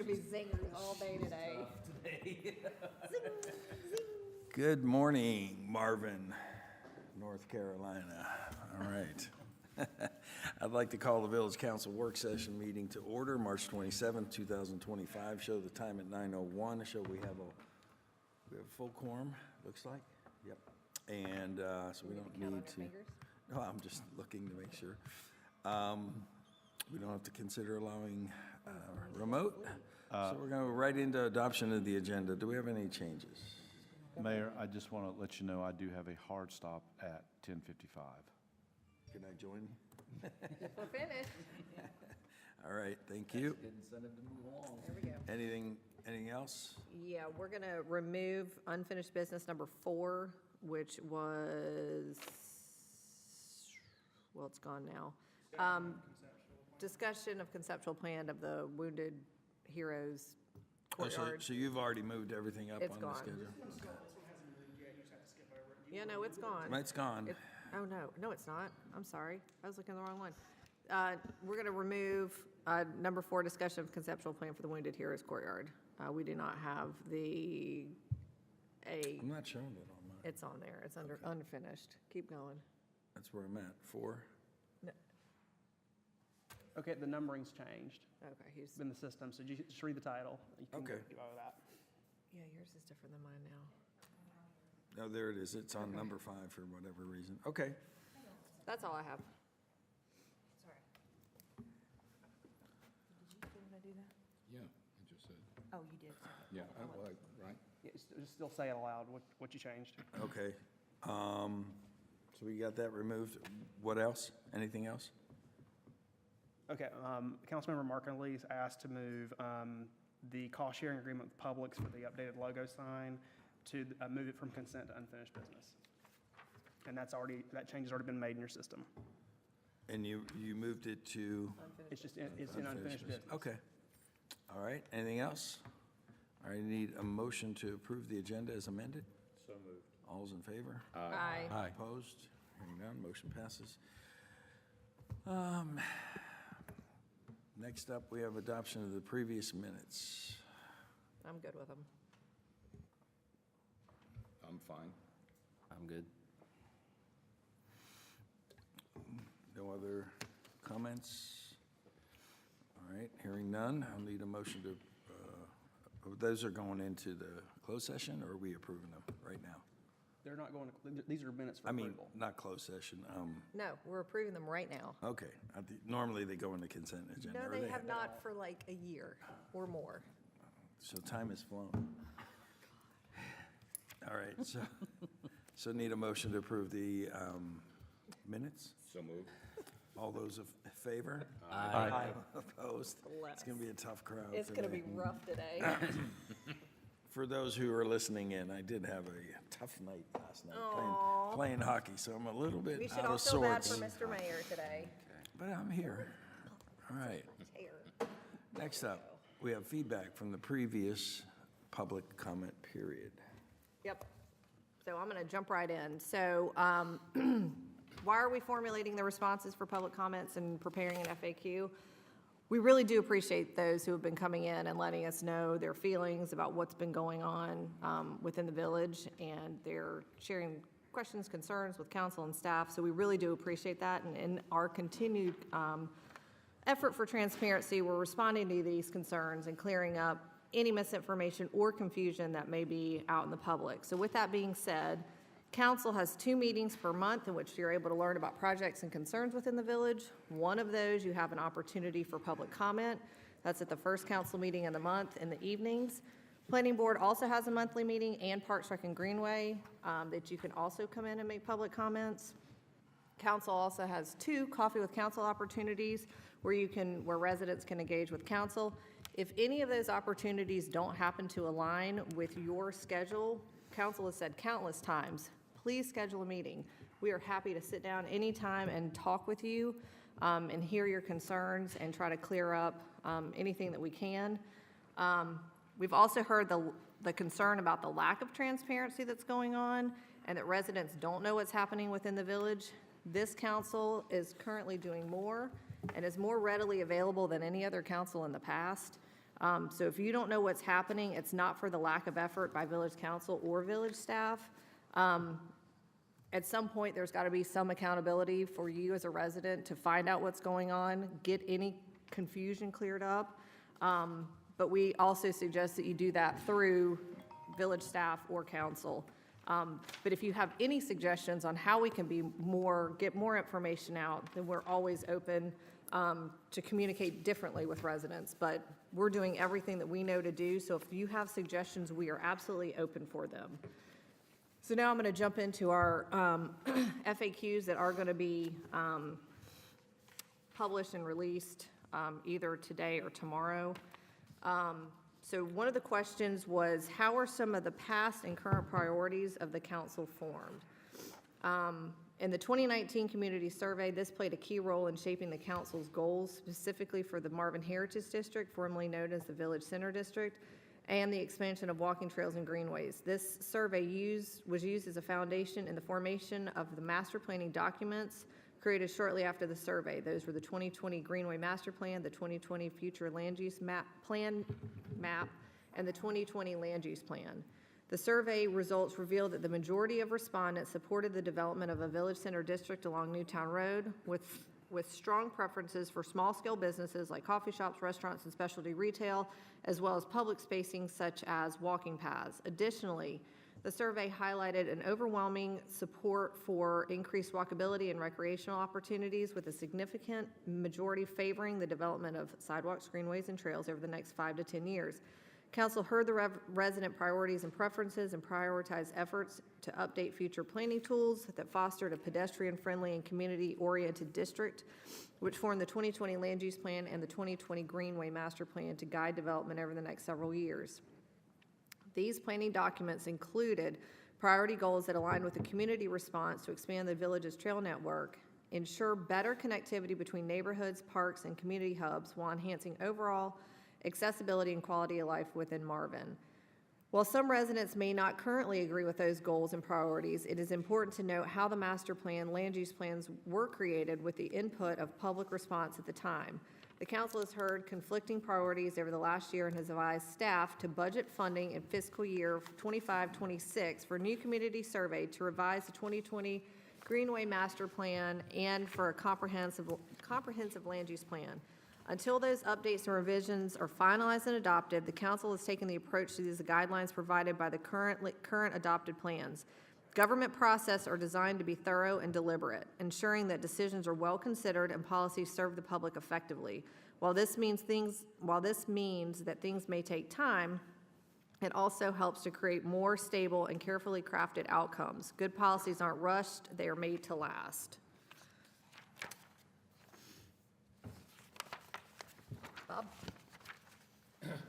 be zingers all day today. Good morning, Marvin, North Carolina. All right. I'd like to call the Village Council Work Session meeting to order, March 27th, 2025. Show the time at 9:01. Show we have a full quorum, looks like. Yep. And so we don't need to. No, I'm just looking to make sure. We don't have to consider allowing remote. So we're going to go right into adoption of the agenda. Do we have any changes? Mayor, I just want to let you know I do have a hard stop at 10:55. Can I join you? We're finished. All right, thank you. Good incentive to move along. There we go. Anything else? Yeah, we're going to remove unfinished business number 4, which was, well, it's gone now. Discussion of conceptual plan of the Wounded Heroes Oh, so courtyard. you've already moved everything up It's on the gone. schedule? Yeah, no, it's gone. It's gone. Oh, no, it's not. I'm sorry. I was looking at the wrong one. We're going to remove number 4, discussion of conceptual plan for the Wounded Heroes Courtyard. We do not have I'm not showing it on mine. it's on there. It's under unfinished. Keep going. That's where I'm at. 4? No, Okay, the numbering's changed okay, he's, in the system, so just read the title. You can Okay. go with that. yeah, yours is different than mine now. No, there it is. It's on number 5 for whatever reason. Okay. That's all I have. Sorry. Did you do that? Yeah, I just said, Oh, you did. yeah, right? Yeah, just still say it aloud, what you changed. Okay. So we got that removed. What else? Anything else? Okay, Councilmember Markinley's asked to move the cost-sharing agreement with Publix for the updated logo sign to move it from consent to unfinished business. And that change has already been made in your system. And you moved it to? It's in unfinished business. Okay. All right. Anything else? All right, I need a motion to approve the agenda as amended. So moved. All's in favor? Aye. Opposed? Hearing none, motion passes. Next up, we have adoption of the previous minutes. I'm good with them. I'm fine. I'm good. No other comments? All right, hearing none, I'll need a motion to, those are going into the closed session, or are we approving them right now? They're not going to, these are minutes for I mean, approval. not closed session, No, we're approving them right now. okay. Normally, they go in the consent agenda. No, or they have not for like a year or more. So time has flown. All right, so need a motion to approve the minutes? So moved. All those in favor? Aye. Opposed? It's going to be a tough crowd It's going to today. be rough today. For those who are listening in, I did have a tough night last night Aw. playing hockey, so I'm a little bit We should out all of feel bad sorts. for Mr. Mayor today. But I'm here. All right, Chair. next up, we have feedback from the previous public comment period. Yep. So I'm going to jump right in. So why are we formulating the responses for public comments and preparing an FAQ? We really do appreciate those who have been coming in and letting us know their feelings about what's been going on within the village, and they're sharing questions, concerns with council and staff. So we really do appreciate that. And in our continued effort for transparency, we're responding to these concerns and clearing up any misinformation or confusion that may be out in the public. So with that being said, council has 2 meetings per month in which you're able to learn about projects and concerns within the village. One of those, you have an opportunity for public comment. That's at the first council meeting of the month in the evenings. Planning Board also has a monthly meeting, and Parks Rec and Greenway that you can also come in and make public comments. Council also has 2 coffee with council opportunities where residents can engage with council. If any of those opportunities don't happen to align with your schedule, council has said countless times, please schedule a meeting. We are happy to sit down anytime and talk with you and hear your concerns and try to clear up anything that we can. We've also heard the concern about the lack of transparency that's going on and that residents don't know what's happening within the village. This council is currently doing more and is more readily available than any other council in the past So if you don't know what's happening, it's not for the lack of effort by village council or village staff. At some point, there's got to be some accountability for you as a resident to find out what's going on, get any confusion cleared up. But we also suggest that you do that through village staff or council. But if you have any suggestions on how we can get more information out, then we're always open to communicate differently with residents. But we're doing everything that we know to do, so if you have suggestions, we are absolutely open for them. So now I'm going to jump into our FAQs that are going to be published and released either today or tomorrow. So one of the questions was, how are some of the past and current priorities of the council formed? In the 2019 community survey, this played a key role in shaping the council's goals, specifically for the Marvin Heritage District, formerly known as the Village Center District, and the expansion of walking trails and greenways. This survey was used as a foundation in the formation of the master planning documents created shortly after the survey. Those were the 2020 Greenway Master Plan, the 2020 Future Land Use Map, and the 2020 Land Use Plan. The survey results revealed that the majority of respondents supported the development of a village center district along Newtown Road with strong preferences for small-scale businesses like coffee shops, restaurants, and specialty retail, as well as public spacing such as walking paths. Additionally, the survey highlighted an overwhelming support for increased walkability and recreational opportunities, with a significant majority favoring the development of sidewalks, greenways, and trails over the next 5 to 10 years. Council heard the resident priorities and preferences and prioritized efforts to update future planning tools that fostered a pedestrian-friendly and community-oriented district, which formed the 2020 Land Use Plan and the 2020 Greenway Master Plan to guide development over the next several years. These planning documents included priority goals that aligned with the community response to expand the village's trail network, ensure better connectivity between neighborhoods, parks, and community hubs while enhancing overall accessibility and quality of life within Marvin. While some residents may not currently agree with those goals and priorities, it is important to note how the master plan, land use plans were created with the input of public response at the time. The council has heard conflicting priorities over the last year and has advised staff to budget funding in fiscal year 25-26 for a new community survey to revise the 2020 Greenway Master Plan and for a comprehensive land use plan. Until those updates and revisions are finalized and adopted, the council has taken the approach to these guidelines provided by the current adopted plans. Government processes are designed to be thorough and deliberate, ensuring that decisions are well considered and policies serve the public effectively. While this means that things may take time, it also helps to create more stable and carefully crafted outcomes. Good policies aren't rushed, they are made to last. Bob?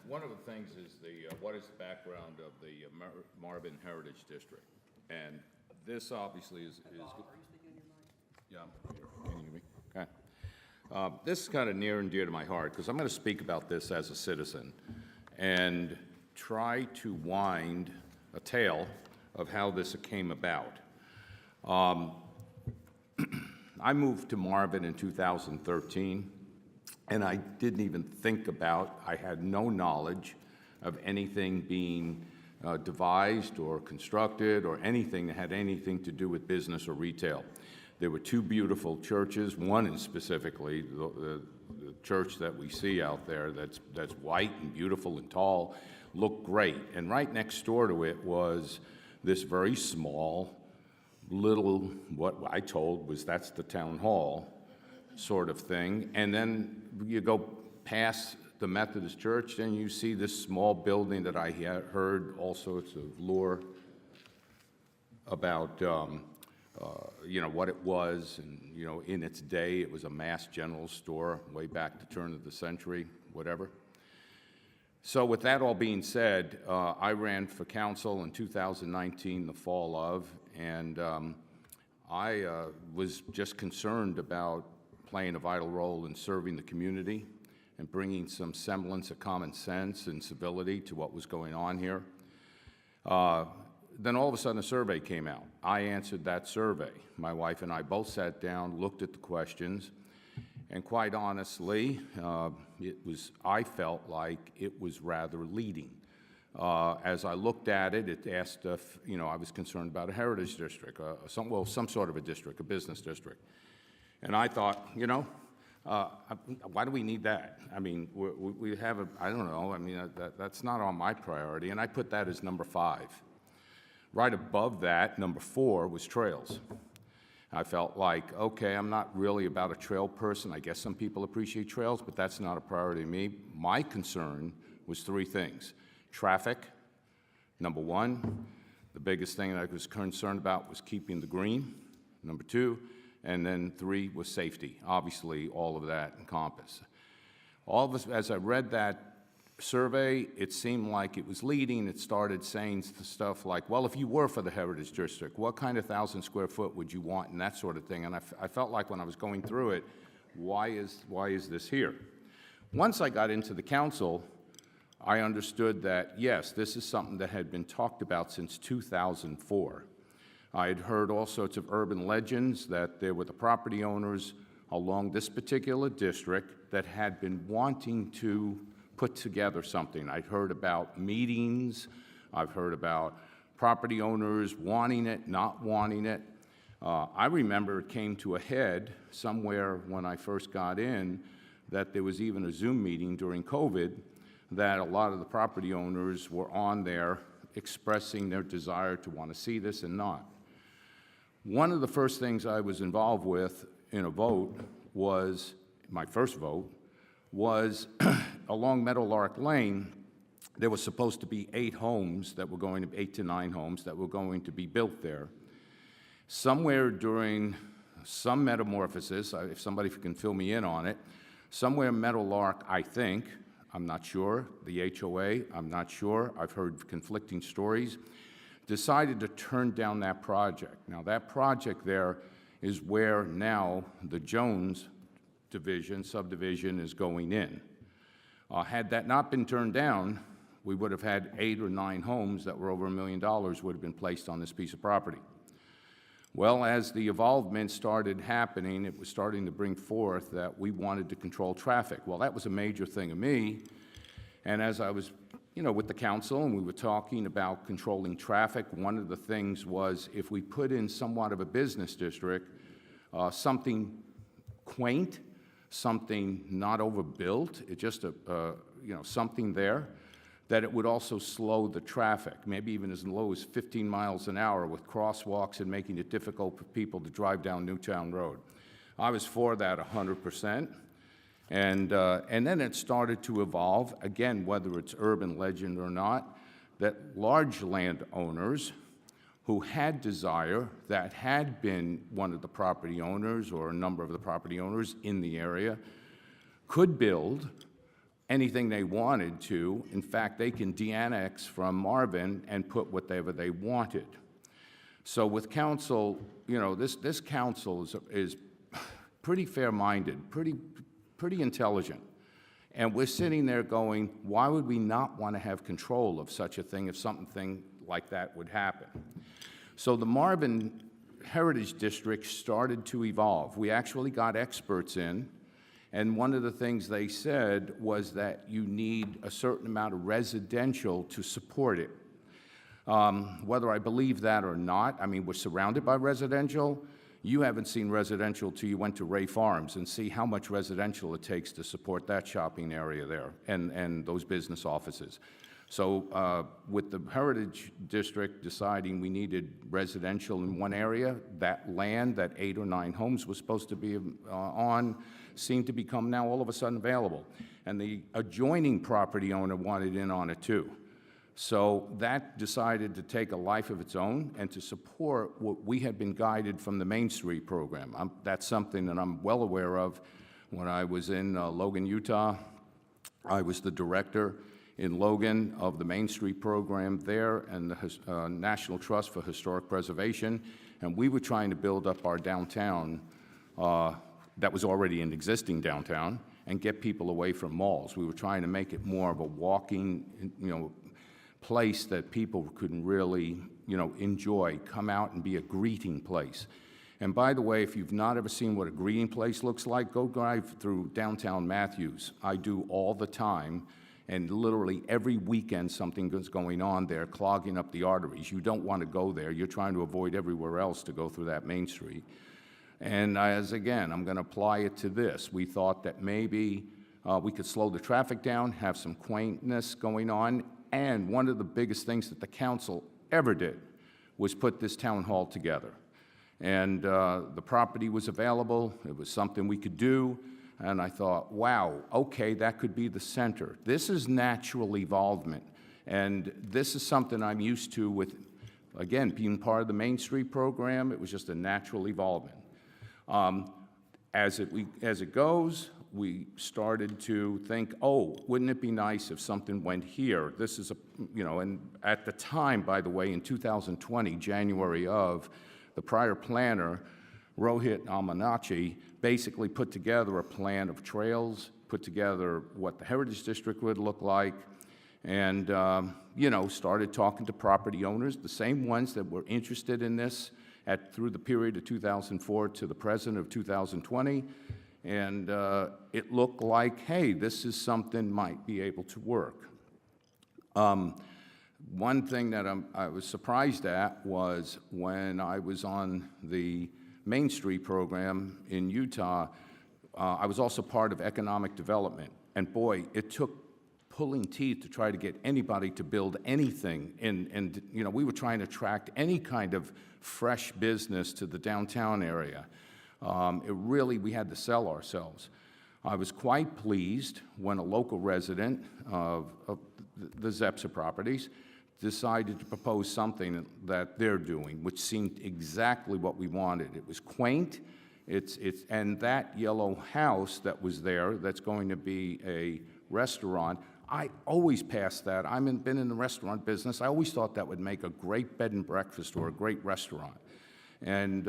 One of the things is what is the background of the Marvin Heritage District? And this obviously is. Bob, are you speaking in your mic? Yeah, I'm here. Can you hear me? Okay. This is kind of near and dear to my heart because I'm going to speak about this as a citizen and try to wind a tale of how this came about. I moved to Marvin in 2013. And I didn't even think about, I had no knowledge of anything being devised or constructed or anything that had anything to do with business or retail. There were two beautiful churches, one in specifically, the church that we see out there that's white and beautiful and tall, looked great. And right next door to it was this very small, little, what I told was that's the town hall sort of thing. And then you go past the Methodist Church and you see this small building that I heard all sorts of lore about, what it was. And, in its day, it was a Mass General store way back the turn of the century, whatever. So with that all being said, I ran for council in 2019, the fall of, and I was just concerned about playing a vital role in serving the community and bringing some semblance of common sense and civility to what was going on here. Then all of a sudden a survey came out. I answered that survey. My wife and I both sat down, looked at the questions, And quite honestly, I felt like it was rather leading. As I looked at it, it asked if, I was concerned about a heritage district, some sort of a district, a business district. And I thought, why do we need that? I mean, we have I don't know, that's not on my priority, and I put that as number 5. Right above that, number 4, was trails. I felt like, okay, I'm not really about a trail person. I guess some people appreciate trails, but that's not a priority to me. My concern was 3 things. Traffic, number 1. The biggest thing that I was concerned about was keeping the green, number 2. And then 3 was safety. Obviously, all of that encompassed. All of us, as I read that survey, it seemed like it was leading. It started saying stuff like, well, if you were for the Heritage District, what kind of 1,000 square foot would you want, and that sort of thing. And I felt like when I was going through it, why is this here? Once I got into the council, I understood that, yes, this is something that had been talked about since 2004. I had heard all sorts of urban legends that there were the property owners along this particular district that had been wanting to put together something. I'd heard about meetings. I've heard about property owners wanting it, not wanting it. I remember it came to a head somewhere when I first got in that there was even a Zoom meeting during COVID that a lot of the property owners were on there expressing their desire to want to see this and not. One of the first things I was involved with in a vote was, my first vote, was along Meadowlark Lane. There was supposed to be 8 to 9 homes that were going to be built there. Somewhere during some metamorphosis, if somebody can fill me in on it, somewhere Meadowlark, I think, I'm not sure, the HOA, I'm not sure, I've heard conflicting stories, decided to turn down that project. Now, that project there is where now the Jones subdivision is going in. Had that not been turned down, we would have had 8 or 9 homes that were over $1 million would have been placed on this piece of property. Well, as the evolvement started happening, it was starting to bring forth that we wanted to control traffic. Well, that was a major thing of me, and as I was with the council and we were talking about controlling traffic, one of the things was if we put in somewhat of a business district, something quaint, something not overbuilt, just something there, that it would also slow the traffic, maybe even as low as 15 miles an hour with crosswalks and making it difficult for people to drive down Newtown Road. I was for that 100%. And then it started to evolve, again, whether it's urban legend or not, that large landowners who had desire, that had been one of the property owners or a number of the property owners in the area, could build anything they wanted to. In fact, they can de-annex from Marvin and put whatever they wanted. So with council, this council is pretty fair-minded, pretty intelligent. And we're sitting there going, why would we not want to have control of such a thing if something like that would happen? So the Marvin Heritage District started to evolve. We actually got experts in, and one of the things they said was that you need a certain amount of residential to support it. Whether I believe that or not, we're surrounded by residential. You haven't seen residential till you went to Ray Farms and see how much residential it takes to support that shopping area there and those business offices. So with the Heritage District deciding we needed residential in one area, that land that 8 or 9 homes was supposed to be on seemed to become now all of a sudden available. And the adjoining property owner wanted in on it too. So that decided to take a life of its own and to support what we had been guided from the Main Street program. That's something that I'm well aware of. When I was in Logan, Utah, I was the director in Logan of the Main Street program there and the National Trust for Historic Preservation, and we were trying to build up our downtown that was already an existing downtown and get people away from malls. We were trying to make it more of a walking, place that people could really, enjoy, come out and be a greeting place. And by the way, if you've not ever seen what a greeting place looks like, go drive through downtown Matthews. I do all the time, and literally every weekend something is going on there, clogging up the arteries. You don't want to go there. You're trying to avoid everywhere else to go through that Main Street. And again, I'm going to apply it to this. We thought that maybe we could slow the traffic down, have some quaintness going on, and one of the biggest things that the council ever did was put this town hall together. And the property was available, it was something we could do, and I thought, wow, okay, that could be the center. This is natural evolvement, and this is something I'm used to with, again, being part of the Main Street program. It was just a natural evolvement. As it goes, we started to think, oh, wouldn't it be nice if something went here? This is and at the time, by the way, in 2020, January of, the prior planner, Rohit Amannachi, basically put together a plan of trails, put together what the Heritage District would look like, and, started talking to property owners, the same ones that were interested in this through the period of 2004 to the present of 2020. And it looked like, hey, this is something might be able to work. One thing that I was surprised at was when I was on the Main Street program in Utah, I was also part of economic development. And boy, it took pulling teeth to try to get anybody to build anything. And we were trying to attract any kind of fresh business to the downtown area. We had to sell ourselves. I was quite pleased when a local resident of the Zepsa properties decided to propose something that they're doing, which seemed exactly what we wanted. It was quaint, and that yellow house that was there, that's going to be a restaurant, I always passed that. I've been in the restaurant business. I always thought that would make a great bed and breakfast or a great restaurant. And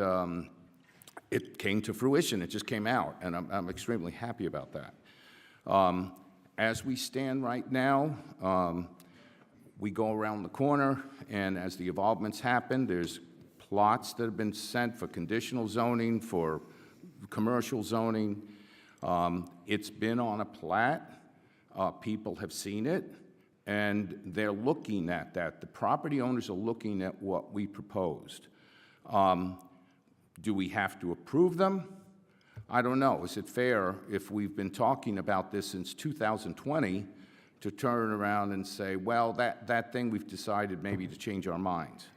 it came to fruition. It just came out, and I'm extremely happy about that. As we stand right now, we go around the corner, and as the evolvements happen, there's plots that have been sent for conditional zoning, for commercial zoning. It's been on a plat. People have seen it, and they're looking at that. The property owners are looking at what we proposed. Do we have to approve them? I don't know. Is it fair, if we've been talking about this since 2020, to turn around and say, well, that thing we've decided maybe to change our minds?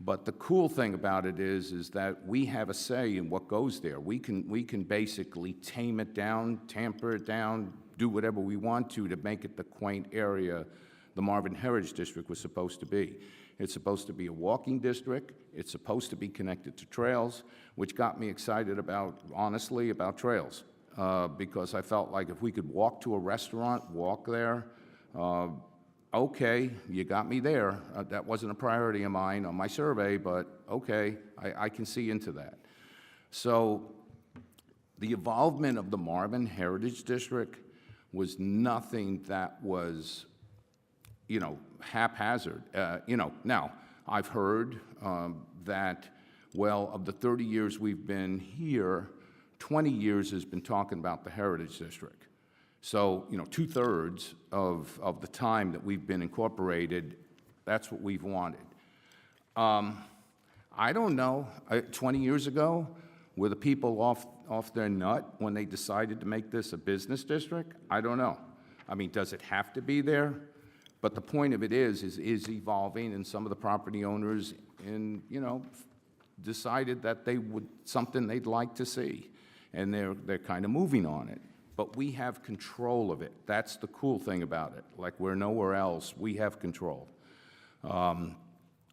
But the cool thing about it is that we have a say in what goes there. We can basically tame it down, tamper it down, do whatever we want to make it the quaint area the Marvin Heritage District was supposed to be. It's supposed to be a walking district. It's supposed to be connected to trails, which got me excited honestly, about trails. Because I felt like if we could walk to a restaurant, walk there, okay, you got me there. That wasn't a priority of mine on my survey, but okay, I can see into that. So the involvement of the Marvin Heritage District was nothing that was, haphazard. Now, I've heard that, well, of the 30 years we've been here, 20 years has been talking about the Heritage District. So, 2/3 of the time that we've been incorporated, that's what we've wanted. I don't know, 20 years ago, were the people off their nut when they decided to make this a business district? I don't know. I mean, does it have to be there? But the point of it is evolving, and some of the property owners decided that something they'd like to see, and they're kind of moving on it. But we have control of it. That's the cool thing about it. Like we're nowhere else, we have control. And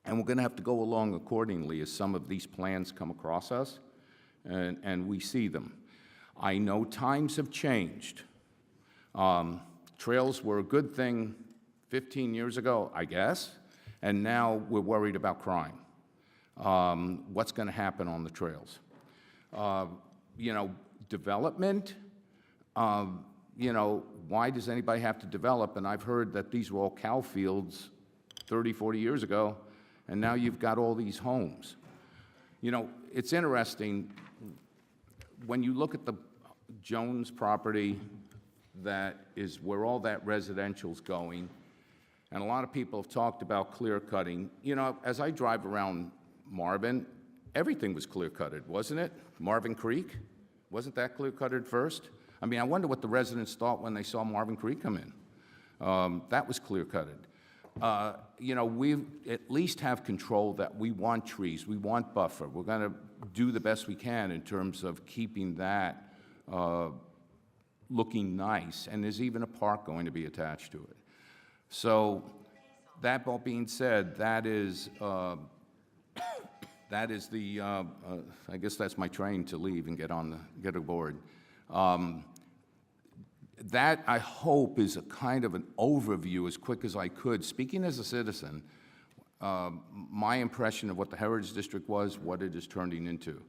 we're going to have to go along accordingly as some of these plans come across us, and we see them. I know times have changed. Trails were a good thing 15 years ago, I guess, and now we're worried about crime. What's going to happen on the trails? Development, why does anybody have to develop? And I've heard that these were all cow fields 30, 40 years ago, and now you've got all these homes. You know, it's interesting, when you look at the Jones property, that is where all that residential's going, and a lot of people have talked about clear cutting. You know, as I drive around Marvin, everything was clear cutted, wasn't it? Marvin Creek, wasn't that clear cutted first? I mean, I wonder what the residents thought when they saw Marvin Creek come in. That was clear cutted. You know, we at least have control that we want trees, we want buffer. We're going to do the best we can in terms of keeping that looking nice, and there's even a park going to be attached to it. So, that all being said, that is the, I guess that's my train to leave and get aboard. That, I hope, is a kind of an overview as quick as I could. Speaking as a citizen, my impression of what the Heritage District was, what it is turning into.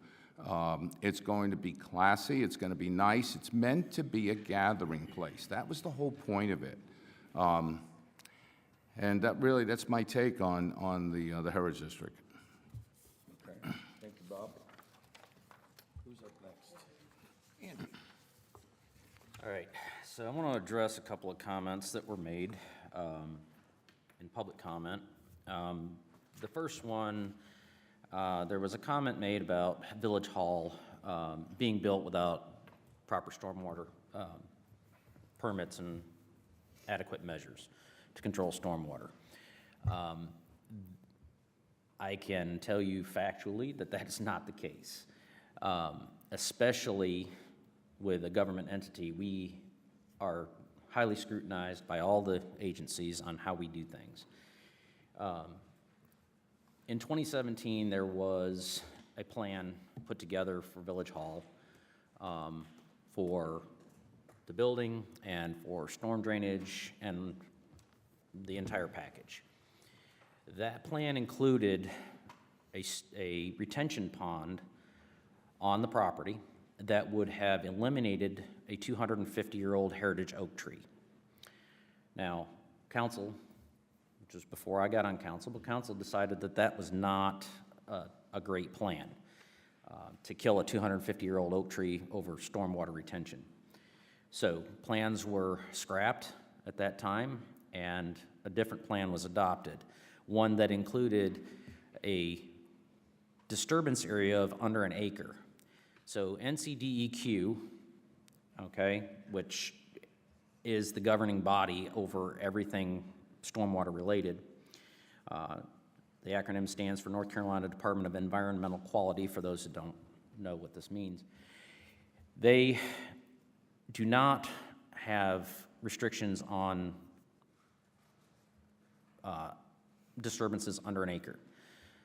It's going to be classy, it's going to be nice, it's meant to be a gathering place. That was the whole point of it. And that really, that's my take on the Heritage District. Okay, thank you, Bob. Who's up next? Andy. All right, so I want to address a couple of comments that were made in public comment. The first one, there was a comment made about Village Hall being built without proper stormwater permits and adequate measures to control stormwater. I can tell you factually that that is not the case, especially with a government entity. We are highly scrutinized by all the agencies on how we do things. In 2017, there was a plan put together for Village Hall for the building and for storm drainage and the entire package. That plan included a retention pond on the property that would have eliminated a 250-year-old heritage oak tree. Now, council, which was before I got on council, but council decided that that was not a great plan, to kill a 250-year-old oak tree over stormwater retention. So plans were scrapped at that time, and a different plan was adopted, one that included a disturbance area of under an acre. So NCDEQ, okay, which is the governing body over everything stormwater related. The acronym stands for North Carolina Department of Environmental Quality, for those who don't know what this means. They do not have restrictions on disturbances under an acre.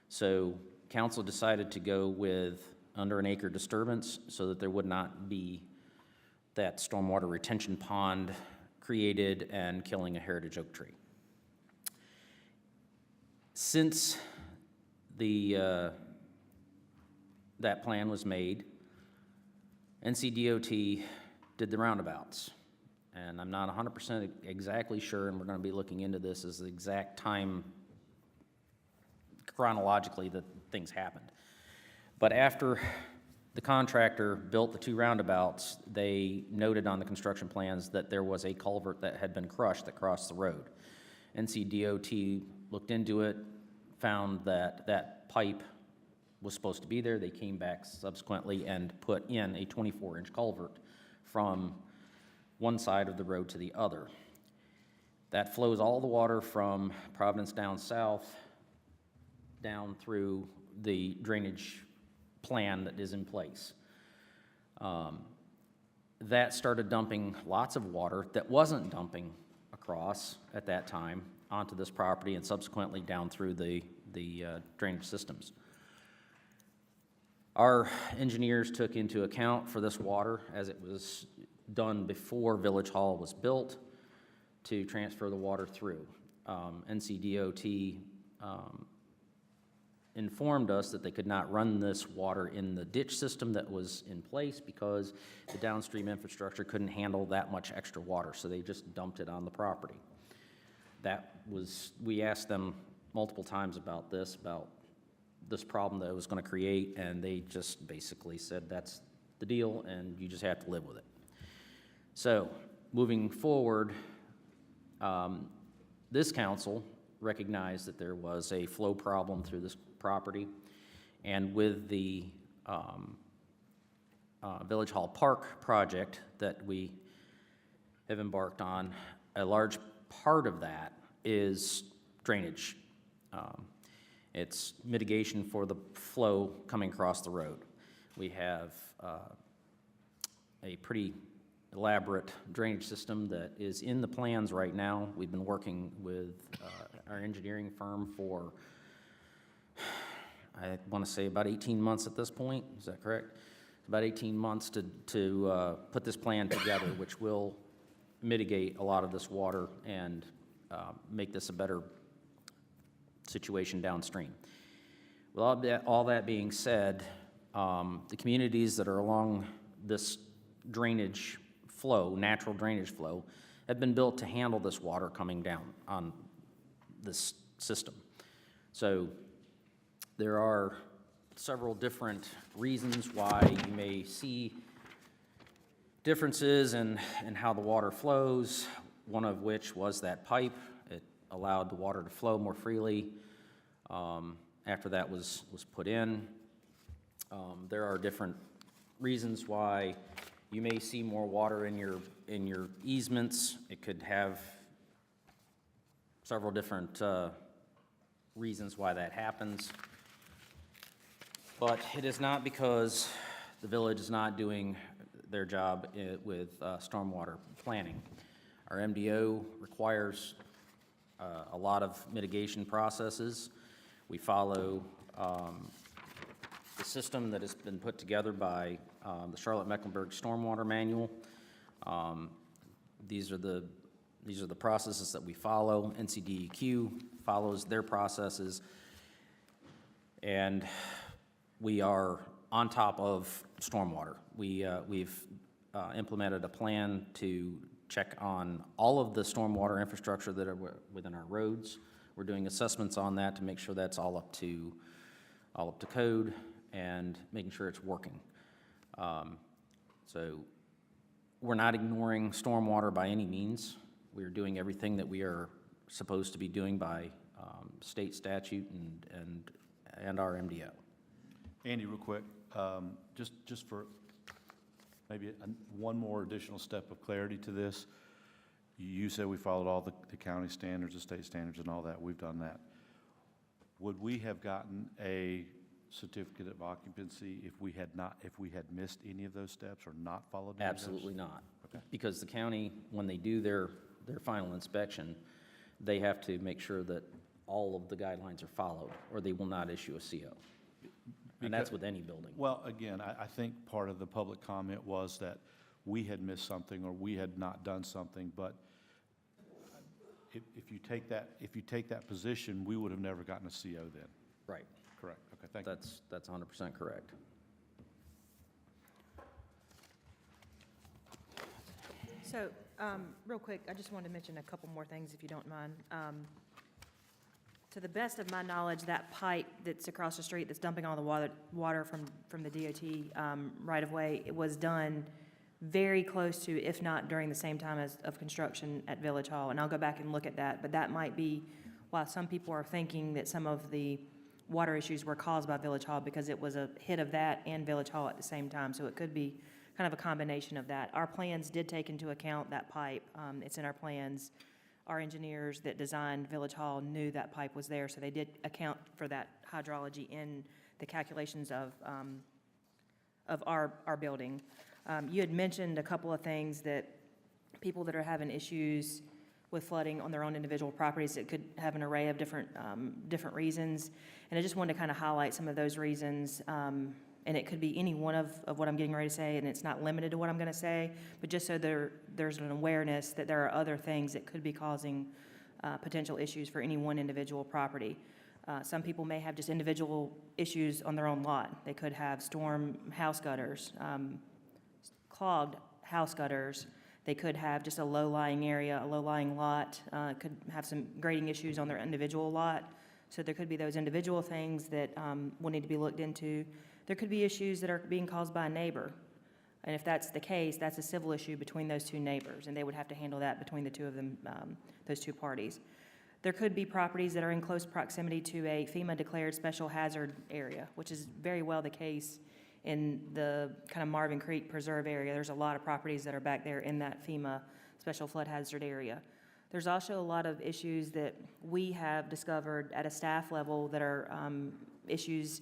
So council decided to go with under an acre disturbance so that there would not be that stormwater retention pond created and killing a heritage oak tree. Since that plan was made, NCDOT did the roundabouts. And I'm not 100% exactly sure, and we're going to be looking into this as the exact time chronologically that things happened. But after the contractor built the two roundabouts, they noted on the construction plans that there was a culvert that had been crushed that crossed the road. NCDOT looked into it, found that that pipe was supposed to be there. They came back subsequently and put in a 24-inch culvert from one side of the road to the other. That flows all the water from Providence down south, down through the drainage plan that is in place. That started dumping lots of water that wasn't dumping across at that time onto this property and subsequently down through the drainage systems. Our engineers took into account for this water, as it was done before Village Hall was built, to transfer the water through. NCDOT informed us that they could not run this water in the ditch system that was in place because the downstream infrastructure couldn't handle that much extra water, so they just dumped it on the property. That was, we asked them multiple times about this, about this problem that it was going to create, and they just basically said, that's the deal, and you just have to live with it. So, moving forward, this council recognized that there was a flow problem through this property, and with the Village Hall Park project that we have embarked on, a large part of that is drainage. It's mitigation for the flow coming across the road. We have a pretty elaborate drainage system that is in the plans right now. We've been working with our engineering firm for, I want to say, about 18 months at this point. Is that correct? About 18 months to put this plan together, which will mitigate a lot of this water and make this a better situation downstream. With all that being said, the communities that are along this drainage flow, natural drainage flow, have been built to handle this water coming down on this system. So there are several different reasons why you may see differences in how the water flows, one of which was that pipe. It allowed the water to flow more freely after that was put in. There are different reasons why you may see more water in your easements. It could have several different reasons why that happens. But it is not because the village is not doing their job with stormwater planning. Our MDO requires a lot of mitigation processes. We follow the system that has been put together by the Charlotte-Mecklenburg Stormwater Manual. These are the processes that we follow. NCDEQ follows their processes, and we are on top of stormwater. We've implemented a plan to check on all of the stormwater infrastructure that are within our roads. We're doing assessments on that to make sure that's all up to code and making sure it's working. So we're not ignoring stormwater by any means. We're doing everything that we are supposed to be doing by state statute and our MDO. Andy, real quick, just for maybe one more additional step of clarity to this. You said we followed all the county standards, the state standards, and all that. We've done that. Would we have gotten a certificate of occupancy if we had missed any of those steps or not followed any of those? Absolutely not. Okay. Because the county, when they do their final inspection, they have to make sure that all of the guidelines are followed, or they will not issue a CO. And that's with any building. Well, again, I think part of the public comment was that we had missed something or we had not done something, but if you take that position, we would have never gotten a CO then. Right. Correct. Okay, thank you. That's 100% correct. So, real quick, I just wanted to mention a couple more things, if you don't mind. To the best of my knowledge, that pipe that's across the street that's dumping all the water from the DOT right-of-way, it was done very close to, if not during the same time of construction at Village Hall. And I'll go back and look at that, but that might be why some people are thinking that some of the water issues were caused by Village Hall, because it was a hit of that and Village Hall at the same time. So it could be kind of a combination of that. Our plans did take into account that pipe. It's in our plans. Our engineers that designed Village Hall knew that pipe was there, so they did account for that hydrology in the calculations of our building. You had mentioned a couple of things that people that are having issues with flooding on their own individual properties, it could have an array of different reasons. And I just wanted to kind of highlight some of those reasons. And it could be any one of what I'm getting ready to say, and it's not limited to what I'm going to say, but just so there's an awareness that there are other things that could be causing potential issues for any one individual property. Some people may have just individual issues on their own lot. They could have storm house gutters, clogged house gutters. They could have just a low-lying area, a low-lying lot, could have some grading issues on their individual lot. So there could be those individual things that will need to be looked into. There could be issues that are being caused by a neighbor. And if that's the case, that's a civil issue between those two neighbors, and they would have to handle that between the two of them, those two parties. There could be properties that are in close proximity to a FEMA-declared special hazard area, which is very well the case in the kind of Marvin Creek Preserve area. There's a lot of properties that are back there in that FEMA special flood hazard area. There's also a lot of issues that we have discovered at a staff level that are issues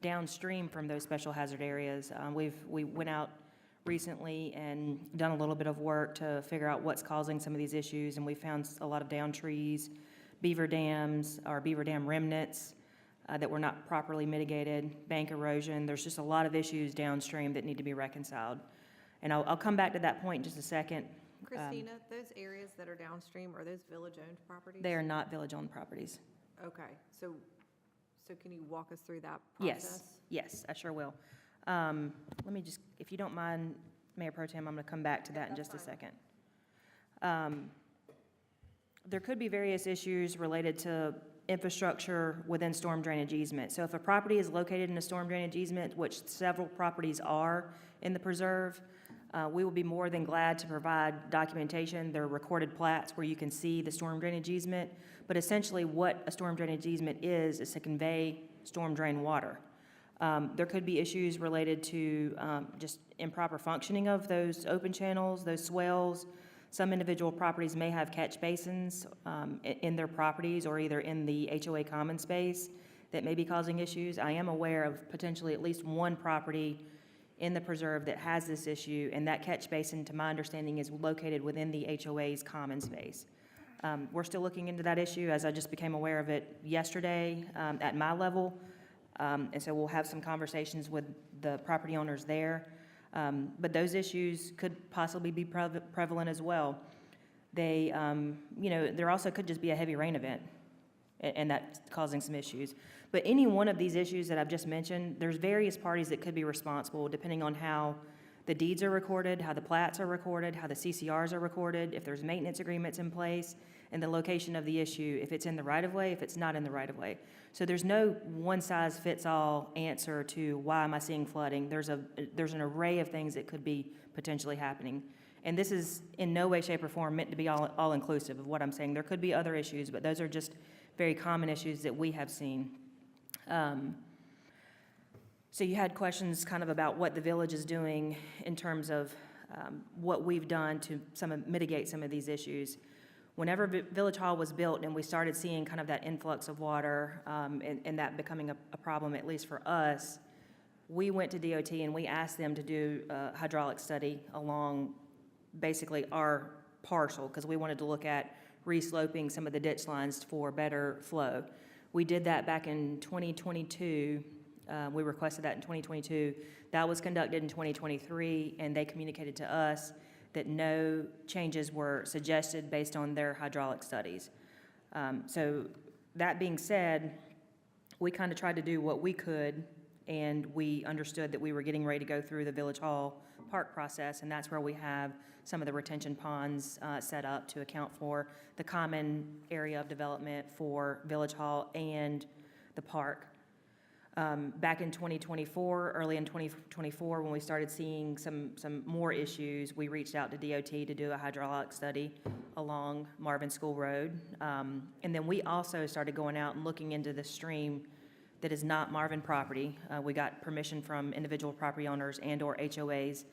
downstream from those special hazard areas. We went out recently and done a little bit of work to figure out what's causing some of these issues, and we found a lot of down trees, beaver dams, or beaver dam remnants that were not properly mitigated, bank erosion. There's just a lot of issues downstream that need to be reconciled. And I'll come back to that point in just a second. Christina, those areas that are downstream, are those village-owned properties? They are not village-owned properties. Okay, so can you walk us through that Yes, process? yes, I sure will. Let me just, if you don't mind, Mayor Pro Tem, I'm going to come back to that in just a second. There could be various issues related to infrastructure within storm drainage easement. So if a property is located in a storm drainage easement, which several properties are in the preserve, we will be more than glad to provide documentation. There are recorded plats where you can see the storm drainage easement, but essentially what a storm drainage easement is to convey storm drain water. There could be issues related to just improper functioning of those open channels, those swells. Some individual properties may have catch basins in their properties or either in the HOA common space that may be causing issues. I am aware of potentially at least one property in the preserve that has this issue, and that catch basin, to my understanding, is located within the HOA's common space. We're still looking into that issue, as I just became aware of it yesterday at my level, and so we'll have some conversations with the property owners there. But those issues could possibly be prevalent as well. They, there also could just be a heavy rain event, and that's causing some issues. But any one of these issues that I've just mentioned, there's various parties that could be responsible depending on how the deeds are recorded, how the plats are recorded, how the CCRs are recorded, if there's maintenance agreements in place, and the location of the issue, if it's in the right-of-way, if it's not in the right-of-way. So there's no one-size-fits-all answer to why am I seeing flooding. There's an array of things that could be potentially happening. And this is in no way, shape, or form meant to be all-inclusive of what I'm saying. There could be other issues, but those are just very common issues that we have seen. So you had questions kind of about what the village is doing in terms of what we've done to mitigate some of these issues. Whenever Village Hall was built and we started seeing kind of that influx of water and that becoming a problem, at least for us, we went to DOT and we asked them to do a hydraulic study along basically our parcel because we wanted to look at resloping some of the ditch lines for better flow. We did that back in 2022. We requested that in 2022. That was conducted in 2023, and they communicated to us that no changes were suggested based on their hydraulic studies. So that being said, we kind of tried to do what we could, and we understood that we were getting ready to go through the Village Hall park process, and that's where we have some of the retention ponds set up to account for the common area of development for Village Hall and the park. Back in 2024, early in 2024, when we started seeing some more issues, we reached out to DOT to do a hydraulic study along Marvin School Road. And then we also started going out and looking into the stream that is not Marvin property. We got permission from individual property owners and/or HOAs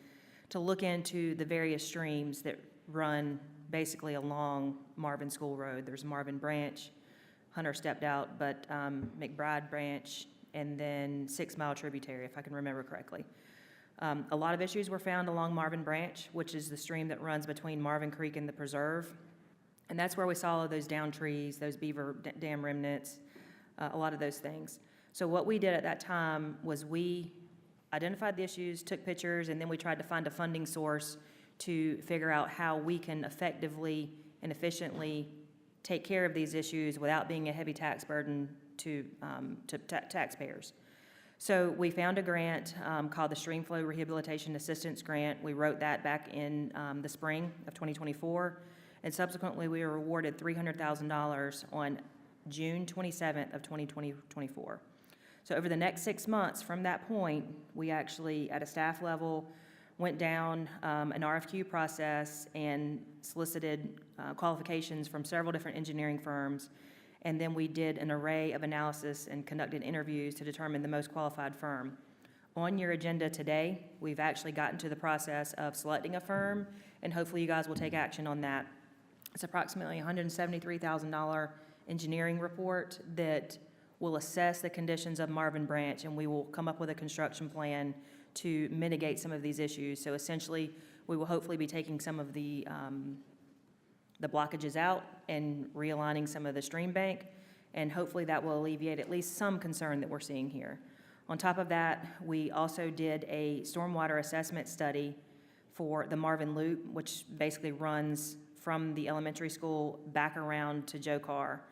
to look into the various streams that run basically along Marvin School Road. There's Marvin Branch, Hunter stepped out, but McBride Branch, and then 6 Mile Tributary, if I can remember correctly. A lot of issues were found along Marvin Branch, which is the stream that runs between Marvin Creek and the preserve. And that's where we saw all those down trees, those beaver dam remnants, a lot of those things. So what we did at that time was we identified the issues, took pictures, and then we tried to find a funding source to figure out how we can effectively and efficiently take care of these issues without being a heavy tax burden to taxpayers. So we found a grant called the Streamflow Rehabilitation Assistance Grant. We wrote that back in the spring of 2024, and subsequently we were awarded $300,000 on June 27th of 2024. So over the next 6 months from that point, we actually, at a staff level, went down an RFQ process and solicited qualifications from several different engineering firms. And then we did an array of analysis and conducted interviews to determine the most qualified firm. On your agenda today, we've actually gotten to the process of selecting a firm, and hopefully you guys will take action on that. It's approximately $173,000 engineering report that will assess the conditions of Marvin Branch, and we will come up with a construction plan to mitigate some of these issues. So essentially, we will hopefully be taking some of the blockages out and realigning some of the stream bank, and hopefully that will alleviate at least some concern that we're seeing here. On top of that, we also did a stormwater assessment study for the Marvin Loop, which basically runs from the elementary school back around to Joe Carr.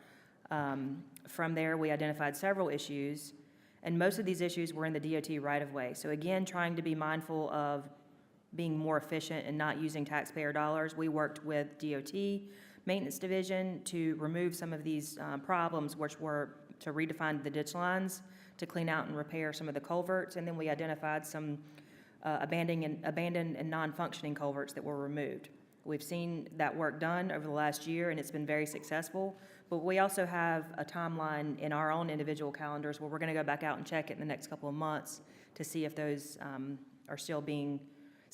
From there, we identified several issues, and most of these issues were in the DOT right-of-way. So again, trying to be mindful of being more efficient and not using taxpayer dollars, we worked with DOT Maintenance Division to remove some of these problems, which were to redefine the ditch lines, to clean out and repair some of the culverts, and then we identified some abandoned and non-functioning culverts that were removed. We've seen that work done over the last year, and it's been very successful, but we also have a timeline in our own individual calendars where we're going to go back out and check it in the next couple of months to see if those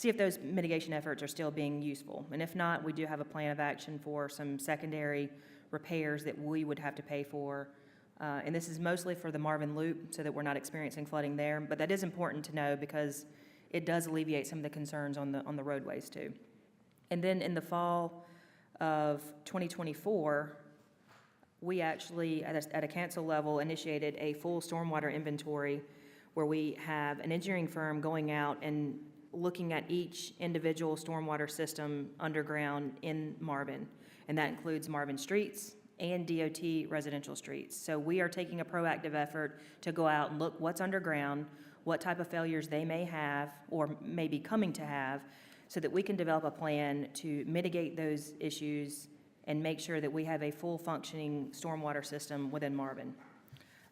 if those mitigation efforts are still being useful. And if not, we do have a plan of action for some secondary repairs that we would have to pay for. And this is mostly for the Marvin Loop so that we're not experiencing flooding there. But that is important to know because it does alleviate some of the concerns on the roadways too. And then in the fall of 2024, we actually, at a council level, initiated a full stormwater inventory where we have an engineering firm going out and looking at each individual stormwater system underground in Marvin. And that includes Marvin streets and DOT residential streets. So we are taking a proactive effort to go out and look what's underground, what type of failures they may have or may be coming to have, so that we can develop a plan to mitigate those issues and make sure that we have a full functioning stormwater system within Marvin.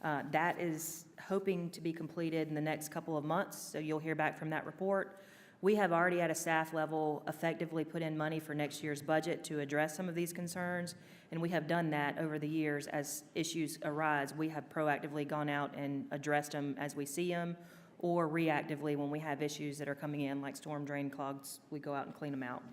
That is hoping to be completed in the next couple of months, so you'll hear back from that report. We have already at a staff level effectively put in money for next year's budget to address some of these concerns, and we have done that over the years as issues arise. We have proactively gone out and addressed them as we see them, or reactively when we have issues that are coming in, like storm drain clogs, we go out and clean them out.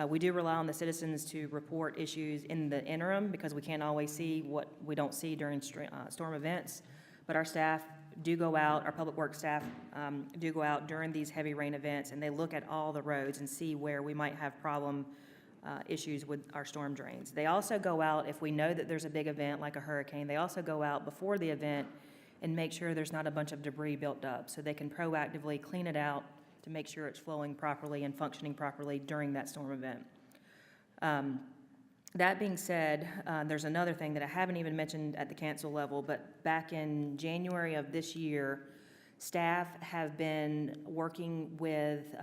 We do rely on the citizens to report issues in the interim because we can't always see what we don't see during storm events, but our staff do go out, our public works staff do go out during these heavy rain events, and they look at all the roads and see where we might have problem issues with our storm drains. They also go out, if we know that there's a big event like a hurricane, they also go out before the event and make sure there's not a bunch of debris built up, so they can proactively clean it out to make sure it's flowing properly and functioning properly during that storm event. That being said, there's another thing that I haven't even mentioned at the council level, but back in January of this year, staff have been working with,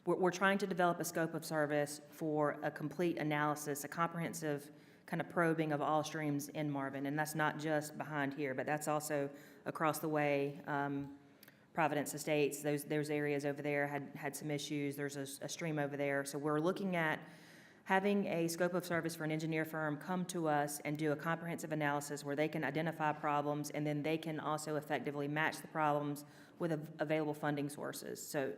we're trying to develop a scope of service for a complete analysis, a comprehensive kind of probing of all streams in Marvin, and that's not just behind here, but that's also across the way. Providence Estates, those areas over there had some issues. There's a stream over there, so we're looking at having a scope of service for an engineer firm come to us and do a comprehensive analysis where they can identify problems, and then they can also effectively match the problems with available funding sources. So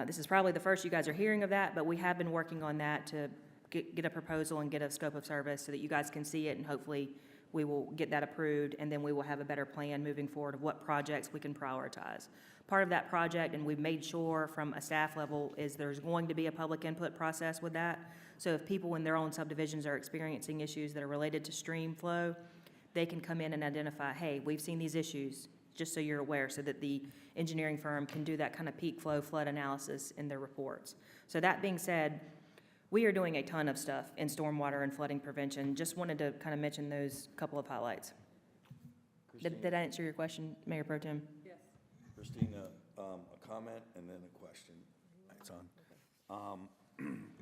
this is probably the first you guys are hearing of that, but we have been working on that to get a proposal and get a scope of service so that you guys can see it, and hopefully we will get that approved, and then we will have a better plan moving forward of what projects we can prioritize. Part of that project, and we've made sure from a staff level, is there's going to be a public input process with that. So if people in their own subdivisions are experiencing issues that are related to stream flow, they can come in and identify, hey, we've seen these issues, just so you're aware, so that the engineering firm can do that kind of peak flow flood analysis in their reports. So that being said, we are doing a ton of stuff in stormwater and flooding prevention. Just wanted to kind of mention those couple of highlights. Did I answer your question, Mayor Pro Tem? Christina, a comment and then a question. It's on.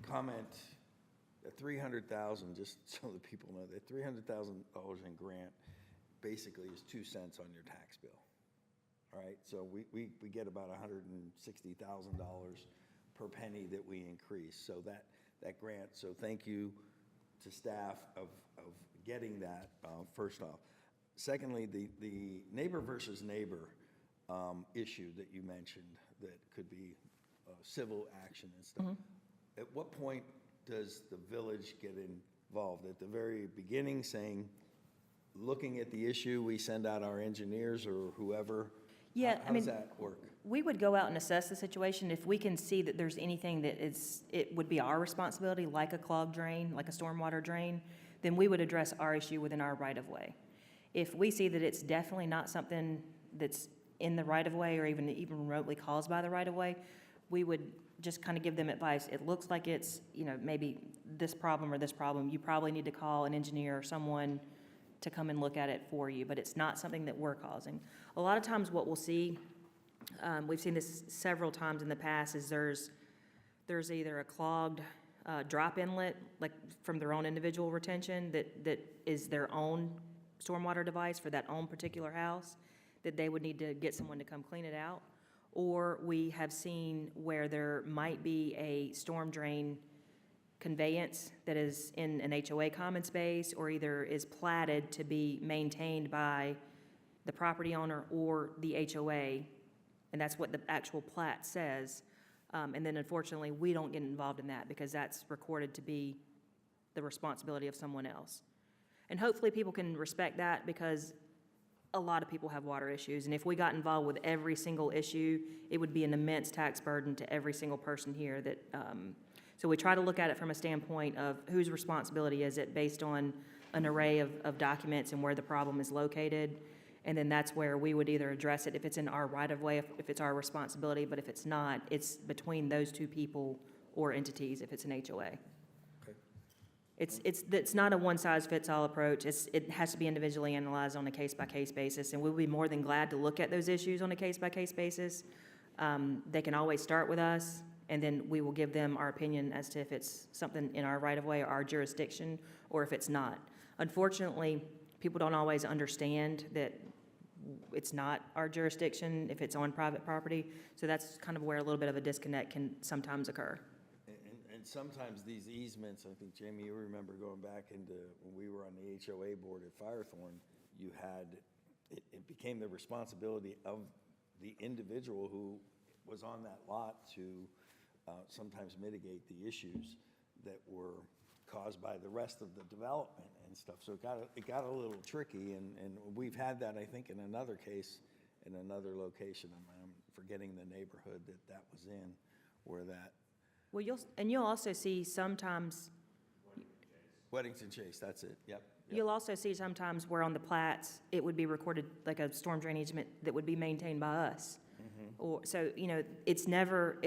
Comment, the 300,000, just so that people know, that $300,000 in grant basically is 2 cents on your tax bill. All right, so we get about $160,000 per penny that we increase. So that grant, so thank you to staff of getting that, first off. Secondly, the neighbor versus neighbor issue that you mentioned, that could be civil action and stuff. At what point does the village get involved? At the very beginning, saying, looking at the issue, we send out our engineers or whoever? Yeah, How does that work? We would go out and assess the situation. If we can see that there's anything that it would be our responsibility, like a clogged drain, like a stormwater drain, then we would address our issue within our right-of-way. If we see that it's definitely not something that's in the right-of-way or even remotely caused by the right-of-way, we would just kind of give them advice. It looks like it's, maybe this problem or this problem. You probably need to call an engineer or someone to come and look at it for you, but it's not something that we're causing. A lot of times what we'll see, we've seen this several times in the past, is there's either a clogged drop inlet, like from their own individual retention, that is their own stormwater device for that own particular house, that they would need to get someone to come clean it out. Or we have seen where there might be a storm drain conveyance that is in an HOA common space, or either is platted to be maintained by the property owner or the HOA, and that's what the actual plat says. And then unfortunately, we don't get involved in that because that's recorded to be the responsibility of someone else. And hopefully people can respect that, because a lot of people have water issues, and if we got involved with every single issue, it would be an immense tax burden to every single person here that, so we try to look at it from a standpoint of whose responsibility is it, based on an array of documents and where the problem is located. And then that's where we would either address it if it's in our right-of-way, if it's our responsibility, but if it's not, it's between those two people or entities if it's an HOA. Okay. It's not a one-size-fits-all approach. It has to be individually analyzed on a case-by-case basis, and we'll be more than glad to look at those issues on a case-by-case basis. They can always start with us, and then we will give them our opinion as to if it's something in our right-of-way or our jurisdiction, or if it's not. Unfortunately, people don't always understand that it's not our jurisdiction if it's on private property, so that's kind of where a little bit of a disconnect can sometimes occur. And sometimes these easements, I think, Jamie, you remember going back into, when we were on the HOA board at Firethorn, you had, it became the responsibility of the individual who was on that lot to sometimes mitigate the issues that were caused by the rest of the development and stuff. So it got a little tricky, and we've had that, I think, in another case, in another location. I'm forgetting the neighborhood that was in, where that. Well, you'll also see sometimes, Weddington Chase, that's it, yep. you'll also see sometimes where on the plats, it would be recorded like a storm drain easement that would be maintained by us. Or, so, it's never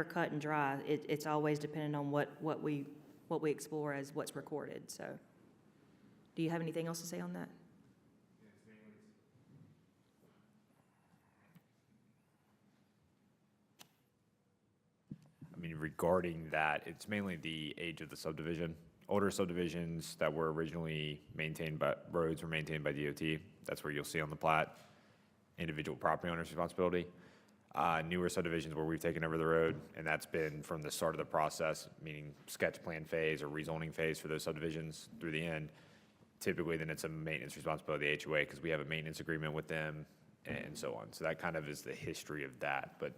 cut and dry. It's always dependent on what we explore as what's recorded, so. Do you have anything else to say on that? I mean, regarding that, it's mainly the age of the subdivision. Older subdivisions that were originally maintained by, roads were maintained by DOT. That's where you'll see on the plat, individual property owner's responsibility. Newer subdivisions where we've taken over the road, and that's been from the start of the process, meaning sketch plan phase or rezoning phase for those subdivisions through the end. Typically, then it's a maintenance responsibility of the HOA because we have a maintenance agreement with them and so on. So that kind of is the history of that. But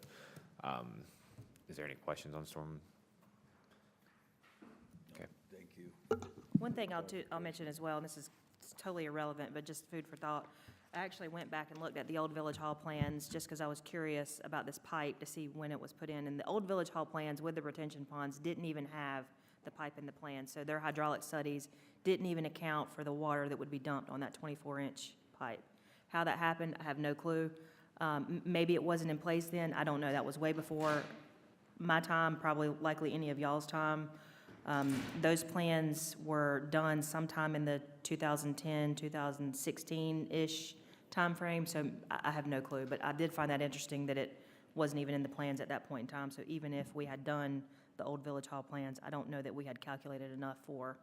is there any questions on storm? Okay. Thank you. One thing I'll mention as well, and this is totally irrelevant, but just food for thought. I actually went back and looked at the old Village Hall plans just because I was curious about this pipe to see when it was put in. And the old Village Hall plans with the retention ponds didn't even have the pipe in the plan. So their hydraulic studies didn't even account for the water that would be dumped on that 24-inch pipe. How that happened, I have no clue. Maybe it wasn't in place then. I don't know. That was way before my time, probably likely any of y'all's time. Those plans were done sometime in the 2010, 2016-ish timeframe, so I have no clue. But I did find that interesting that it wasn't even in the plans at that point in time. So even if we had done the old Village Hall plans. I don't know that we had calculated enough for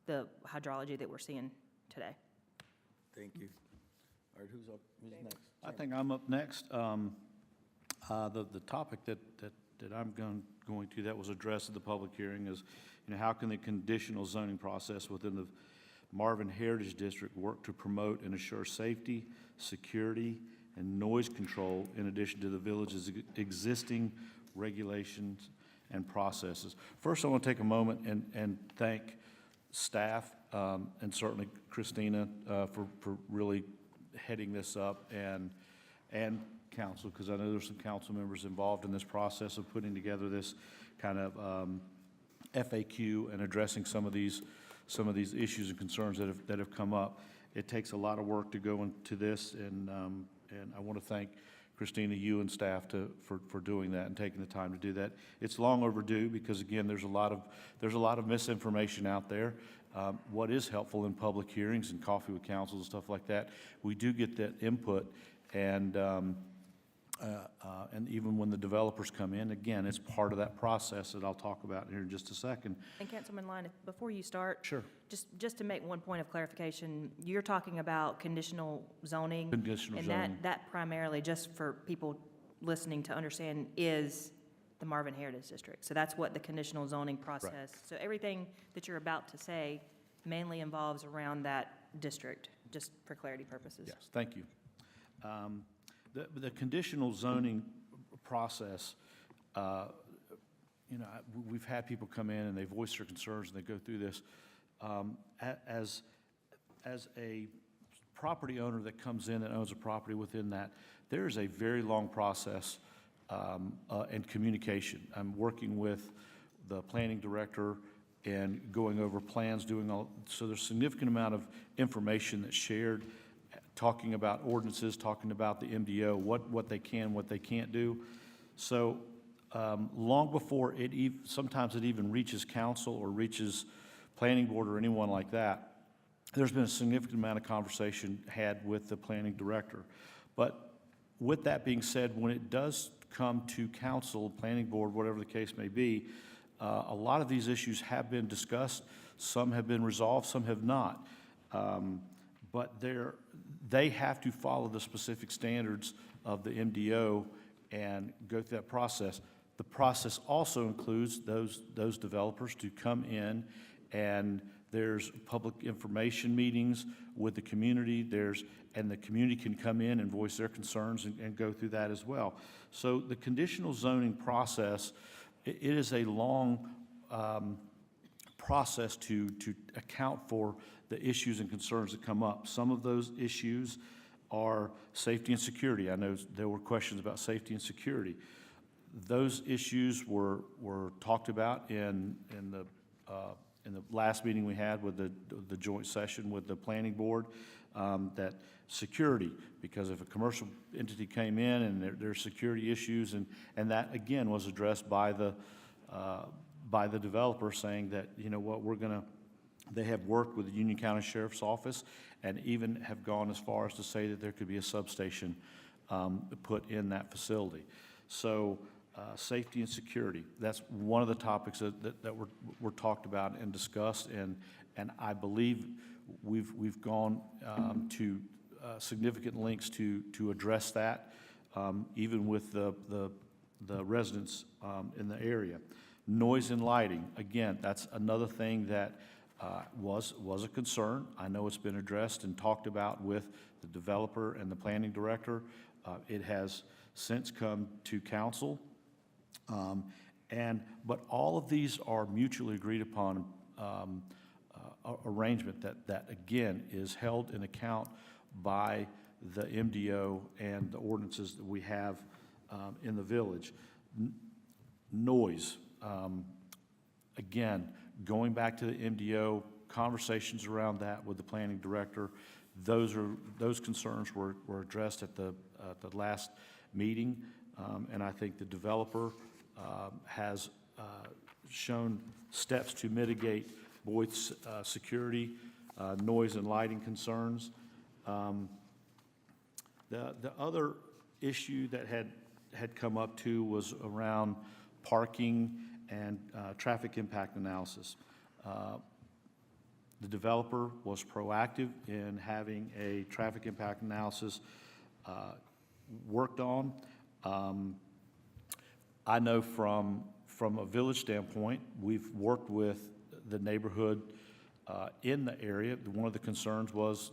the hydrology that we're seeing today. Thank you. All right, who's up? Who's next? I think I'm up next. The topic that I'm going to, that was addressed at the public hearing is, how can the conditional zoning process within the Marvin Heritage District work to promote and assure safety, security, and noise control in addition to the village's existing regulations and processes? First, I want to take a moment and thank staff, and certainly Christina, for really heading this up, and council, because I know there's some council members involved in this process of putting together this kind of FAQ and addressing some of these issues and concerns that have come up. It takes a lot of work to go into this, and I want to thank Christina, you and staff for doing that and taking the time to do that. It's long overdue because, again, there's a lot of misinformation out there. What is helpful in public hearings and coffee with councils and stuff like that, we do get that input, and even when the developers come in, again, it's part of that process that I'll talk about here in just a second. And Councilman Line, before you start. Sure. Just to make one point of clarification, you're talking about conditional zoning. Conditional zoning. And that primarily, just for people listening to understand, is the Marvin Heritage District. So that's what the conditional zoning process. So everything that you're about to say mainly involves around that district, just for clarity purposes. Yes, thank you. The conditional zoning process, we've had people come in and they voice their concerns and they go through this. As a property owner that comes in and owns a property within that, there is a very long process and communication. I'm working with the planning director and going over plans, so there's a significant amount of information that's shared, talking about ordinances, talking about the MDO, what they can, what they can't do. So long before sometimes it even reaches council or reaches planning board or anyone like that, there's been a significant amount of conversation had with the planning director. But with that being said, when it does come to council, planning board, whatever the case may be, a lot of these issues have been discussed. Some have been resolved, some have not. But they have to follow the specific standards of the MDO and go through that process. The process also includes those developers to come in, and there's public information meetings with the community. And the community can come in and voice their concerns and go through that as well. So the conditional zoning process, it is a long process to account for the issues and concerns that come up. Some of those issues are safety and security. I know there were questions about safety and security. Those issues were talked about in the last meeting we had with the joint session with the planning board, that security, because if a commercial entity came in and there's security issues, and that again was addressed by the developer, saying that, they have worked with the Union County Sheriff's Office and even have gone as far as to say that there could be a substation put in that facility. So safety and security, that's one of the topics that were talked about and discussed, and I believe we've gone to significant lengths to address that, even with the residents in the area. Noise and lighting, again, that's another thing that was a concern. I know it's been addressed and talked about with the developer and the planning director. It has since come to council. But all of these are mutually agreed upon arrangement that again is held in account by the MDO and the ordinances that we have in the village. Noise, again, going back to the MDO, conversations around that with the planning director, those concerns were addressed at the last meeting, and I think the developer has shown steps to mitigate both security, noise and lighting concerns. The other issue that had come up too was around parking and traffic impact analysis. The developer was proactive in having a traffic impact analysis worked on. I know from a village standpoint, we've worked with the neighborhood in the area. One of the concerns was,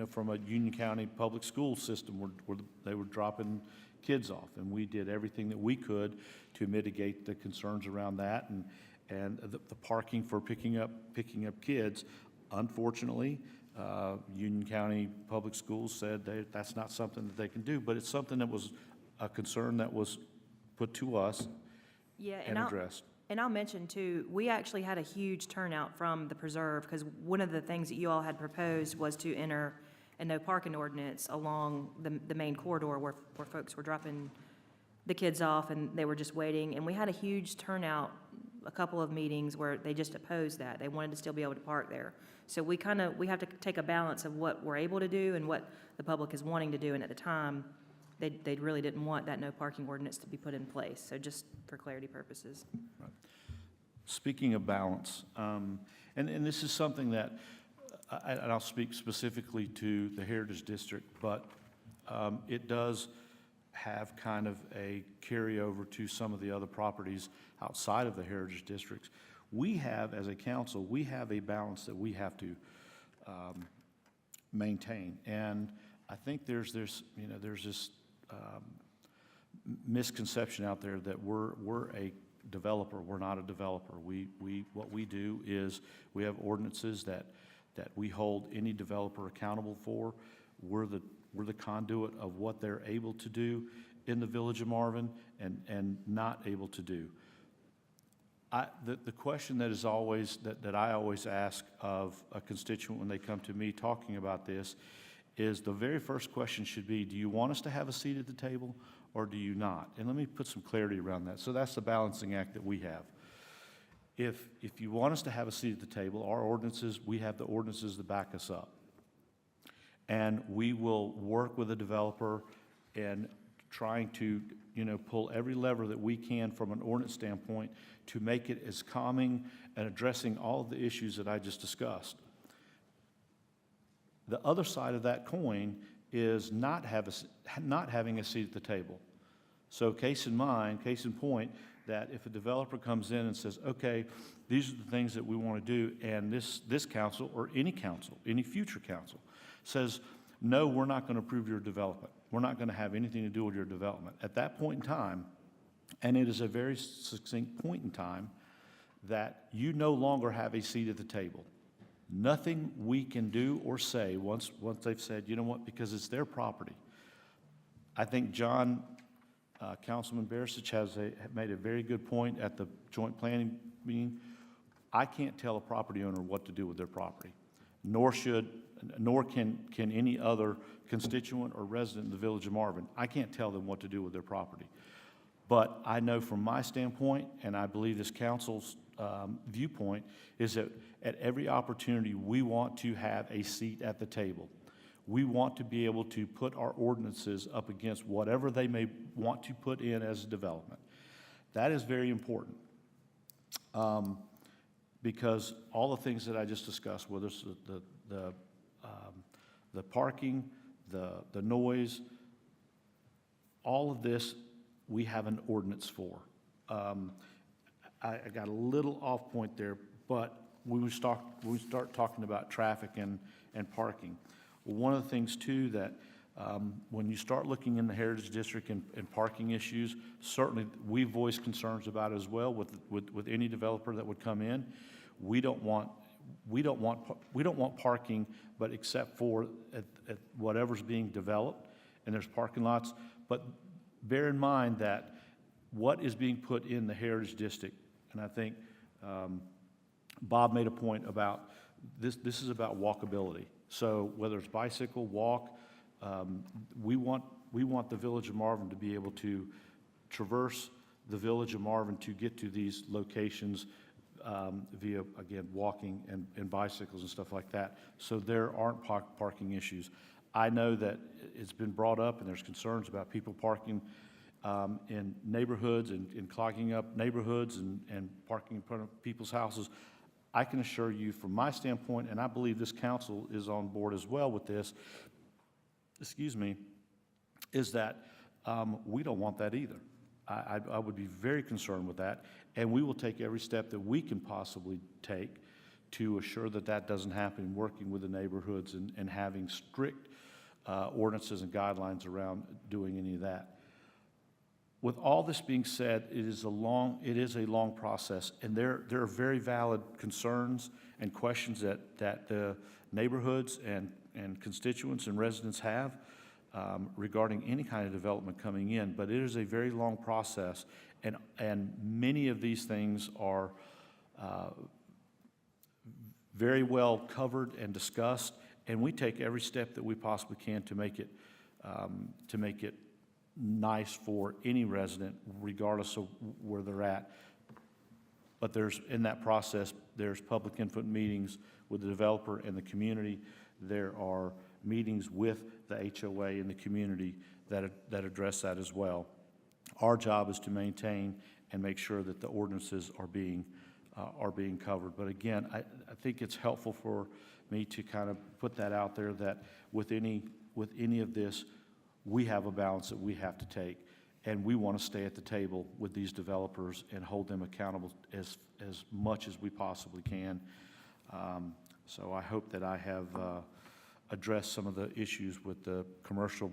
from a Union County public school system where they were dropping kids off. And we did everything that we could to mitigate the concerns around that and the parking for picking up kids. Unfortunately, Union County Public Schools said that's not something that they can do, but it's something that was a concern that was put to us Yeah, and addressed. And I'll mention too, we actually had a huge turnout from the preserve, because one of the things that you all had proposed was to enter a no parking ordinance along the main corridor where folks were dropping the kids off and they were just waiting. And we had a huge turnout, a couple of meetings where they just opposed that. They wanted to still be able to park there. So we have to take a balance of what we're able to do and what the public is wanting to do. And at the time, they really didn't want that no parking ordinance to be put in place. So just for clarity purposes. Speaking of balance, and this is something that, and I'll speak specifically to the Heritage District, but it does have kind of a carryover to some of the other properties outside of the Heritage Districts. We have, as a council, we have a balance that we have to maintain. And I think there's this misconception out there that we're a developer. We're not a developer. What we do is we have ordinances that we hold any developer accountable for. We're the conduit of what they're able to do in the Village of Marvin and not able to do. The question that is always, that I always ask of a constituent when they come to me talking about this is the very first question should be, do you want us to have a seat at the table or do you not? And let me put some clarity around that. So that's the balancing act that we have. If you want us to have a seat at the table, our ordinances, we have the ordinances to back us up. And we will work with the developer in trying to, pull every lever that we can from an ordinance standpoint to make it as calming and addressing all of the issues that I just discussed. The other side of that coin is not having a seat at the table. So case in point, that if a developer comes in and says, okay, these are the things that we want to do, and this council or any future council says, no, we're not going to approve your development. We're not going to have anything to do with your development. At that point in time, and it is a very succinct point in time, that you no longer have a seat at the table. Nothing we can do or say once they've said, you know what, because it's their property. I think Councilman Barisic made a very good point at the joint planning meeting. I can't tell a property owner what to do with their property, nor can any other constituent or resident in the Village of Marvin. I can't tell them what to do with their property. But I know from my standpoint, and I believe this council's viewpoint, is that at every opportunity, we want to have a seat at the table. We want to be able to put our ordinances up against whatever they may want to put in as a development. That is very important. Because all the things that I just discussed, whether it's the parking, the noise, all of this, we have an ordinance for. I got a little off point there, but when we start talking about traffic and parking, one of the things too that when you start looking in the Heritage District and parking issues, certainly we voice concerns about it as well with any developer that would come in. We don't want parking, but except for at whatever's being developed, and there's parking lots. But bear in mind that what is being put in the Heritage District, and I think Bob made a point about this is about walkability. So whether it's bicycle, walk, we want the Village of Marvin to be able to traverse the Village of Marvin to get to these locations via, again, walking and bicycles and stuff like that, so there aren't parking issues. I know that it's been brought up and there's concerns about people parking in neighborhoods and clogging up neighborhoods and parking in front of people's houses. I can assure you, from my standpoint, and I believe this council is on board as well with this, excuse me, is that we don't want that either. I would be very concerned with that, and we will take every step that we can possibly take to assure that that doesn't happen, working with the neighborhoods and having strict ordinances and guidelines around doing any of that. With all this being said, it is a long process, and there are very valid concerns and questions that the neighborhoods and constituents and residents have regarding any kind of development coming in, but it is a very long process, and many of these things are very well covered and discussed, and we take every step that we possibly can to make it nice for any resident, regardless of where they're at. But in that process, there's public input meetings with the developer and the community. There are meetings with the HOA and the community that address that as well. Our job is to maintain and make sure that the ordinances are being covered. But again, I think it's helpful for me to kind of put that out there, that with any of this, we have a balance that we have to take, and we want to stay at the table with these developers and hold them accountable as much as we possibly can. So I hope that I have addressed some of the issues with the commercial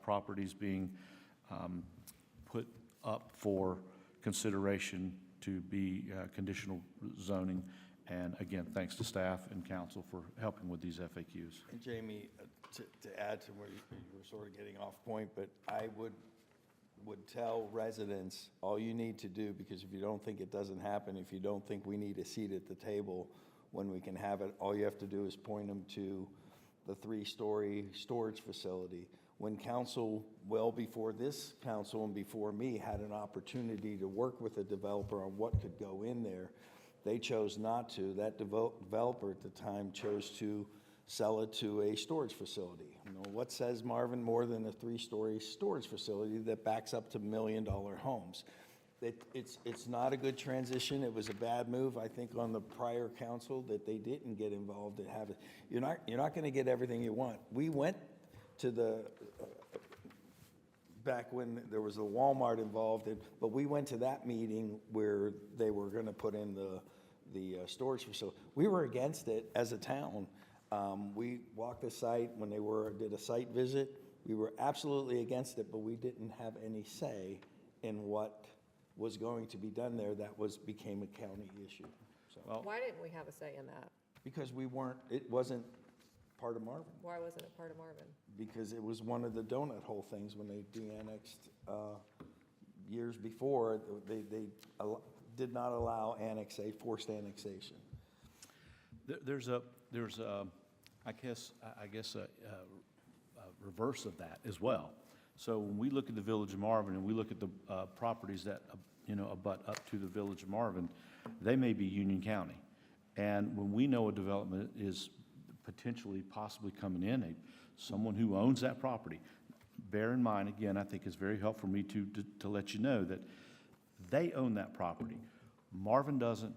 properties being put up for consideration to be conditional zoning. And again, thanks to staff and council for helping with these FAQs. And Jamie, to add to where you were sort of getting off point, but I would tell residents, all you need to do, because if you don't think it doesn't happen, if you don't think we need a seat at the table when we can have it, all you have to do is point them to the 3-story storage facility. When council, well before this council and before me, had an opportunity to work with a developer on what could go in there, they chose not to. That developer at the time chose to sell it to a storage facility. You know, what says, Marvin, more than a 3-story storage facility that backs up to $1 million homes? It's not a good transition. It was a bad move, I think, on the prior council that they didn't get involved and have it. You're not going to get everything you want. We went to the back when there was a Walmart involved, but we went to that meeting where they were going to put in the storage facility. We were against it as a town. We walked the site when they did a site visit. We were absolutely against it, but we didn't have any say in what was going to be done there. That became a county issue. So, Why didn't we have a say in that? because it wasn't part of Marvin. Why wasn't it part of Marvin? Because it was one of the donut hole things when they de-annexed years before. They did not allow forced annexation. There's a I guess a reverse of that as well. So when we look at the Village of Marvin and we look at the properties that abut up to the Village of Marvin, they may be Union County. And when we know a development is potentially possibly coming in, someone who owns that property, bear in mind, again, I think it's very helpful for me to let you know that they own that property. Marvin doesn't.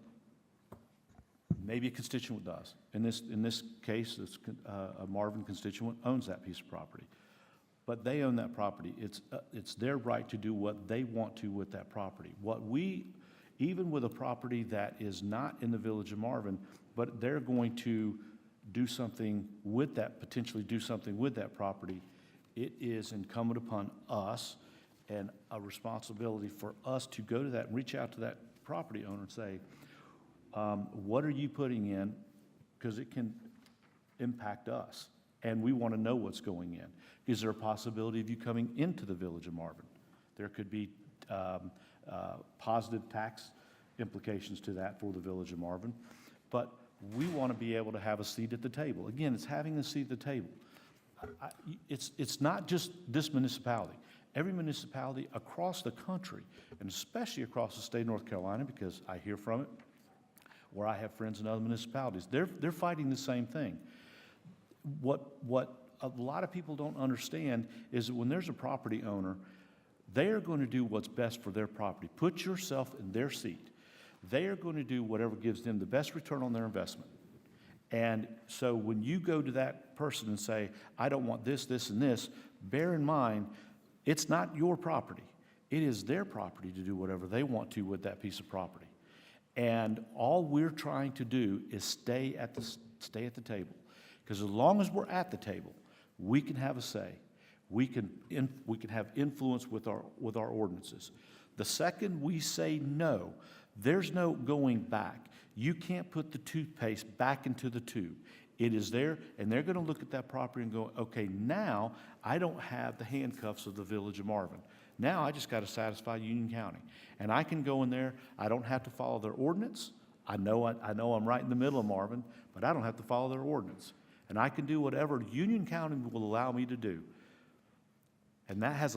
Maybe a constituent does. In this case, a Marvin constituent owns that piece of property. But they own that property. It's their right to do what they want to with that property. Even with a property that is not in the Village of Marvin, but they're going to do something with that, potentially do something with that property, it is incumbent upon us and a responsibility for us to go to that and reach out to that property owner and say, what are you putting in? Because it can impact us, and we want to know what's going in. Is there a possibility of you coming into the Village of Marvin? There could be positive tax implications to that for the Village of Marvin, but we want to be able to have a seat at the table. Again, it's having a seat at the table. It's not just this municipality. Every municipality across the country, and especially across the state of North Carolina, because I hear from it, where I have friends in other municipalities, they're fighting the same thing. What a lot of people don't understand is that when there's a property owner, They are going to do what's best for their property. Put yourself in their seat. They are going to do whatever gives them the best return on their investment. And so when you go to that person and say, I don't want this, this, and this, bear in mind, it's not your property. It is their property to do whatever they want to with that piece of property. And all we're trying to do is stay at the table. Because as long as we're at the table, we can have a say. We can have influence with our ordinances. The second we say no, there's no going back. You can't put the toothpaste back into the tube. It is there, and they're going to look at that property and go, okay, now I don't have the handcuffs of the Village of Marvin. Now I just got to satisfy Union County. And I can go in there, I don't have to follow their ordinance. I know I'm right in the middle of Marvin, but I don't have to follow their ordinance. And I can do whatever Union County will allow me to do. And that has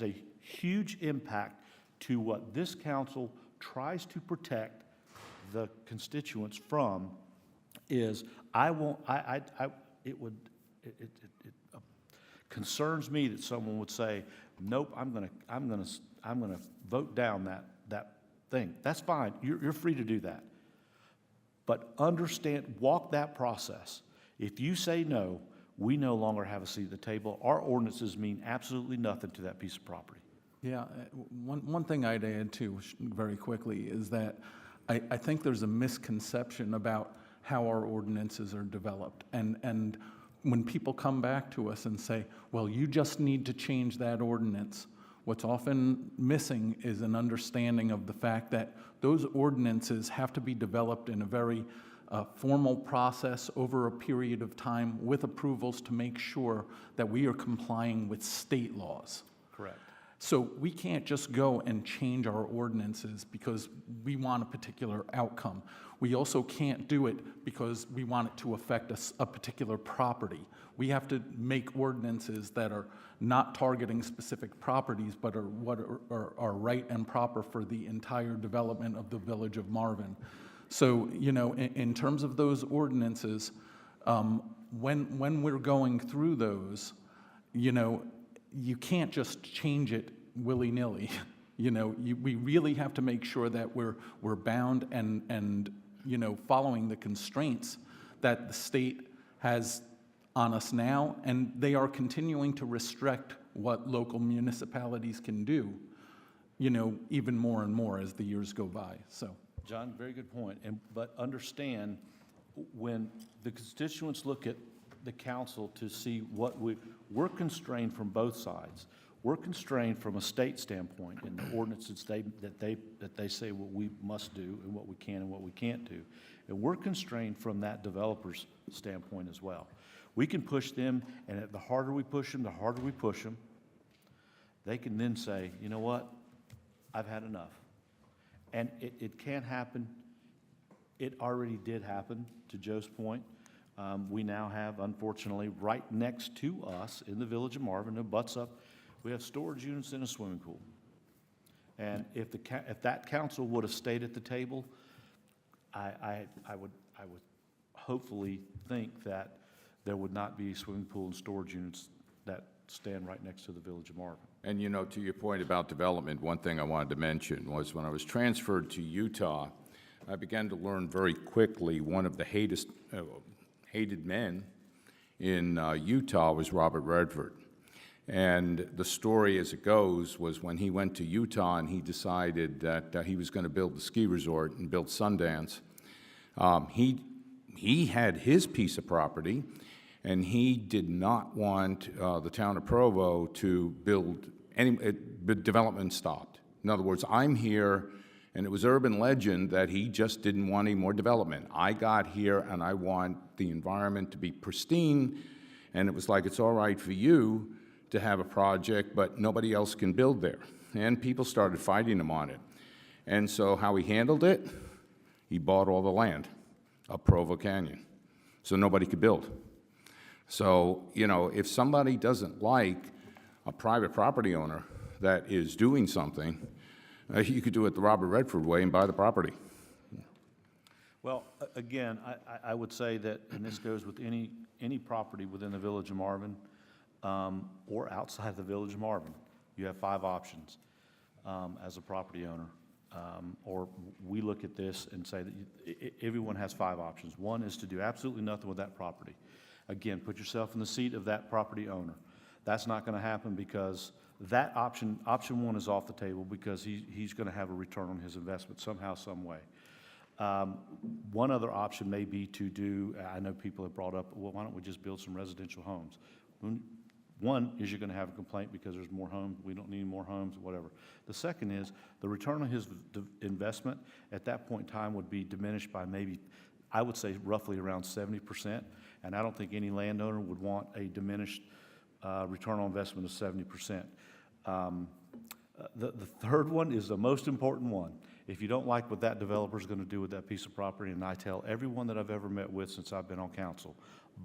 a huge impact to what this council tries to protect the constituents from. Is it concerns me that someone would say, nope, I'm gonna vote down that thing. That's fine. You're free to do that. But understand, walk that process. If you say no, we no longer have a seat at the table. Our ordinances mean absolutely nothing to that piece of property. Yeah, one thing I'd add too, very quickly, is that I think there's a misconception about how our ordinances are developed. And when people come back to us and say, well, you just need to change that ordinance, what's often missing is an understanding of the fact that those ordinances have to be developed in a very formal process over a period of time with approvals to make sure that we are complying with state laws. Correct. So we can't just go and change our ordinances because we want a particular outcome. We also can't do it because we want it to affect a particular property. We have to make ordinances that are not targeting specific properties, but are what are right and proper for the entire development of the Village of Marvin. So, you know, in terms of those ordinances, when we're going through those, you know, you can't just change it willy-nilly. You know, we really have to make sure that we're bound and you know, following the constraints that the state has on us now, and they are continuing to restrict what local municipalities can do, you know, even more and more as the years go by. So, John, very good point. But understand, when the constituents look at the council to see what we're constrained from both sides. We're constrained from a state standpoint in the ordinances that they say what we must do and what we can and what we can't do. And we're constrained from that developer's standpoint as well. We can push them, and the harder we push them, they can then say, you know what, I've had enough. And it can happen. It already did happen, to Joe's point. We now have, unfortunately, right next to us in the Village of Marvin, it butts up, we have storage units and a swimming pool. And if that council would have stayed at the table, I would hopefully think that there would not be swimming pool and storage units that stand right next to the Village of Marvin. And you know, to your point about development, one thing I wanted to mention was when I was transferred to Utah, I began to learn very quickly one of the hated men in Utah was Robert Redford. And the story as it goes was when he went to Utah and he decided that he was going to build the ski resort and build Sundance, he had his piece of property, and he did not want the town of Provo to build any development stopped. In other words, I'm here, and it was urban legend that he just didn't want any more development. I got here, and I want the environment to be pristine, and it was like, it's all right for you to have a project, but nobody else can build there. And people started fighting him on it. And so how he handled it, he bought all the land up Provo Canyon, so nobody could build. So, you know, if somebody doesn't like a private property owner that is doing something, you could do it the Robert Redford way and buy the property. Well, again, I would say that, and this goes with any property within the Village of Marvin, or outside the Village of Marvin. You have 5 options as a property owner. Or we look at this and say that everyone has 5 options. One is to do absolutely nothing with that property. Again, put yourself in the seat of that property owner. That's not going to happen because that option 1 is off the table because he's going to have a return on his investment somehow, some way. One other option may be to do, I know people have brought up, well, why don't we just build some residential homes? One is you're going to have a complaint because there's more homes, we don't need more homes, whatever. The second is the return on his investment at that point in time would be diminished by maybe, I would say roughly around 70%, and I don't think any landowner would want a diminished return on investment of 70%. The third one is the most important one. If you don't like what that developer is going to do with that piece of property, and I tell everyone that I've ever met with since I've been on council,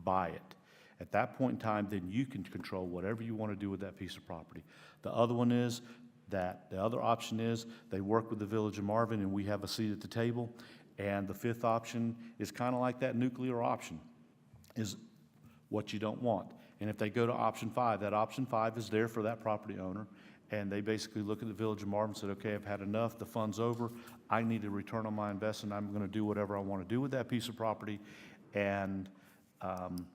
buy it. At that point in time, then you can control whatever you want to do with that piece of property. The other one is that, the other option is they work with the Village of Marvin and we have a seat at the table. And the 5th option is kind of like that nuclear option, is what you don't want. And if they go to option 5, that option 5 is there for that property owner. And they basically look at the Village of Marvin and said, okay, I've had enough, the fun's over, I need a return on my investment, I'm going to do whatever I want to do with that piece of property, and I'm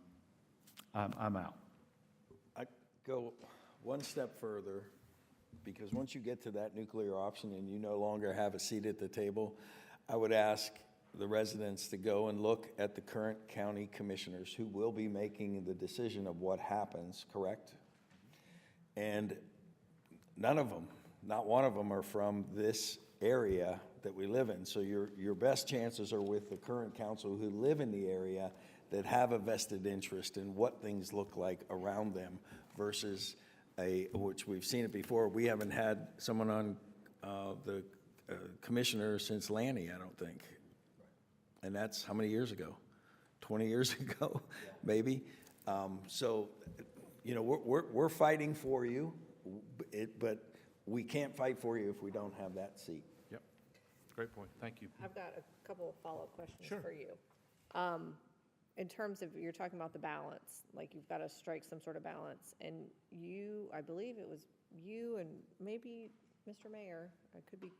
out. I go one step further, because once you get to that nuclear option and you no longer have a seat at the table, I would ask the residents to go and look at the current county commissioners who will be making the decision of what happens, correct? And none of them, not one of them, are from this area that we live in. So your best chances are with the current council who live in the area that have a vested interest in what things look like around them versus which we've seen it before. We haven't had someone on the commissioner since Lanny, I don't think. And that's how many years ago? 20 years ago, maybe. So, you know, we're fighting for you, but we can't fight for you if we don't have that seat. Yep, great point, thank you. I've got a couple of follow-up questions Sure. for you. In terms of, you're talking about the balance, like you've got to strike some sort of balance, and you, I believe it was you and maybe Mr. Mayor, I could be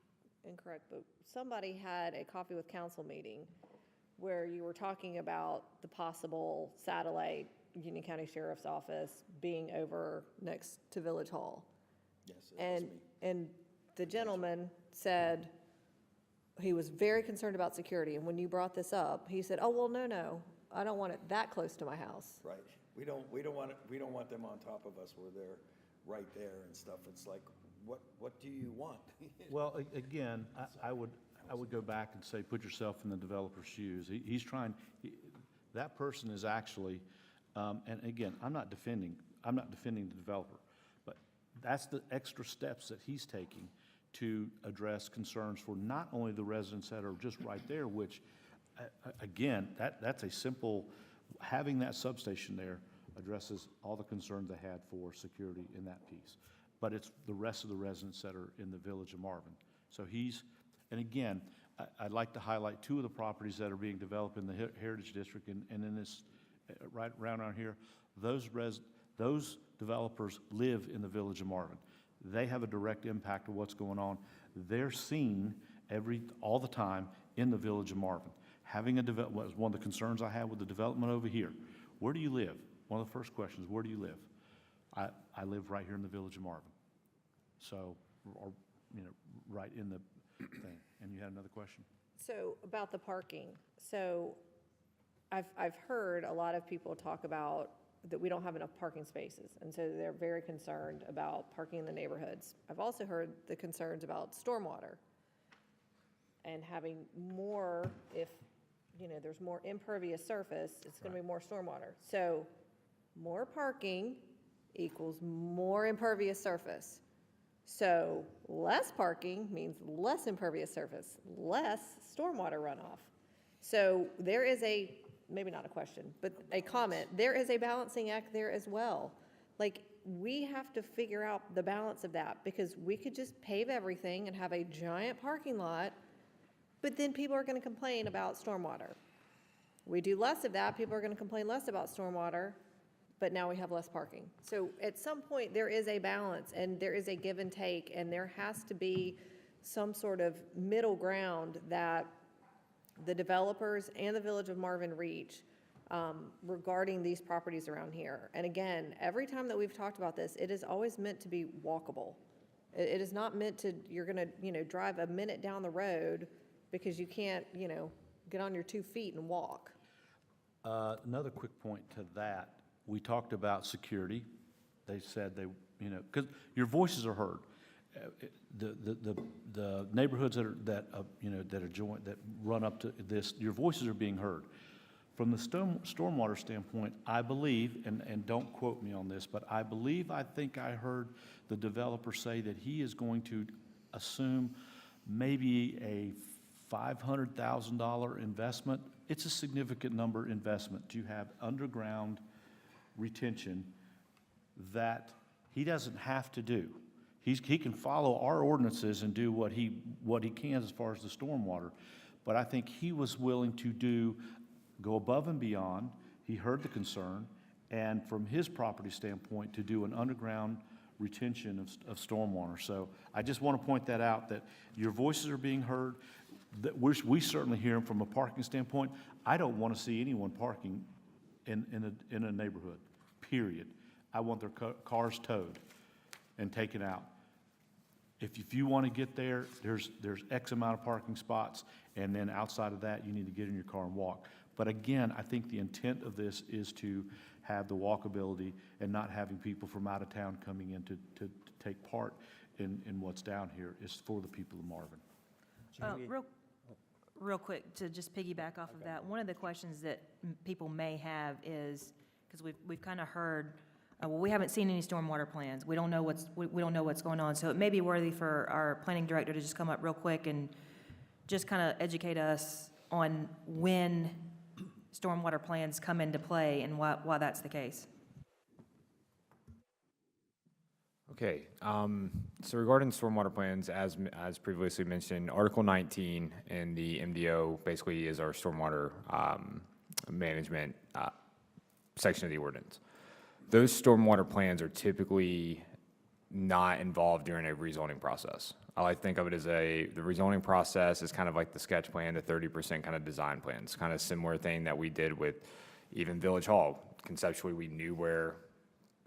incorrect, but somebody had a coffee with council meeting where you were talking about the possible satellite Union County Sheriff's Office being over next to Village Hall. Yes, it was me. And the gentleman said he was very concerned about security, and when you brought this up, he said, oh, well, no, I don't want it that close to my house. Right. We don't want them on top of us where they're right there and stuff. It's like, what do you want? Well, again, I would go back and say, put yourself in the developer's shoes. He's trying, that person is actually, and again, I'm not defending the developer, but that's the extra steps that he's taking to address concerns for not only the residents that are just right there, which, again, that's a simple, having that substation there addresses all the concerns they had for security in that piece. But it's the rest of the residents that are in the Village of Marvin. So and again, I'd like to highlight 2 of the properties that are being developed in the Heritage District and in this, right around here. Those developers live in the Village of Marvin. They have a direct impact of what's going on. They're seen all the time in the Village of Marvin. Having was one of the concerns I had with the development over here. Where do you live? One of the first questions, where do you live? I live right here in the Village of Marvin. So, or, you know, right in the thing. And you had another question? So about the parking, so I've heard a lot of people talk about that we don't have enough parking spaces, and so they're very concerned about parking in the neighborhoods. I've also heard the concerns about stormwater and having more, if, you know, there's more impervious surface, it's gonna be more stormwater. So more parking equals more impervious surface. So less parking means less impervious surface, less stormwater runoff. So there is maybe not a question, but a comment, there is a balancing act there as well. Like, we have to figure out the balance of that, because we could just pave everything and have a giant parking lot, but then people are gonna complain about stormwater. We do less of that, people are gonna complain less about stormwater, but now we have less parking. So at some point, there is a balance, and there is a give and take, and there has to be some sort of middle ground that the developers and the Village of Marvin reach regarding these properties around here. And again, every time that we've talked about this, it is always meant to be walkable. It is not meant to, you're gonna, drive a minute down the road because you can't, get on your 2 feet and walk. Another quick point to that, we talked about security. They said they, because your voices are heard. The neighborhoods that run up to this, your voices are being heard. From the stormwater standpoint, I believe, and don't quote me on this, but I think I heard the developer say that he is going to assume maybe a $500,000 investment. It's a significant number investment to have underground retention that he doesn't have to do. He can follow our ordinances and do what he can as far as the stormwater, but I think he was willing to go above and beyond. He heard the concern, and from his property standpoint, to do an underground retention of stormwater. So I just want to point that out, that your voices are being heard. That we certainly hear them from a parking standpoint. I don't want to see anyone parking in a neighborhood, period. I want their cars towed and taken out. If you want to get there, there's X amount of parking spots, and then outside of that, you need to get in your car and walk. But again, I think the intent of this is to have the walkability and not having people from out of town coming in to take part in what's down here. It's for the people of Marvin. Real quick, to just piggyback off of that, one of the questions that people may have is, because we've kind of heard, well, we haven't seen any stormwater plans. We don't know what's going on. So it may be worthy for our planning director to just come up real quick and just kind of educate us on when stormwater plans come into play and why that's the case. Okay, so regarding stormwater plans, as previously mentioned, Article 19 in the MDO basically is our stormwater management section of the ordinance. Those stormwater plans are typically not involved during a rezoning process. I like to think of it as the rezoning process is kind of like the sketch plan, the 30% kind of design plans, kind of similar thing that we did with even Village Hall. Conceptually, we knew where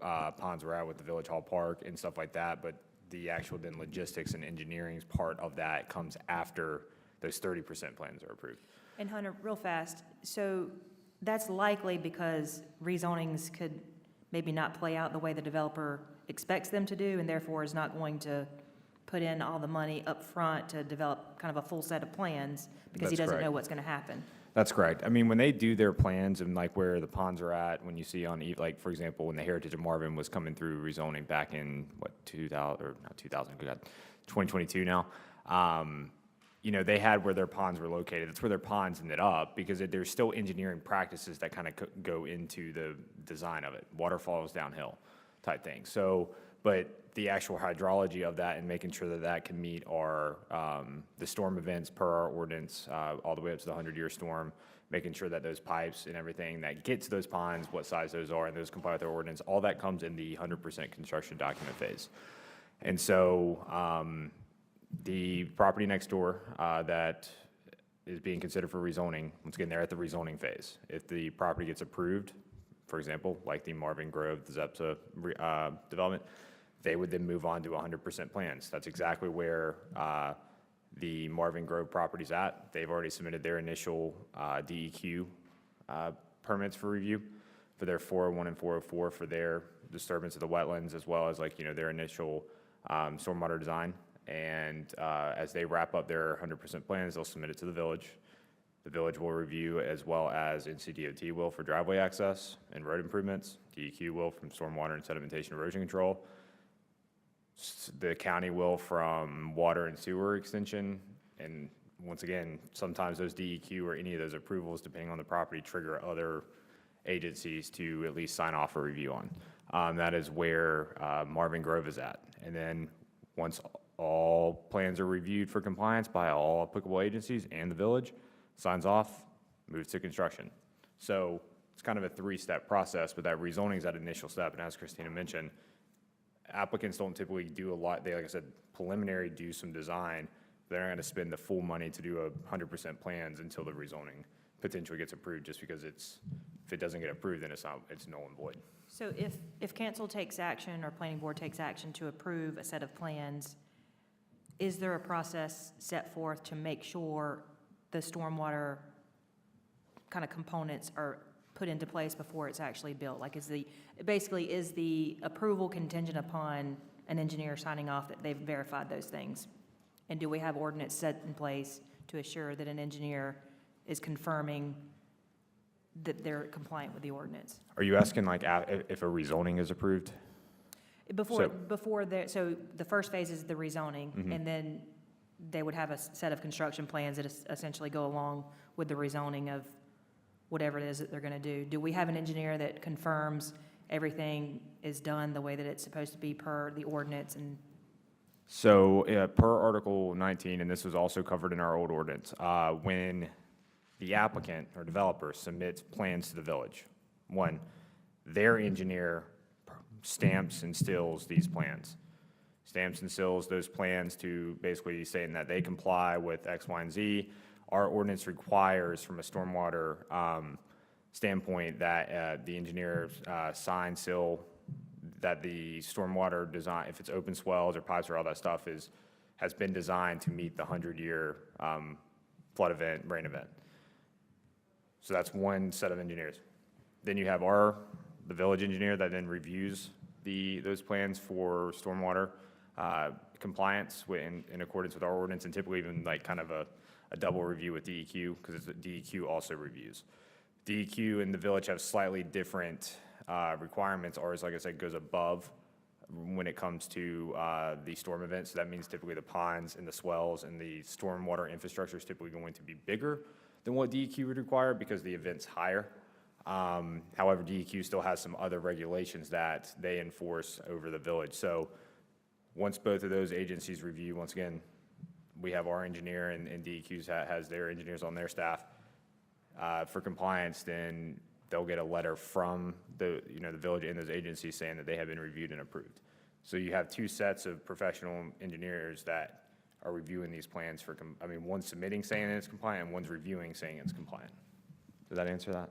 ponds were at with the Village Hall Park and stuff like that, but the actual then logistics and engineering part of that comes after those 30% plans are approved. And Hunter, real fast, so that's likely because rezonings could maybe not play out the way the developer expects them to do, and therefore is not going to put in all the money up front to develop kind of a full set of plans because he That's doesn't know correct. what's going to happen. That's correct. I mean, when they do their plans and like where the ponds are at, when you see on, like, for example, when the Heritage of Marvin was coming through rezoning back in, 2022 now, they had where their ponds were located. That's where their ponds ended up because there's still engineering practices that kind of go into the design of it. Waterfalls downhill type thing. So, but the actual hydrology of that and making sure that that can meet our, the storm events per our ordinance, all the way up to the 100-year storm, making sure that those pipes and everything that get to those ponds, what size those are, and those comply with our ordinance, all that comes in the 100% construction document phase. And so the property next door that is being considered for rezoning, once again, they're at the rezoning phase. If the property gets approved, for example, like the Marvin Grove, the ZEPSA development, they would then move on to 100% plans. That's exactly where the Marvin Grove property's at. They've already submitted their initial DEQ permits for review for their 401 and 404 for their disturbance of the wetlands, as well as their initial stormwater design. And as they wrap up their 100% plans, they'll submit it to the village. The village will review, as well as NCDOT will for driveway access and road improvements. DEQ will from stormwater and sedimentation erosion control. The county will from water and sewer extension. And once again, sometimes those DEQ or any of those approvals, depending on the property, trigger other agencies to at least sign off or review on. That is where Marvin Grove is at. And then once all plans are reviewed for compliance by all applicable agencies and the village, signs off, moves to construction. So it's kind of a three-step process, but that rezoning is that initial step. And as Christina mentioned, applicants don't typically do a lot. They, like I said, preliminary do some design. They're not going to spend the full money to do 100% plans until the rezoning potentially gets approved, just because if it doesn't get approved, then it's null and void. So if council takes action or planning board takes action to approve a set of plans, is there a process set forth to make sure the stormwater kind of components are put into place before it's actually built? Like, is the approval contingent upon an engineer signing off that they've verified those things? And do we have ordinance set in place to assure that an engineer is confirming that they're compliant with the ordinance? Are you asking like if a rezoning is approved? So the first phase is the rezoning, and then they would have a set of construction plans that essentially go along with the rezoning of whatever it is that they're going to do. Do we have an engineer that confirms everything is done the way that it's supposed to be per the ordinance? And So per Article 19, and this was also covered in our old ordinance, when the applicant or developer submits plans to the village, one, their engineer stamps and seals these plans. Stamps and seals those plans to basically saying that they comply with X, Y, and Z. Our ordinance requires, from a stormwater standpoint, that the engineer sign, seal, that the stormwater design, if it's open swells or pipes or all that stuff, has been designed to meet the 100-year flood event, rain event. So that's one set of engineers. Then you have the village engineer that then reviews those plans for stormwater compliance in accordance with our ordinance, and typically even like kind of a double review with DEQ, because DEQ also reviews. DEQ and the village have slightly different requirements. Ours, like I said, goes above when it comes to the storm events. So that means typically the ponds and the swells and the stormwater infrastructure is typically going to be bigger than what DEQ would require because the event's higher. However, DEQ still has some other regulations that they enforce over the village. So once both of those agencies review, once again, we have our engineer and DEQ has their engineers on their staff for compliance, then they'll get a letter from the village and those agencies saying that they have been reviewed and approved. So you have two sets of professional engineers that are reviewing these plans one's submitting saying it's compliant, and one's reviewing saying it's compliant. Does that answer that?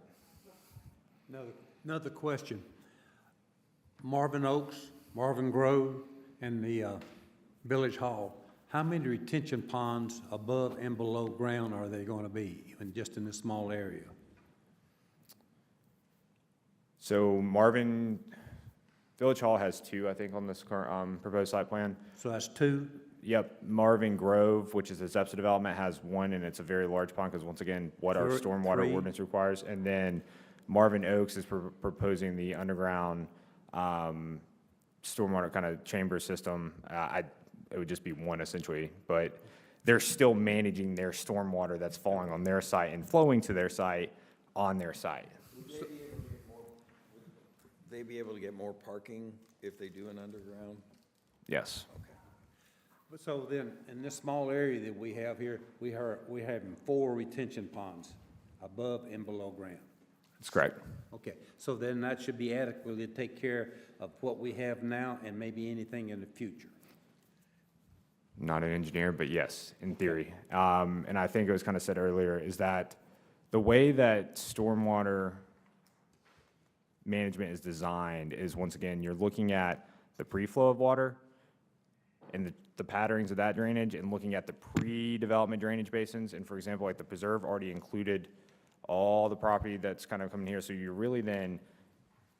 Another question. Marvin Oaks, Marvin Grove, and the Village Hall, how many retention ponds above and below ground are they going to be, even just in this small area? So Village Hall has two, I think, on this current proposed site plan. So that's two? Yep, Marvin Grove, which is a ZEPSA development, has one, and it's a very large pond, because once again, what our stormwater Three. ordinance requires. And then Marvin Oaks is proposing the underground stormwater kind of chamber system. It would just be one essentially, but they're still managing their stormwater that's falling on their site and flowing to their site on their site. Would they be able to get more parking if they do an underground? Yes. So then, in this small area that we have here, we have 4 retention ponds above and below ground. That's correct. Okay, so then that should be adequate to take care of what we have now and maybe anything in the future. Not an engineer, but yes, in theory. And I think it was kind of said earlier, is that the way that stormwater management is designed is, once again, you're looking at the pre-flow of water and the patterns of that drainage and looking at the pre-development drainage basins. And for example, like the preserve already included all the property that's kind of coming here. So you're really then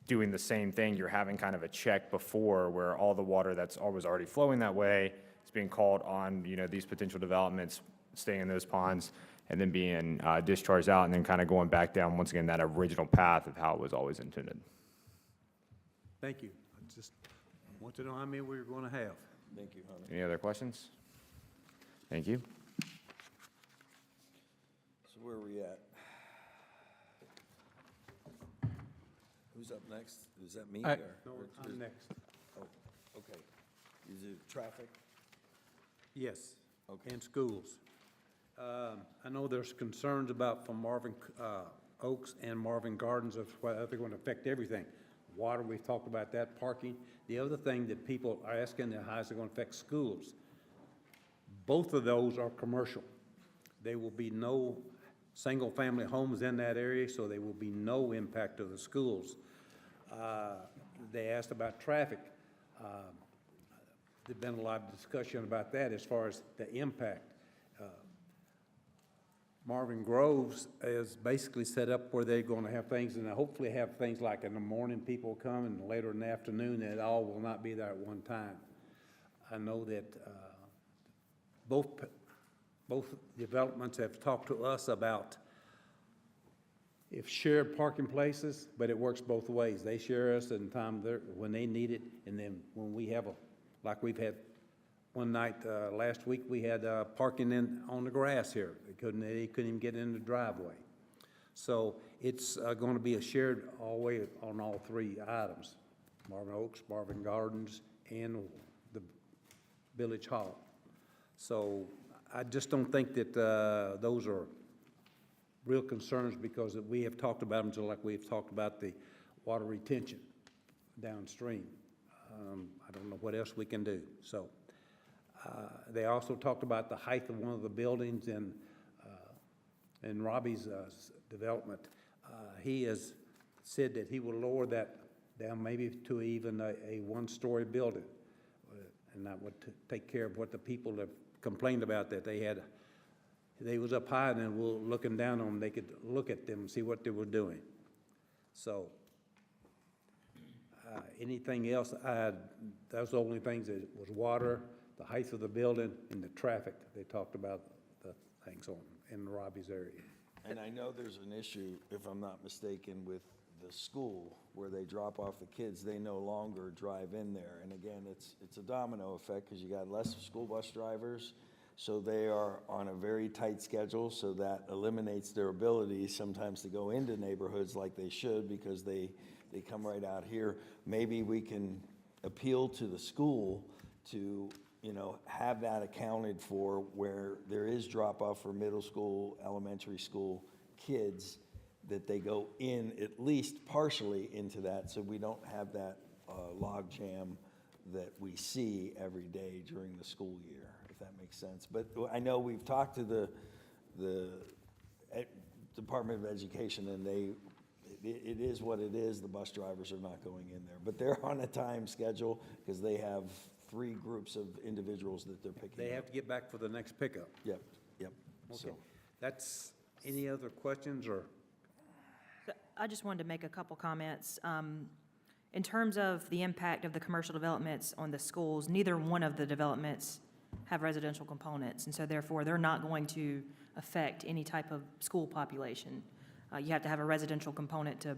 doing the same thing. You're having kind of a check before where all the water that's was already flowing that way is being called on, these potential developments, staying in those ponds, and then being discharged out, and then kind of going back down, once again, that original path of how it was always intended. Thank you. I just want to know how many we're going to have. Thank you, Hunter. Any other questions? Thank you. So where are we at? Who's up next? Is that me? No, or- I'm next. Oh, okay. Is it traffic? Yes, Okay. and schools. I know there's concerns about from Marvin Oaks and Marvin Gardens, of whether they're going to affect everything. Water, we've talked about that, parking. The other thing that people are asking, how is it going to affect schools? Both of those are commercial. There will be no single-family homes in that area, so there will be no impact to the schools. They asked about traffic. There's been a lot of discussion about that as far as the impact. Marvin Groves is basically set up where they're going to have things, and hopefully have things like in the morning, people come, and later in the afternoon, and it all will not be there at one time. I know that both developments have talked to us about if shared parking places, but it works both ways. They share us in time when they need it, and then when we have like we've had one night last week, we had parking on the grass here. They couldn't even get in the driveway. So it's going to be a shared all way on all three items: Marvin Oaks, Marvin Gardens, and the Village Hall. So I just don't think that those are real concerns, because we have talked about them just like we've talked about the water retention downstream. I don't know what else we can do. So they also talked about the height of one of the buildings in Robbie's development. He has said that he will lower that down maybe to even a one-story building. And that would take care of what the people have complained about, that they was up high, and then we're looking down on them. They could look at them and see what they were doing. So anything else, those are the only things that was water, the height of the building, and the traffic. They talked about the things in Robbie's area. And I know there's an issue, if I'm not mistaken, with the school where they drop off the kids. They no longer drive in there. And again, it's a domino effect, because you got less school bus drivers. So they are on a very tight schedule, so that eliminates their ability sometimes to go into neighborhoods like they should, because they come right out here. Maybe we can appeal to the school to, have that accounted for, where there is drop-off for middle school, elementary school kids, that they go in at least partially into that, so we don't have that log jam that we see every day during the school year, if that makes sense. But I know we've talked to the Department of Education, and it is what it is. The bus drivers are not going in there, but they're on a time schedule, because they have 3 groups of individuals that they're picking They up. have to get back for the next pickup. Yep. Okay. So, That's, any other questions, or? I just wanted to make a couple comments. In terms of the impact of the commercial developments on the schools, neither one of the developments have residential components, and so therefore, they're not going to affect any type of school population. You have to have a residential component to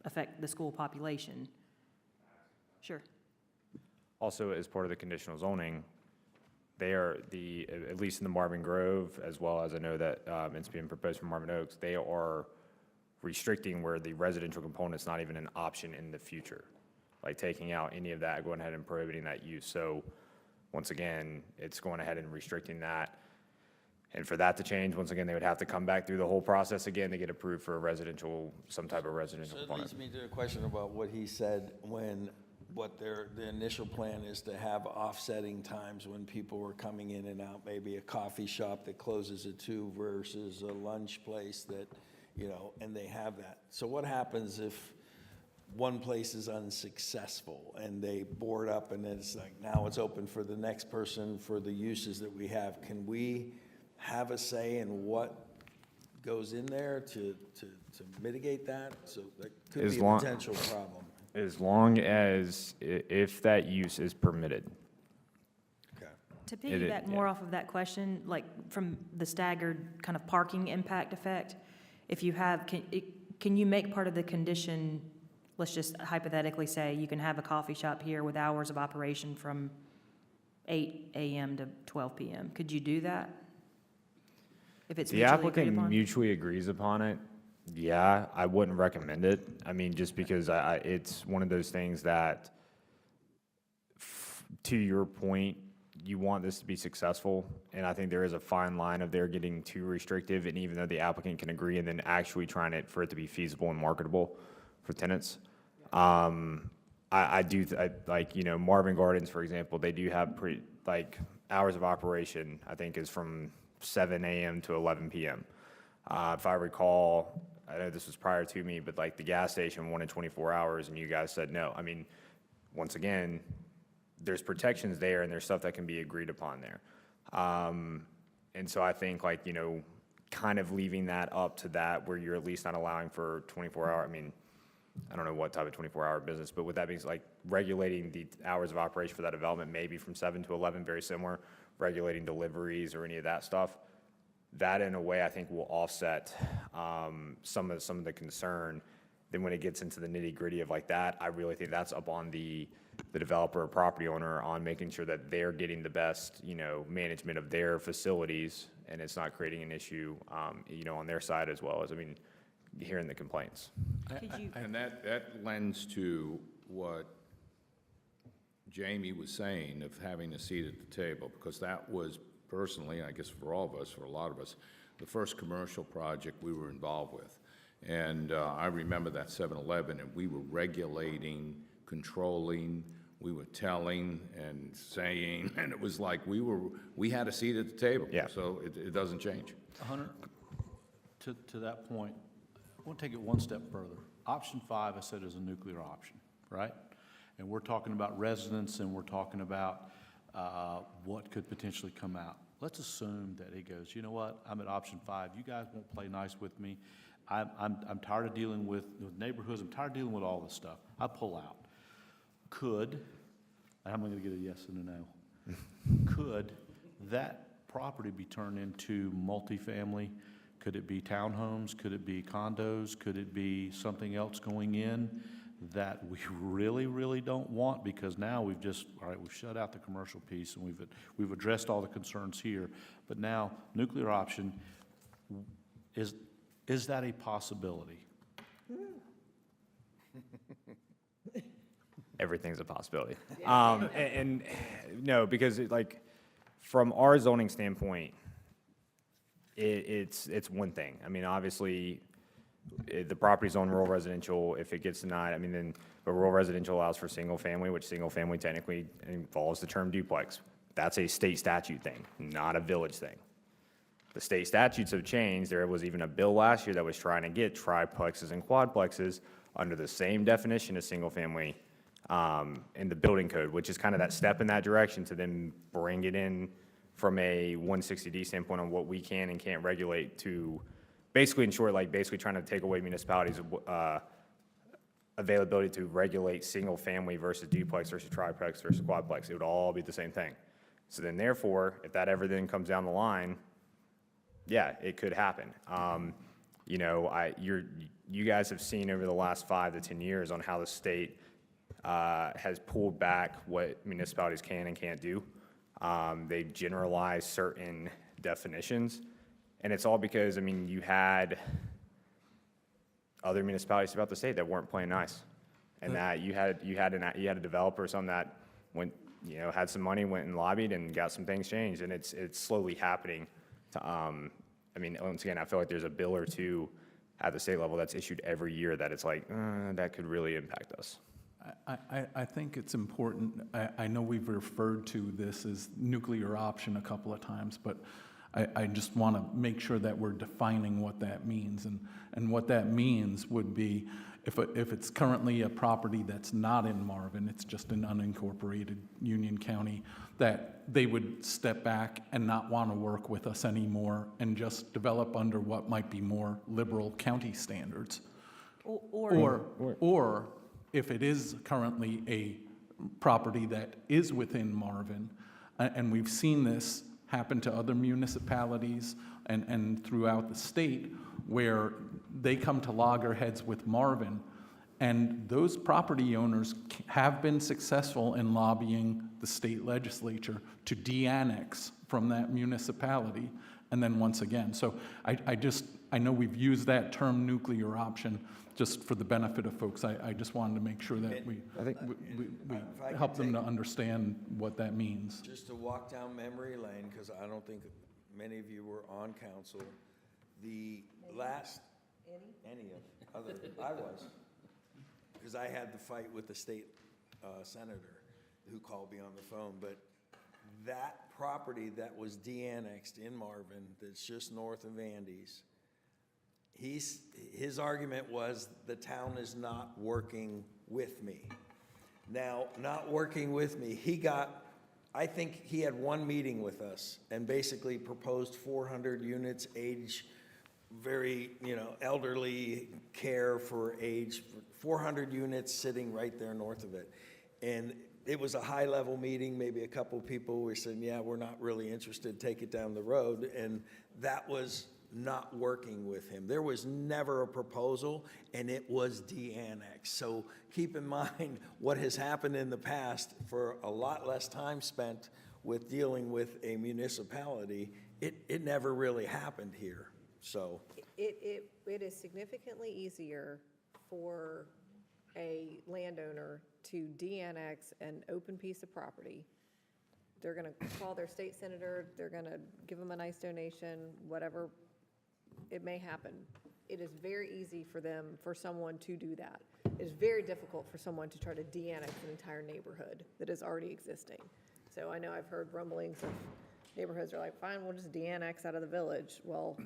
affect the school population. Sure. Also, as part of the conditional zoning, they are at least in the Marvin Grove, as well as I know that it's being proposed for Marvin Oaks, they are restricting where the residential component's not even an option in the future. Like taking out any of that, going ahead and prohibiting that use. So once again, it's going ahead and restricting that. And for that to change, once again, they would have to come back through the whole process again to get approved for a residential, some type of residential so it component. leads me to a question about what he said what the initial plan is, to have offsetting times when people were coming in and out, maybe a coffee shop that closes at 2 versus a lunch place that, and they have that. So what happens if one place is unsuccessful and they board up, and then it's like, now it's open for the next person for the uses that we have? Can we have a say in what goes in there to mitigate that? So that could As be a long- potential problem. As long as, if that use is permitted. Okay. To It- piggyback more yeah. off of that question, like from the staggered kind of parking impact effect, if you have, can you make part of the condition, let's just hypothetically say, you can have a coffee shop here with hours of operation from 8 a.m. to 12 p.m.? Could you do that? If it's The mutually agreed applicant upon? mutually agrees upon it, yeah, I wouldn't recommend it. I mean, just because it's one of those things that, to your point, you want this to be successful, and I think there is a fine line of there getting too restrictive, and even though the applicant can agree, and then actually trying for it to be feasible and marketable for tenants. I do, like, you know, Marvin Gardens, for example, they do have pretty, like, hours of operation, I think, is from 7 a.m. to 11 p.m. If I recall, I know this was prior to me, but like the gas station wanted 24 hours, and you guys said no. I mean, once again, there's protections there, and there's stuff that can be agreed upon there. And so I think, like, you know, kind of leaving that up to that, where you're at least not allowing for 24-hour, I mean, I don't know what type of 24-hour business, but with that being, like, regulating the hours of operation for that development, maybe from 7 to 11, very similar, regulating deliveries or any of that stuff, that in a way I think will offset some of the concern. Then when it gets into the nitty-gritty of like that, I really think that's up on the developer or property owner on making sure that they're getting the best, you know, management of their facilities, and it's not creating an issue, you know, on their side as well as, I mean, hearing the complaints. And that lends to what Jamie was saying of having a seat at the table, because that was personally, I guess for all of us, for a lot of us, the first commercial project we were involved with. And I remember that 7-Eleven, and we were regulating, controlling, we were telling and saying, and it was like we had a seat at the table. Yeah. So it doesn't change. Hunter, to that point, I want to take it one step further. Option 5, I said, is a nuclear option, right? And we're talking about residents, and we're talking about what could potentially come out. Let's assume that he goes, you know what, I'm at option 5. You guys won't play nice with me. I'm tired of dealing with neighborhoods. I'm tired of dealing with all this stuff. I pull out. Could, and I'm going to get a yes and a no. Could that property be turned into multifamily? Could it be townhomes? Could it be condos? Could it be something else going in that we really, really don't want? Because now we've just, all right, we've shut out the commercial piece, and we've addressed all the concerns here. But now, nuclear option, is that a possibility? Everything's a possibility. And no, because like, from our zoning standpoint, it's one thing. I mean, obviously, the property's on rural residential. If it gets denied, I mean, then, but rural residential allows for single family, which single family technically involves the term duplex. That's a state statute thing, not a village thing. The state statutes have changed. There was even a bill last year that was trying to get triplexes and quadplexes under the same definition as single family in the building code, which is kind of that step in that direction to then bring it in from a 160D standpoint on what we can and can't regulate to basically ensure, like, basically trying to take away municipalities' availability to regulate single family versus duplex versus triplex versus quadplex. It would all be the same thing. So then therefore, if that ever then comes down the line, yeah, it could happen. You know, you guys have seen over the last 5 to 10 years on how the state has pulled back what municipalities can and can't do. They've generalized certain definitions, and it's all because, I mean, you had other municipalities throughout the state that weren't playing nice, and that you had a developer or something that went, you know, had some money, went and lobbied and got some things changed, and it's slowly happening. I mean, once again, I feel like there's a bill or two at the state level that's issued every year that it's like, that could really impact us. I think it's important, I know we've referred to this as nuclear option a couple of times, but I just want to make sure that we're defining what that means. And what that means would be, if it's currently a property that's not in Marvin, it's just an unincorporated Union County, that they would step back and not want to work with us anymore and just develop under what might be more liberal county standards. Or if it is currently a property that is within Marvin, and we've seen this happen to other municipalities and throughout the state, where they come to loggerheads with Marvin, and those property owners have been successful in lobbying the state legislature to de-annex from that municipality, and then once again. So I know we've used that term nuclear option just for the benefit of folks. I just wanted to make sure that we If I could help them to take- understand what that means. Just to walk down memory lane, because I don't think many of you were on council, the last, any of, other, I was, because I had the fight with the state senator who called me on the phone, but that property that was de-annexed in Marvin, that's just north of Andy's, his argument was the town is not working with me. Now, not working with me, I think he had one meeting with us and basically proposed 400 units, age, very, elderly care for age, 400 units sitting right there north of it. And it was a high-level meeting, maybe a couple people were saying, yeah, we're not really interested, take it down the road. And that was not working with him. There was never a proposal, and it was de-annexed. So keep in mind what has happened in the past for a lot less time spent with dealing with a municipality. It never really happened here, so. It is significantly easier for a landowner to de-annex an open piece of property. They're gonna call their state senator, they're gonna give them a nice donation, whatever, it may happen. It is very easy for someone to do that. It is very difficult for someone to try to de-annex an entire neighborhood that is already existing. So I know I've heard rumblings of neighborhoods are like, fine, we'll just de-annex out of the village. Well,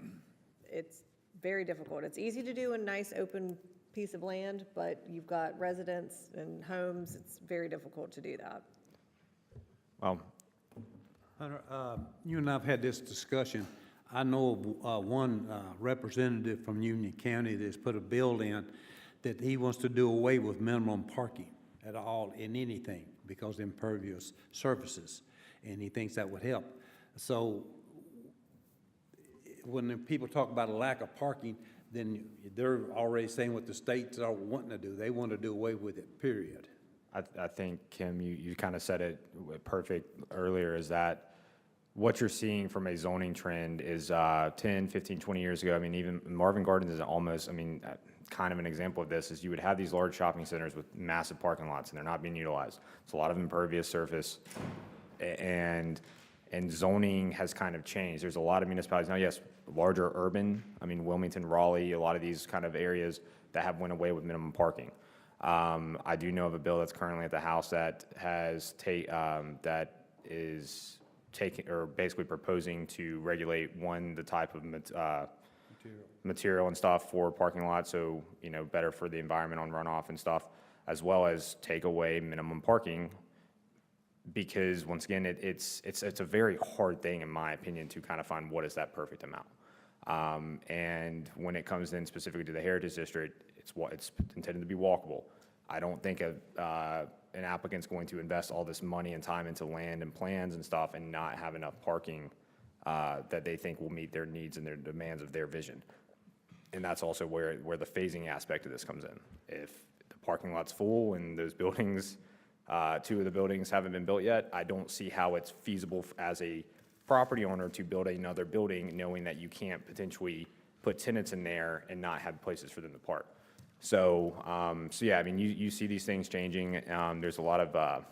it's very difficult. It's easy to do a nice open piece of land, but you've got residents and homes, it's very difficult to do that. Well, Hunter, you and I have had this discussion. I know of one representative from Union County that's put a bill in that he wants to do away with minimum parking at all in anything because impervious surfaces, and he thinks that would help. So when the people talk about a lack of parking, then they're already saying what the states are wanting to do. They want to do away with it, period. I think, Kim, you kind of said it perfect earlier, is that what you're seeing from a zoning trend is 10, 15, 20 years ago. I mean, even Marvin Gardens is almost, kind of an example of this, is you would have these large shopping centers with massive parking lots, and they're not being utilized. It's a lot of impervious surface, and zoning has kind of changed. There's a lot of municipalities now, yes, larger urban, Wilmington, Raleigh, a lot of these kind of areas that have went away with minimum parking. I do know of a bill that's currently at the House that is taking, or basically proposing to regulate the type of material and stuff for parking lots, so, better for the environment on runoff and stuff, as well as take away minimum parking, because once again, it's a very hard thing, in my opinion, to kind of find what is that perfect amount. And when it comes in specifically to the Heritage District, it's intended to be walkable. I don't think an applicant's going to invest all this money and time into land and plans and stuff and not have enough parking that they think will meet their needs and their demands of their vision. And that's also where the phasing aspect of this comes in. If the parking lot's full and those buildings, 2 of the buildings haven't been built yet, I don't see how it's feasible as a property owner to build another building knowing that you can't potentially put tenants in there and not have places for them to park. So yeah, you see these things changing. There's a lot of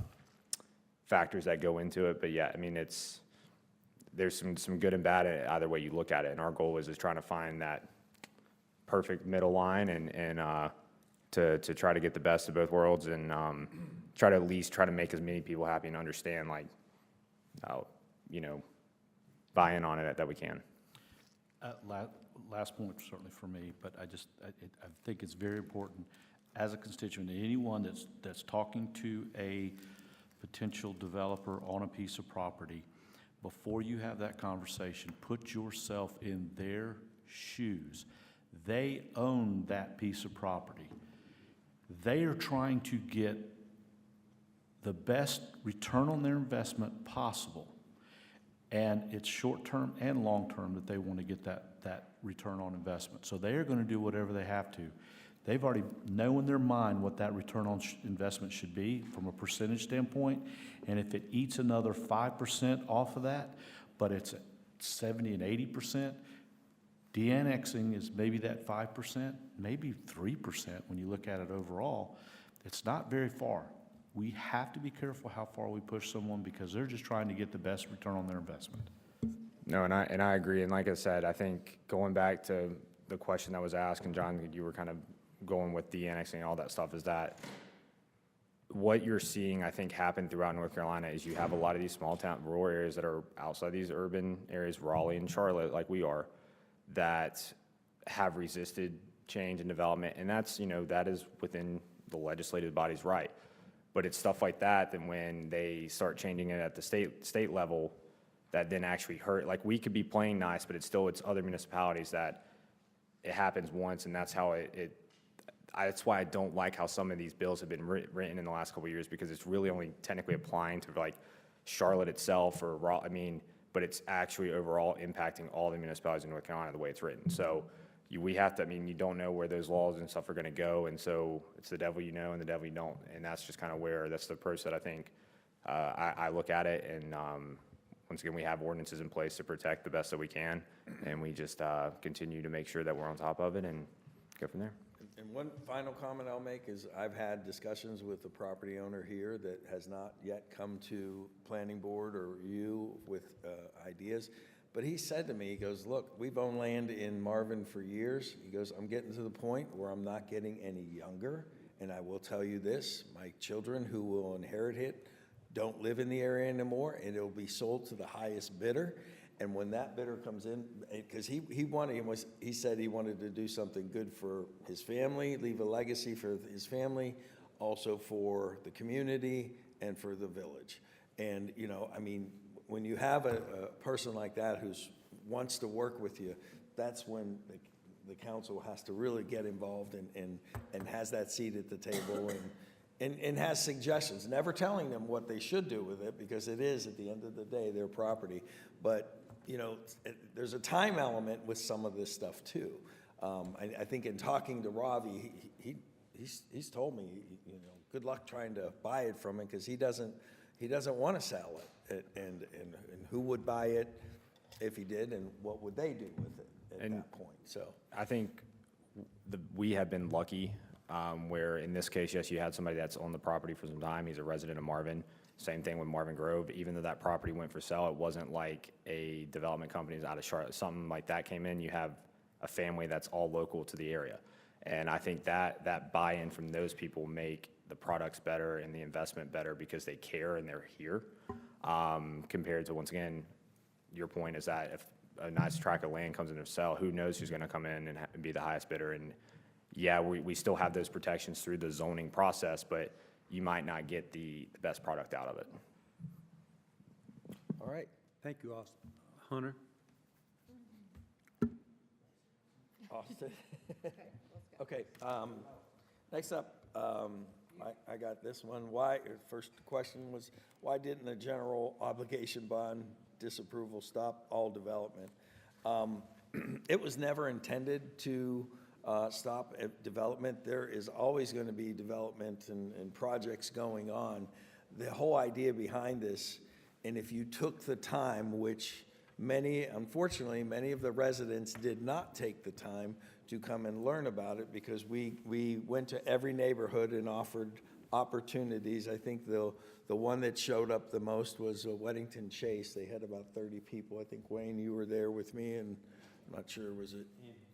factors that go into it, but yeah, there's some good and bad either way you look at it. And our goal is trying to find that perfect middle line and to try to get the best of both worlds and try to at least try to make as many people happy and understand, buy in on it that we can. Last point certainly for me, but I think it's very important as a constituent, anyone that's talking to a potential developer on a piece of property, before you have that conversation, put yourself in their shoes. They own that piece of property. They are trying to get the best return on their investment possible. And it's short-term and long-term that they want to get that return on investment. So they are going to do whatever they have to. They've already know in their mind what that return on investment should be from a percentage standpoint. And if it eats another 5% off of that, but it's 70 and 80%. De-annexing is maybe that 5%, maybe 3% when you look at it overall. It's not very far. We have to be careful how far we push someone because they're just trying to get the best return on their investment. No, and I agree. And like I said, I think going back to the question that was asked, and John, you were kind of going with the annexing and all that stuff, is that what you're seeing, I think, happen throughout North Carolina is you have a lot of these small town, rural areas that are outside these urban areas, Raleigh and Charlotte, like we are, that have resisted change and development. And that's, that is within the legislative body's right. But it's stuff like that when they start changing it at the state level, that then actually hurt. Like, we could be playing nice, but it's other municipalities that it happens once, and that's how that's why I don't like how some of these bills have been written in the last couple of years, because it's really only technically applying to like Charlotte itself or but it's actually overall impacting all the municipalities in North Carolina the way it's written. So we have to, you don't know where those laws and stuff are going to go, and so it's the devil you know and the devil you don't, and that's just kind of that's the approach that I think I look at it. And once again, we have ordinances in place to protect the best that we can, and we just continue to make sure that we're on top of it and go from there. And one final comment I'll make is I've had discussions with the property owner here that has not yet come to planning board or you with ideas. But he said to me, he goes, look, we've owned land in Marvin for years. He goes, I'm getting to the point where I'm not getting any younger. And I will tell you this, my children who will inherit it don't live in the area anymore, and it'll be sold to the highest bidder. And when that bidder comes in, because he said he wanted to do something good for his family, leave a legacy for his family, also for the community and for the village. And, when you have a person like that who wants to work with you, that's when the council has to really get involved and has that seat at the table and has suggestions, never telling them what they should do with it, because it is, at the end of the day, their property. But there's a time element with some of this stuff too. I think in talking to Ravi, he's told me, good luck trying to buy it from him, because he doesn't want to sell it, and who would buy it if he did, and what would they do with it at that point? So I think we have been lucky, where in this case, yes, you had somebody that's owned the property for some time. He's a resident of Marvin. Same thing with Marvin Grove. Even though that property went for sale, it wasn't like a development company out of Charlotte. Something like that came in, you have a family that's all local to the area. And I think that buy-in from those people make the products better and the investment better, because they care and they're here. Compared to, once again, your point is that if a nice tract of land comes in to sell, who knows who's going to come in and be the highest bidder. And yeah, we still have those protections through the zoning process, but you might not get the best product out of it. all right. Thank you, Austin. Hunter? Austin. Okay, next up, I got this one. First question was, why didn't the general obligation bond disapproval stop all development? It was never intended to stop at development. There is always going to be development and projects going on. The whole idea behind this, and if you took the time, which unfortunately, many of the residents did not take the time to come and learn about it, because we went to every neighborhood and offered opportunities. I think the one that showed up the most was Weddington Chase. They had about 30 people. I think, Wayne, you were there with me, and I'm not sure, was it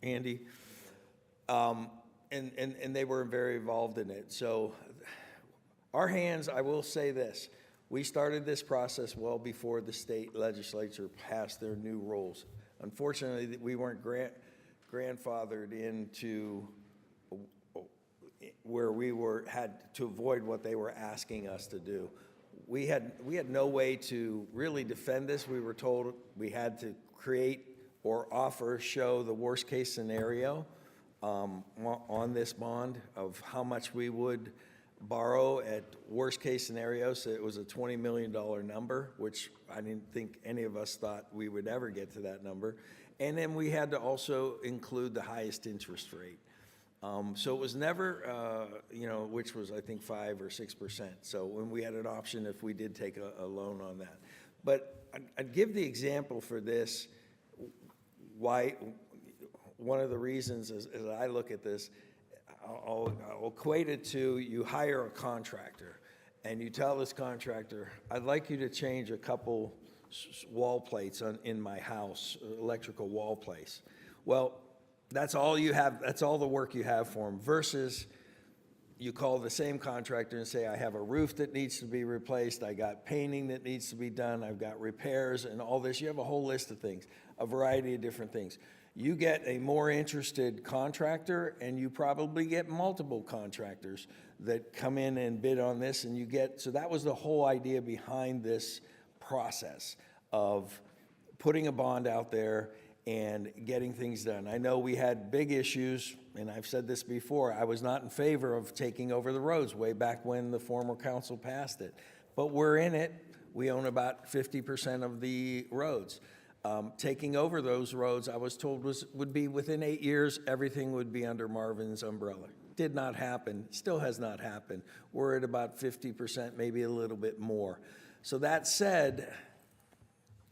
Andy? And they were very involved in it. So our hands, I will say this, we started this process well before the state legislature passed their new rules. Unfortunately, we weren't grandfathered into where we had to avoid what they were asking us to do. We had no way to really defend this. We were told we had to create or show the worst case scenario on this bond of how much we would borrow at worst case scenario. So it was a $20 million number, which I didn't think any of us thought we would ever get to that number. And then we had to also include the highest interest rate. So it was never, which was, I think, 5 or 6%. So when we had an option if we did take a loan on that. But I'd give the example for this why, one of the reasons as I look at this, I'll equate it to you hire a contractor and you tell this contractor, I'd like you to change a couple wall plates in my house, electrical wall plates. Well, that's all you have, that's all the work you have for them versus you call the same contractor and say, I have a roof that needs to be replaced, I got painting that needs to be done, I've got repairs and all this. You have a whole list of things, a variety of different things. You get a more interested contractor and you probably get multiple contractors that come in and bid on this and you get, so that was the whole idea behind this process of putting a bond out there and getting things done. I know we had big issues, and I've said this before, I was not in favor of taking over the roads way back when the former council passed it. But we're in it. We own about 50% of the roads. Taking over those roads, I was told would be within 8 years, everything would be under Marvin's umbrella. Did not happen, still has not happened. We're at about 50%, maybe a little bit more. So that said,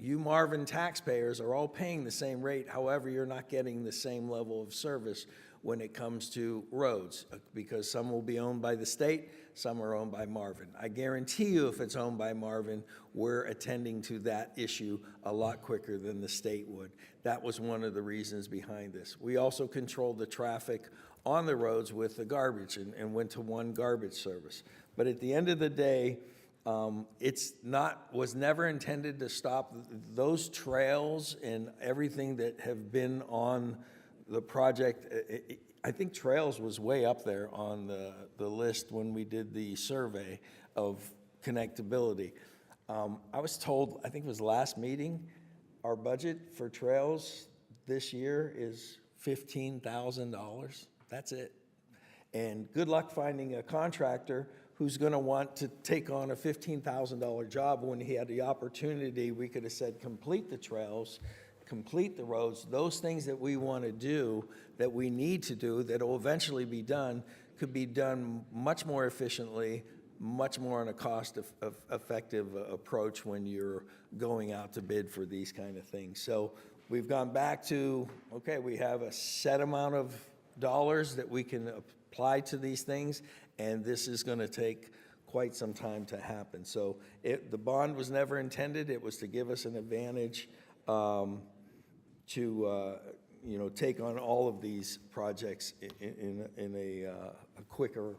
you Marvin taxpayers are all paying the same rate, however, you're not getting the same level of service when it comes to roads, because some will be owned by the state, some are owned by Marvin. I guarantee you if it's owned by Marvin, we're attending to that issue a lot quicker than the state would. That was one of the reasons behind this. We also controlled the traffic on the roads with the garbage and went to one garbage service. But at the end of the day, was never intended to stop those trails and everything that have been on the project. I think trails was way up there on the list when we did the survey of connectability. I was told, I think it was last meeting, our budget for trails this year is $15,000. That's it. And good luck finding a contractor who's going to want to take on a $15,000 job when he had the opportunity. We could have said, complete the trails, complete the roads, those things that we want to do, that we need to do, that will eventually be done, could be done much more efficiently, much more on a cost-effective approach when you're going out to bid for these kind of things. So we've gone back to, okay, we have a set amount of dollars that we can apply to these things, and this is going to take quite some time to happen. So the bond was never intended. It was to give us an advantage to take on all of these projects in a quicker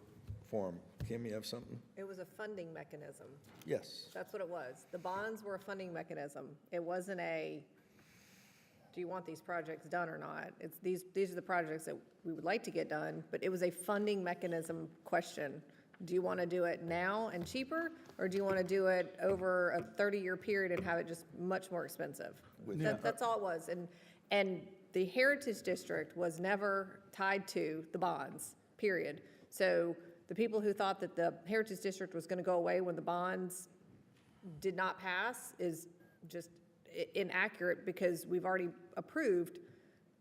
form. Kim, you have something? It was a funding mechanism. Yes. That's what it was. The bonds were a funding mechanism. It wasn't a, do you want these projects done or not? It's these are the projects that we would like to get done, but it was a funding mechanism question. Do you want to do it now and cheaper, or do you want to do it over a 30-year period and have it just much more expensive? That's all it was. And the Heritage District was never tied to the bonds, period. So the people who thought that the Heritage District was going to go away when the bonds did not pass is just inaccurate, because we've already approved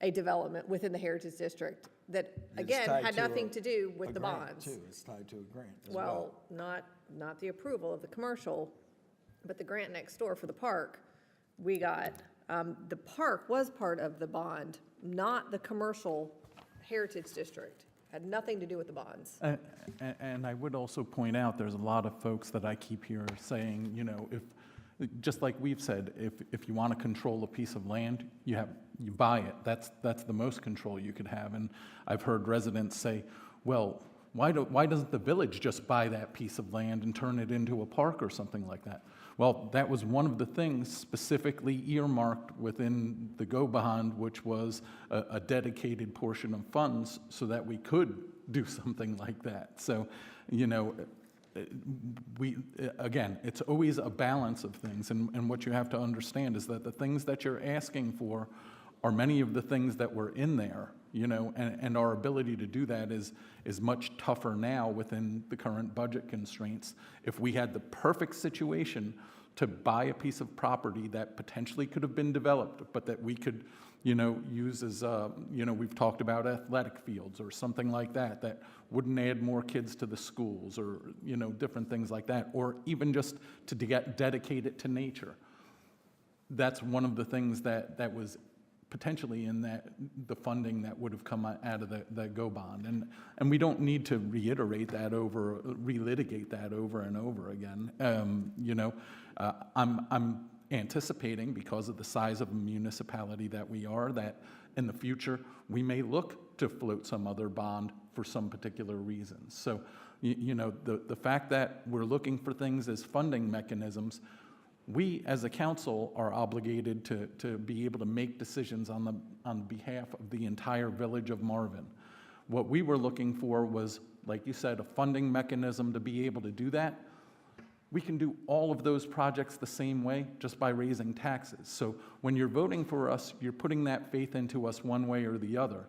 a development within the Heritage District that, again, had nothing to do with the bonds. Too. It's tied to a grant as well. Well, not the approval of the commercial, but the grant next door for the park. We got, the park was part of the bond, not the commercial Heritage District. Had nothing to do with the bonds. And I would also point out, there's a lot of folks that I keep here saying, just like we've said, if you want to control a piece of land, you buy it. That's the most control you could have. And I've heard residents say, well, why doesn't the village just buy that piece of land and turn it into a park or something like that? Well, that was one of the things specifically earmarked within the Go Bond, which was a dedicated portion of funds so that we could do something like that. So, again, it's always a balance of things, and what you have to understand is that the things that you're asking for are many of the things that were in there, and our ability to do that is much tougher now within the current budget constraints. If we had the perfect situation to buy a piece of property that potentially could have been developed, but that we could, use as, we've talked about athletic fields or something like that, that wouldn't add more kids to the schools or, different things like that, or even just to dedicate it to nature. That's one of the things that was potentially in the funding that would have come out of the GO bond. And we don't need to relitigate that over and over again. I'm anticipating, because of the size of a municipality that we are, that in the future, we may look to float some other bond for some particular reasons. So, the fact that we're looking for things as funding mechanisms, we as a council are obligated to be able to make decisions on behalf of the entire village of Marvin. What we were looking for was, like you said, a funding mechanism to be able to do that. We can do all of those projects the same way, just by raising taxes. So when you're voting for us, you're putting that faith into us one way or the other.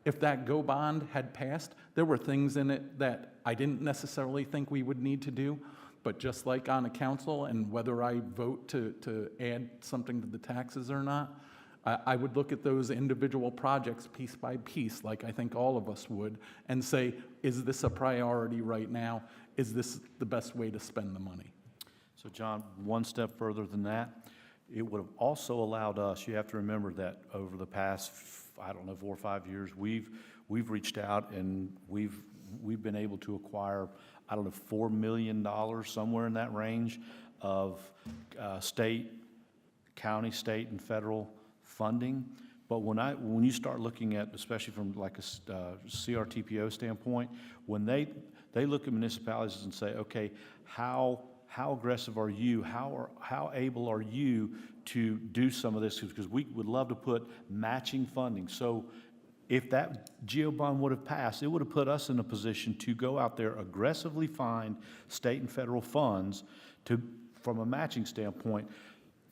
If that GO bond had passed, there were things in it that I didn't necessarily think we would need to do, but just like on a council, and whether I vote to add something to the taxes or not, I would look at those individual projects piece by piece, like I think all of us would, and say, is this a priority right now? Is this the best way to spend the money? So John, one step further than that, it would have also allowed us, you have to remember that over the past, 4 or 5 years, we've reached out and we've been able to acquire, $4 million, somewhere in that range of county, state, and federal funding. But when you start looking at, especially from like a CRTPO standpoint, when they look at municipalities and say, okay, how aggressive are you? How able are you to do some of this? Because we would love to put matching funding. So if that GO bond would have passed, it would have put us in a position to go out there, aggressively find state and federal funds from a matching standpoint.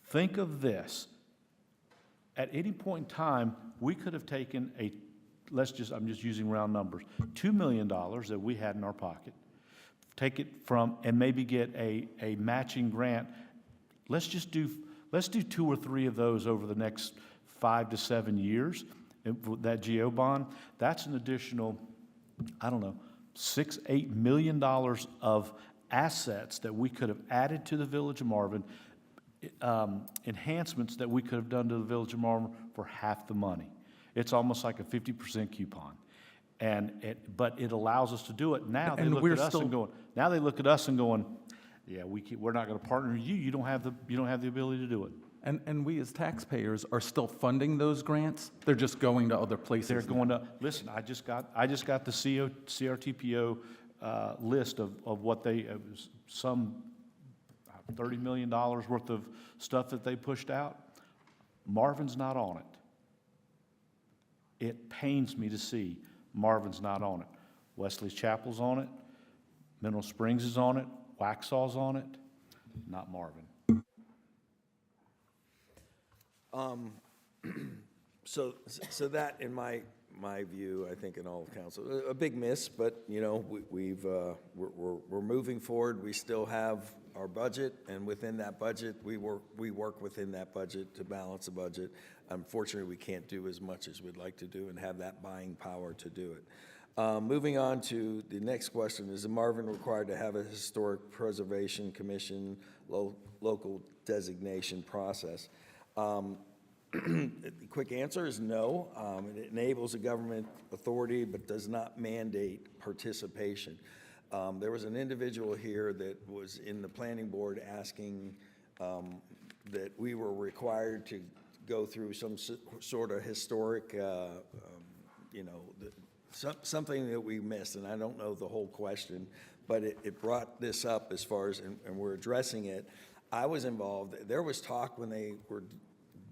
Think of this. At any point in time, we could have taken I'm just using round numbers, $2 million that we had in our pocket, take it from, and maybe get a matching grant. Let's do 2 or 3 of those over the next 5 to 7 years. That GO bond, that's an additional, $6-8 million of assets that we could have added to the Village of Marvin, enhancements that we could have done to the Village of Marvin for half the money. It's almost like a 50% coupon. But it allows us to do it. Now they look at us and going, yeah, we're not going to partner with you. You don't have the ability to do it. And we as taxpayers are still funding those grants. They're just going to other places. They're going to, listen, I just got the CRTPO list of what some $30 million worth of stuff that they pushed out. Marvin's not on it. It pains me to see Marvin's not on it. Wesley's Chapel's on it. Mineral Springs is on it. Waxhaw's on it. Not Marvin. So that, in my view, I think in all of council, a big miss, but, we're moving forward. We still have our budget, and within that budget, we work within that budget to balance the budget. Unfortunately, we can't do as much as we'd like to do and have that buying power to do it. Moving on to the next question, is Marvin required to have a historic preservation commission local designation process? The quick answer is no. It enables a government authority but does not mandate participation. There was an individual here that was in the planning board asking that we were required to go through some sort of historic, something that we missed, and I don't know the whole question, but it brought this up as far as, and we're addressing it. I was involved. There was talk when they were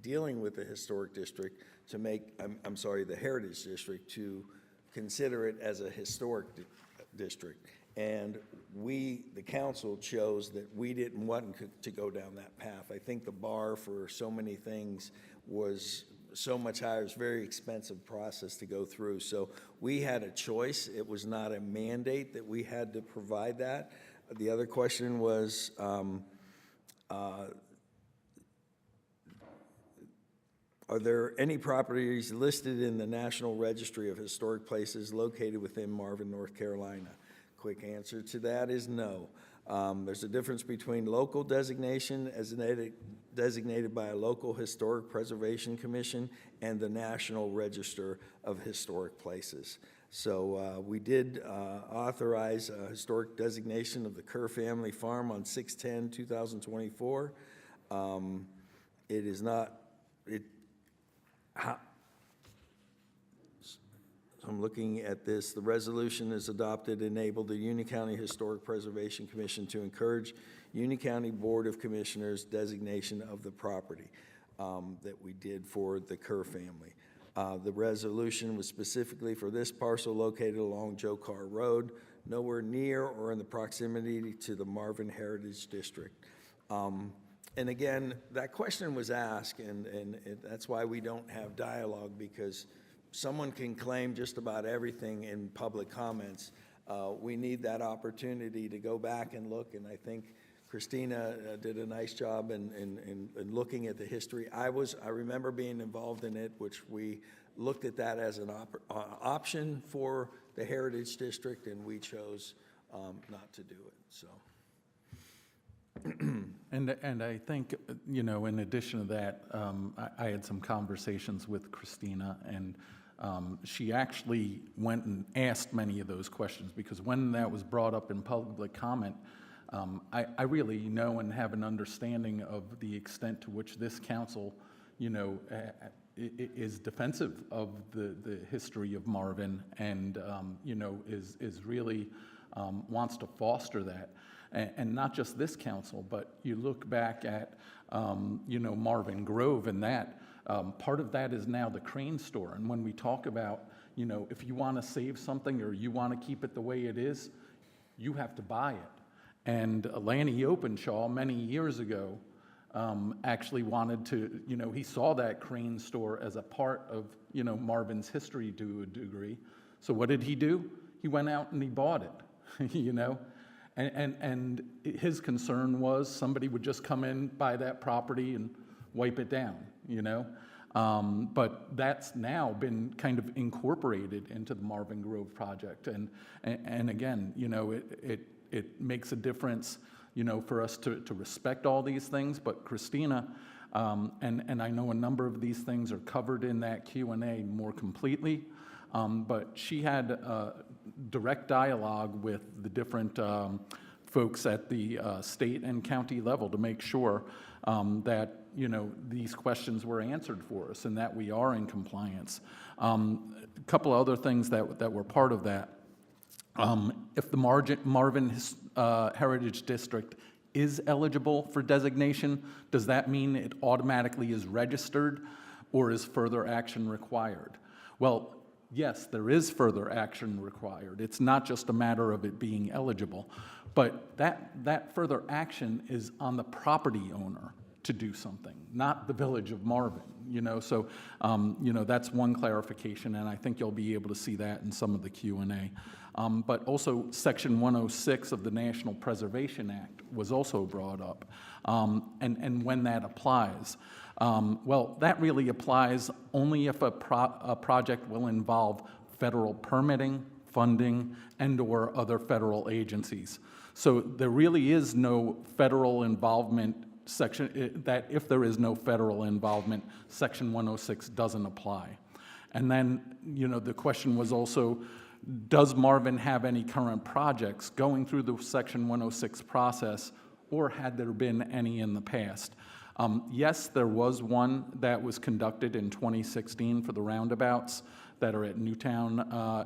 dealing with the historic district to make, the heritage district, to consider it as a historic district. And we, the council, chose that we didn't want to go down that path. I think the bar for so many things was so much higher. It was a very expensive process to go through. So we had a choice. It was not a mandate that we had to provide that. The other question was, are there any properties listed in the National Registry of Historic Places located within Marvin, North Carolina? Quick answer to that is no. There's a difference between local designation as designated by a local historic preservation commission and the National Register of Historic Places. So we did authorize a historic designation of the Kerr family farm on 6/10/2024. It is not, I'm looking at this, the resolution is adopted, enabled the Union County Historic Preservation Commission to encourage Union County Board of Commissioners designation of the property that we did for the Kerr family. The resolution was specifically for this parcel located along Joe Carr Road, nowhere near or in the proximity to the Marvin Heritage District. And again, that question was asked, and that's why we don't have dialogue, because someone can claim just about everything in public comments. We need that opportunity to go back and look, and I think Christina did a nice job in looking at the history. I remember being involved in it, which we looked at that as an option for the Heritage District, and we chose not to do it, so. And I think, you know, in addition to that, I had some conversations with Christina, and she actually went and asked many of those questions, because when that was brought up in public comment, I really know and have an understanding of the extent to which this council, you know, is defensive of the history of Marvin, and, you know, is really wants to foster that. And not just this council, but you look back at, you know, Marvin Grove, and that, part of that is now the Crane store. And when we talk about, you know, if you want to save something or you want to keep it the way it is, you have to buy it. And Lanny Openshaw, many years ago, actually wanted to, you know, he saw that Crane store as a part of, you know, Marvin's history to a degree. So what did he do? He went out and he bought it, you know? And his concern was somebody would just come in, buy that property, and wipe it down, you know? But that's now been kind of incorporated into the Marvin Grove project. And again, you know, it makes a difference, you know, for us to respect all these things. But Christina, and I know a number of these things are covered in that Q&A more completely, but she had direct dialogue with the different folks at the state and county level to make sure that, you know, these questions were answered for us and that we are in compliance. A couple of other things that were part of that. If the Marvin Heritage District is eligible for designation, does that mean it automatically is registered, or is further action required? Well, yes, there is further action required. It's not just a matter of it being eligible, but that further action is on the property owner to do something, not the Village of Marvin, you know? So, you know, that's one clarification, and I think you'll be able to see that in some of the Q&A. But also, Section 106 of the National Preservation Act was also brought up, and when that applies. Well, that really applies only if a project will involve federal permitting, funding, and/or other federal agencies. So there really is no federal involvement section, that if there is no federal involvement, Section 106 doesn't apply. And then, you know, the question was also, does Marvin have any current projects going through the Section 106 process, or had there been any in the past? Yes, there was one that was conducted in 2016 for the roundabouts that are at Newtown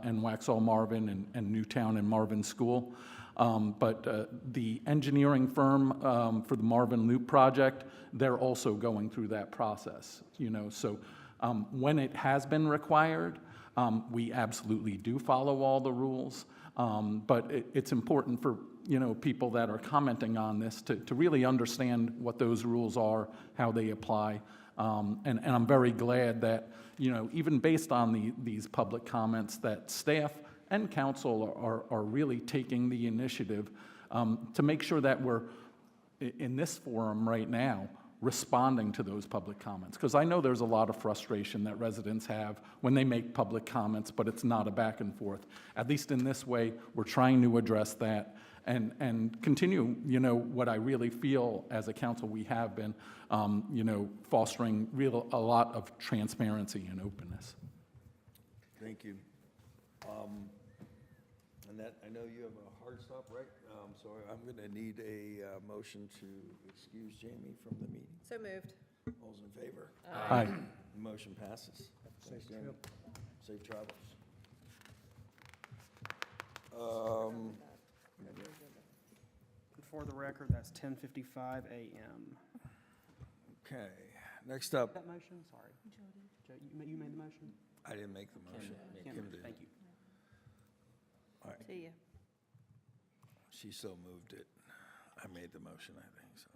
and Waxhaw Marvin and Newtown and Marvin School. But the engineering firm for the Marvin Loop project, they're also going through that process, you know. So when it has been required, we absolutely do follow all the rules. But it's important for, you know, people that are commenting on this to really understand what those rules are, how they apply. And I'm very glad that, you know, even based on these public comments, that staff and council are really taking the initiative to make sure that we're, in this forum right now, responding to those public comments. Because I know there's a lot of frustration that residents have when they make public comments, but it's not a back and forth. At least in this way, we're trying to address that, and continue, what I really feel as a council we have been, fostering a lot of transparency and openness. Thank you. And that, I know you have a hard stop, right? So I'm going to need a motion to excuse Jamie from the meeting. So moved. All's in favor? Aye. Motion passes. Thanks, Jamie. Safe travels. For the record, that's 10:55 a.m. Okay, next up, That motion, sorry. Joe, you made the motion? I didn't make the motion. Kim, Kim did. thank you. All right, See ya. she so moved it. I made the motion, I think, so.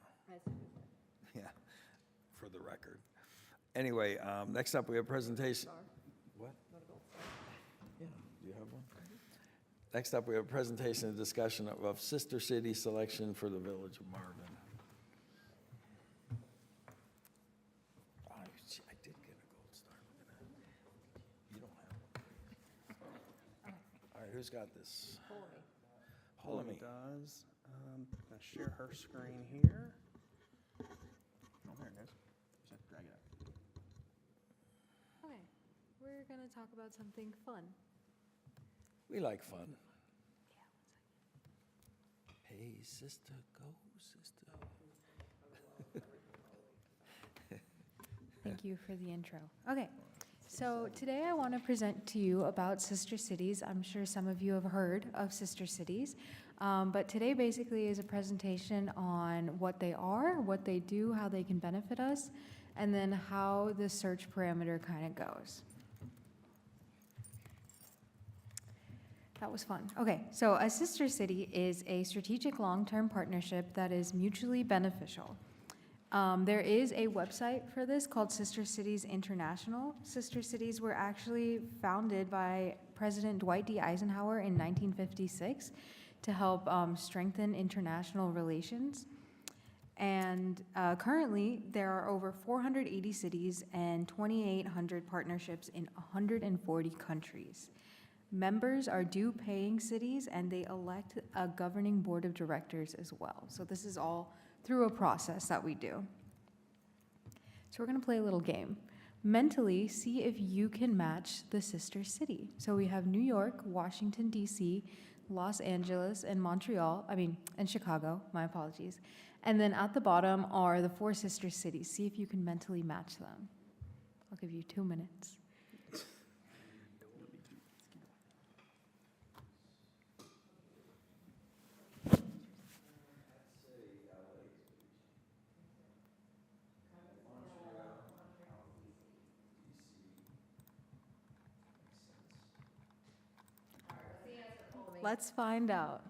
Yeah, for the record. Anyway, next up, we have presentation. What? Yeah, do you have one? Next up, we have a presentation and discussion of Sister City selection for the Village of Marvin. Oh, gee, I did get a gold star. Look at that. You don't have one. All right, who's got this? Hold me. Does. I'm going to share her screen here. Oh, there it goes. Just have to drag it up. Okay, we're gonna talk about something fun. We like fun. Hey, sister, go, sister. Thank you for the intro. Okay, so today I want to present to you about sister cities. I'm sure some of you have heard of sister cities, but today basically is a presentation on what they are, what they do, how they can benefit us, and then how the search parameter kind of goes. That was fun. Okay, so a sister city is a strategic long-term partnership that is mutually beneficial. There is a website for this called Sister Cities International. Sister cities were actually founded by President Dwight D. Eisenhower in 1956 to help strengthen international relations. And currently, there are over 480 cities and 2,800 partnerships in 140 countries. Members are due-paying cities, and they elect a governing board of directors as well. So this is all through a process that we do. So we're going to play a little game. Mentally, see if you can match the sister city. So we have New York, Washington, D.C., Los Angeles, and and Chicago, my apologies. And then at the bottom are the 4 sister cities. See if you can mentally match them. I'll give you 2 minutes. Let's find out.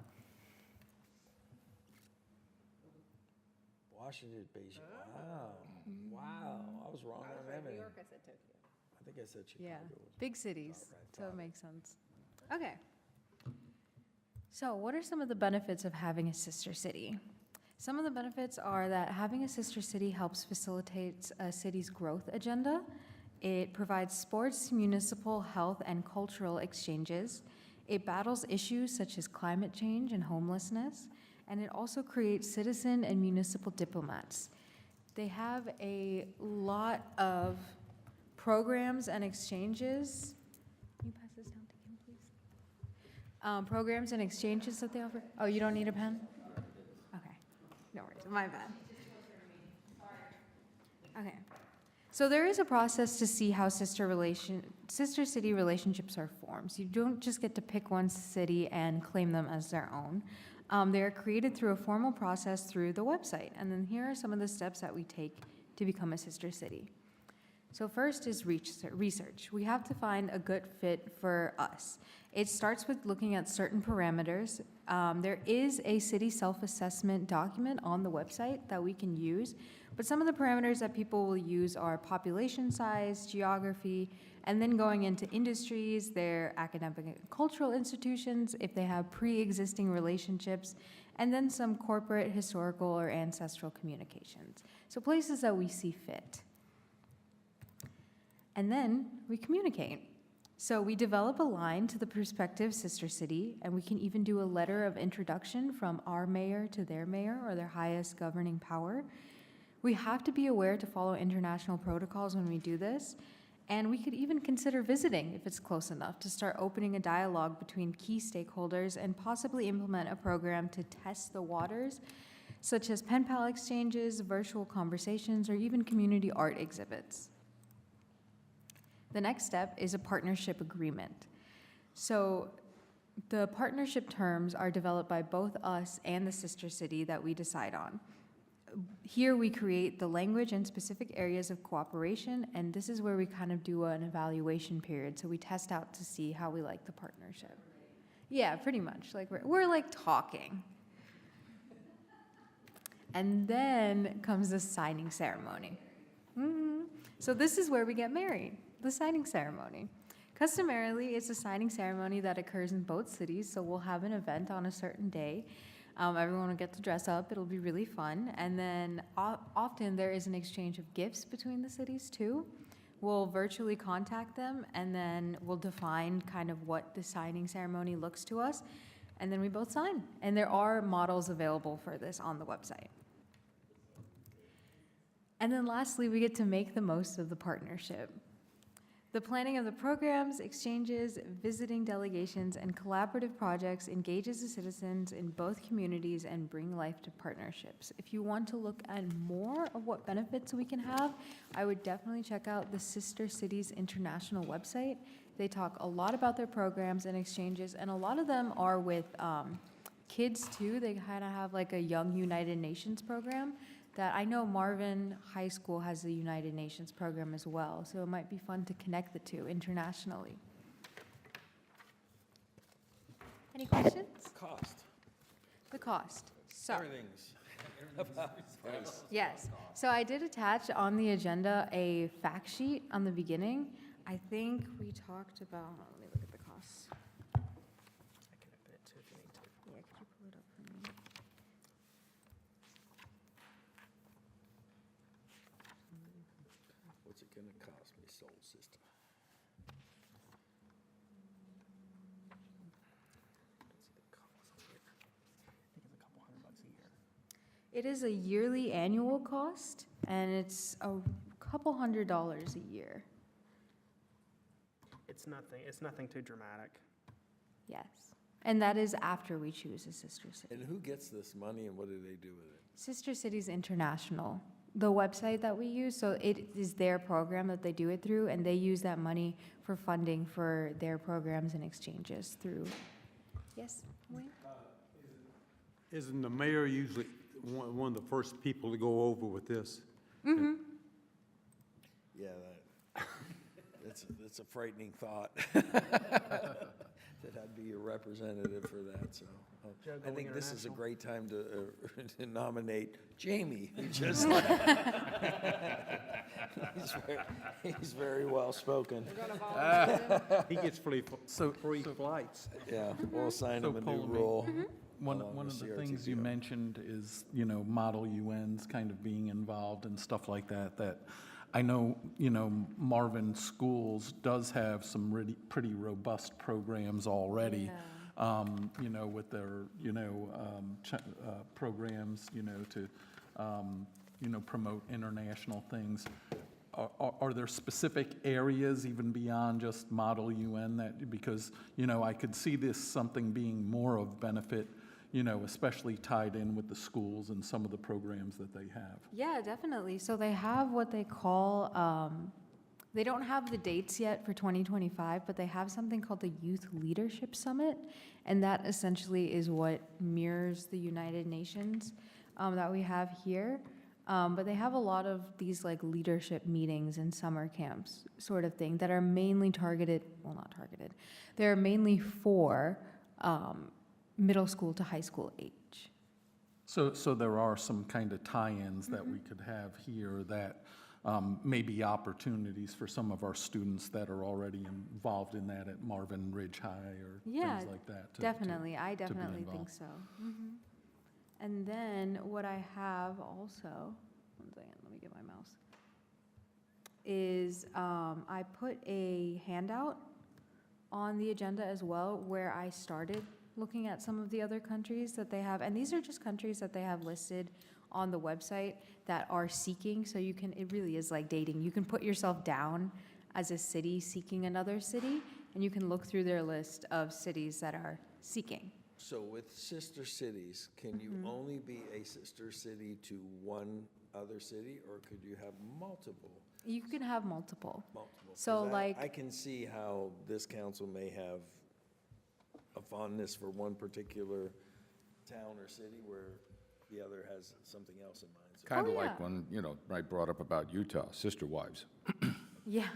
Washington, Beijing. Wow, wow, I was wrong on that. New York, I said Tokyo. I think I said Chicago. Yeah, big cities, so it makes sense. Okay. So what are some of the benefits of having a sister city? Some of the benefits are that having a sister city helps facilitate a city's growth agenda. It provides sports, municipal, health, and cultural exchanges. It battles issues such as climate change and homelessness, and it also creates citizen and municipal diplomats. They have a lot of programs and exchanges. Can you pass this down to Kim, please? Programs and exchanges that they offer. Oh, you don't need a pen? Okay, no worries, my bad. Okay. So there is a process to see how sister city relationships are formed. So you don't just get to pick one city and claim them as their own. They are created through a formal process through the website. And then here are some of the steps that we take to become a sister city. So first is research. We have to find a good fit for us. It starts with looking at certain parameters. There is a city self-assessment document on the website that we can use, but some of the parameters that people will use are population size, geography, and then going into industries, their academic and cultural institutions, if they have pre-existing relationships, and then some corporate, historical, or ancestral communications. So places that we see fit. And then we communicate. So we develop a line to the prospective sister city, and we can even do a letter of introduction from our mayor to their mayor or their highest governing power. We have to be aware to follow international protocols when we do this, and we could even consider visiting if it's close enough to start opening a dialogue between key stakeholders and possibly implement a program to test the waters, such as pen pal exchanges, virtual conversations, or even community art exhibits. The next step is a partnership agreement. So the partnership terms are developed by both us and the sister city that we decide on. Here we create the language and specific areas of cooperation, and this is where we kind of do an evaluation period. So we test out to see how we like the partnership. Yeah, pretty much. Like we're like talking. And then comes the signing ceremony. So this is where we get married, the signing ceremony. Customarily, it's a signing ceremony that occurs in both cities, so we'll have an event on a certain day. Everyone will get to dress up. It'll be really fun. And then often there is an exchange of gifts between the cities too. We'll virtually contact them, and then we'll define kind of what the signing ceremony looks to us. And then we both sign. And there are models available for this on the website. And then lastly, we get to make the most of the partnership. The planning of the programs, exchanges, visiting delegations, and collaborative projects engages the citizens in both communities and bring life to partnerships. If you want to look at more of what benefits we can have, I would definitely check out the Sister Cities International website. They talk a lot about their programs and exchanges, and a lot of them are with kids too. They kind of have like a Young United Nations program that I know Marvin High School has a United Nations program as well, so it might be fun to connect the two internationally. Any questions? Cost. The cost. So, Everything's price. yes. So I did attach on the agenda a fact sheet on the beginning. I think we talked about, let me look at the costs. I can open it too if you need to. Yeah, could you pull it up for me? What's it gonna cost me, Soul System? I think it's a couple $100 a year. It is a yearly annual cost, and it's a couple $100 a year. It's nothing too dramatic. Yes. And that is after we choose a sister city. And who gets this money and what do they do with it? Sister Cities International, the website that we use, so it is their program that they do it through, and they use that money for funding for their programs and exchanges through. Yes, Wayne? Isn't the mayor usually one of the first people to go over with this? Yeah, that's a frightening thought. That I'd be your representative for that, so. Joe I going think this is a international. great time to nominate Jamie, who just, he's very well-spoken. He gets free flights. Yeah, we'll assign him a new Ptolemy. role. One along of with the things you CRTPO. mentioned is, Model UNs kind of being involved and stuff like that, that I know, Marvin Schools does have some really pretty robust programs already. With their, programs, to, promote international things. Are there specific areas even beyond just Model UN that, because, I could see this something being more of benefit, especially tied in with the schools and some of the programs that they have? Yeah, definitely. So they have what they call, they don't have the dates yet for 2025, but they have something called the Youth Leadership Summit, and that essentially is what mirrors the United Nations that we have here. But they have a lot of these like leadership meetings and summer camps sort of thing that are mainly targeted, well, not targeted, they're mainly for middle school to high school age. So there are some kind of tie-ins that we could have here that may be opportunities for some of our students that are already involved in that at Marvin Ridge High or Yeah, things like that. definitely. I be definitely think involved. so. And then what I have also, one second, let me get my mouse, is I put a handout on the agenda as well, where I started looking at some of the other countries that they have, and these are just countries that they have listed on the website that are seeking, so you can, it really is like dating. You can put yourself down as a city seeking another city, and you can look through their list of cities that are seeking. So with sister cities, can you only be a sister city to one other city, or could you have multiple? You can have multiple. Multiple. So 'Cause like. I can see how this council may have a fondness for one particular town or city where the other has something else in mind. So Kind of Oh, like yeah. when, I brought up about Utah, sister wives. Yeah.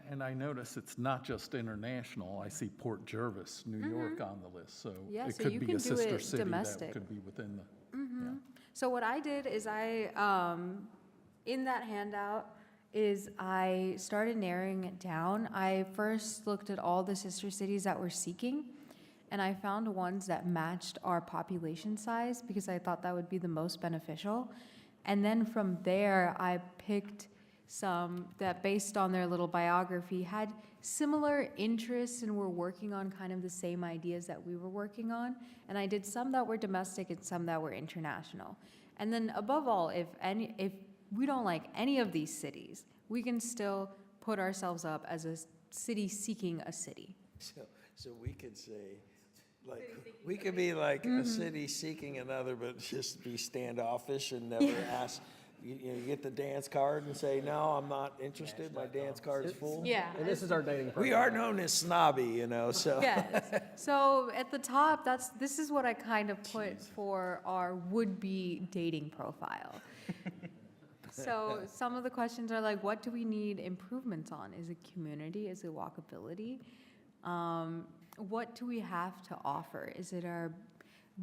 And I notice it's not just international. I see Port Jervis, New York on the list, so Yeah, it so could you be can a do sister it city that domestic. could be within the, yeah. So what I did is in that handout, is I started narrowing it down. I first looked at all the sister cities that were seeking, and I found ones that matched our population size because I thought that would be the most beneficial. And then from there, I picked some that, based on their little biography, had similar interests and were working on kind of the same ideas that we were working on. And I did some that were domestic and some that were international. And then above all, if we don't like any of these cities, we can still put ourselves up as a city seeking a city. So we could say, like, we could be like a city seeking another, but just be standoffish and never ask. You get the dance card and say, no, I'm not interested, my dance card's full. Yeah. And this is our dating program. We are known as snobby, so. Yes. So at the top, this is what I kind of put for our would-be dating profile. So some of the questions are like, what do we need improvements on? Is it community? Is it walkability? What do we have to offer? Is it our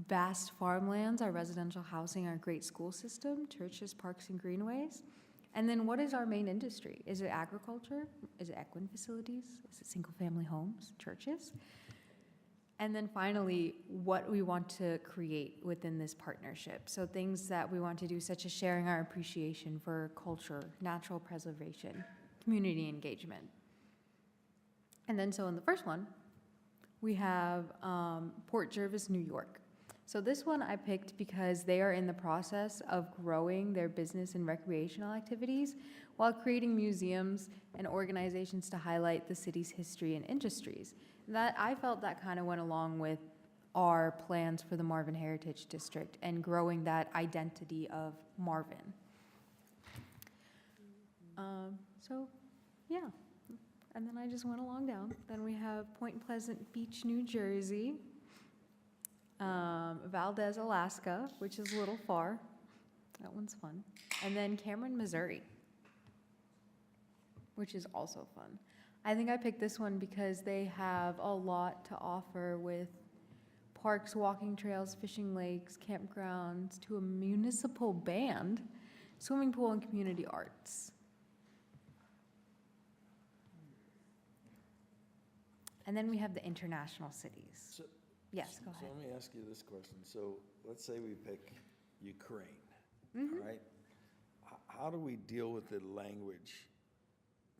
vast farmlands, our residential housing, our great school system, churches, parks, and greenways? And then what is our main industry? Is it agriculture? Is it equine facilities? Is it single-family homes, churches? And then finally, what we want to create within this partnership. So things that we want to do, such as sharing our appreciation for culture, natural preservation, community engagement. And then so in the first one, we have Port Jervis, New York. So this one I picked because they are in the process of growing their business and recreational activities while creating museums and organizations to highlight the city's history and industries. That, I felt that kind of went along with our plans for the Marvin Heritage District and growing that identity of Marvin. So, yeah. And then I just went along down. Then we have Point Pleasant Beach, New Jersey. Valdez, Alaska, which is a little far. That one's fun. And then Cameron, Missouri, which is also fun. I think I picked this one because they have a lot to offer with parks, walking trails, fishing lakes, campgrounds, to a municipal band, swimming pool, and community arts. And then we have the international cities. So- Yes, go So ahead. let me ask you this question. So let's say we pick Ukraine, all right? How do we deal with the language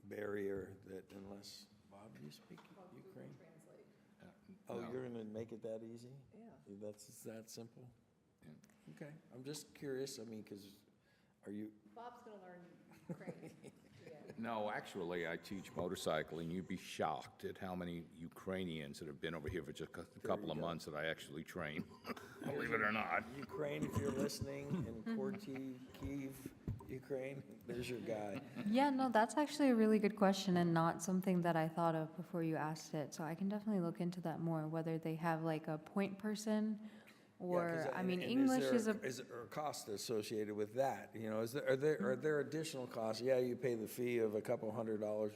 barrier that unless, Bob, do you speak Ukraine? Oh, No. you're gonna make it that easy? Yeah. That's that simple? Okay, I'm just curious, I mean, because are you, Bob's gonna learn Ukrainian. No, actually, I teach motorcycling. You'd be shocked at how many Ukrainians that have been over here for just a couple of months that I actually train, believe it or not. Ukraine, if you're listening, in Korti, Kyiv, Ukraine, there's your guy. Yeah, no, that's actually a really good question and not something that I thought of before you asked it. So I can definitely look into that more, whether they have like a point person Yeah, 'cause or, I mean, and English is a, Is there a cost associated with that? You know, are there additional costs? Yeah, you pay the fee of a couple $100.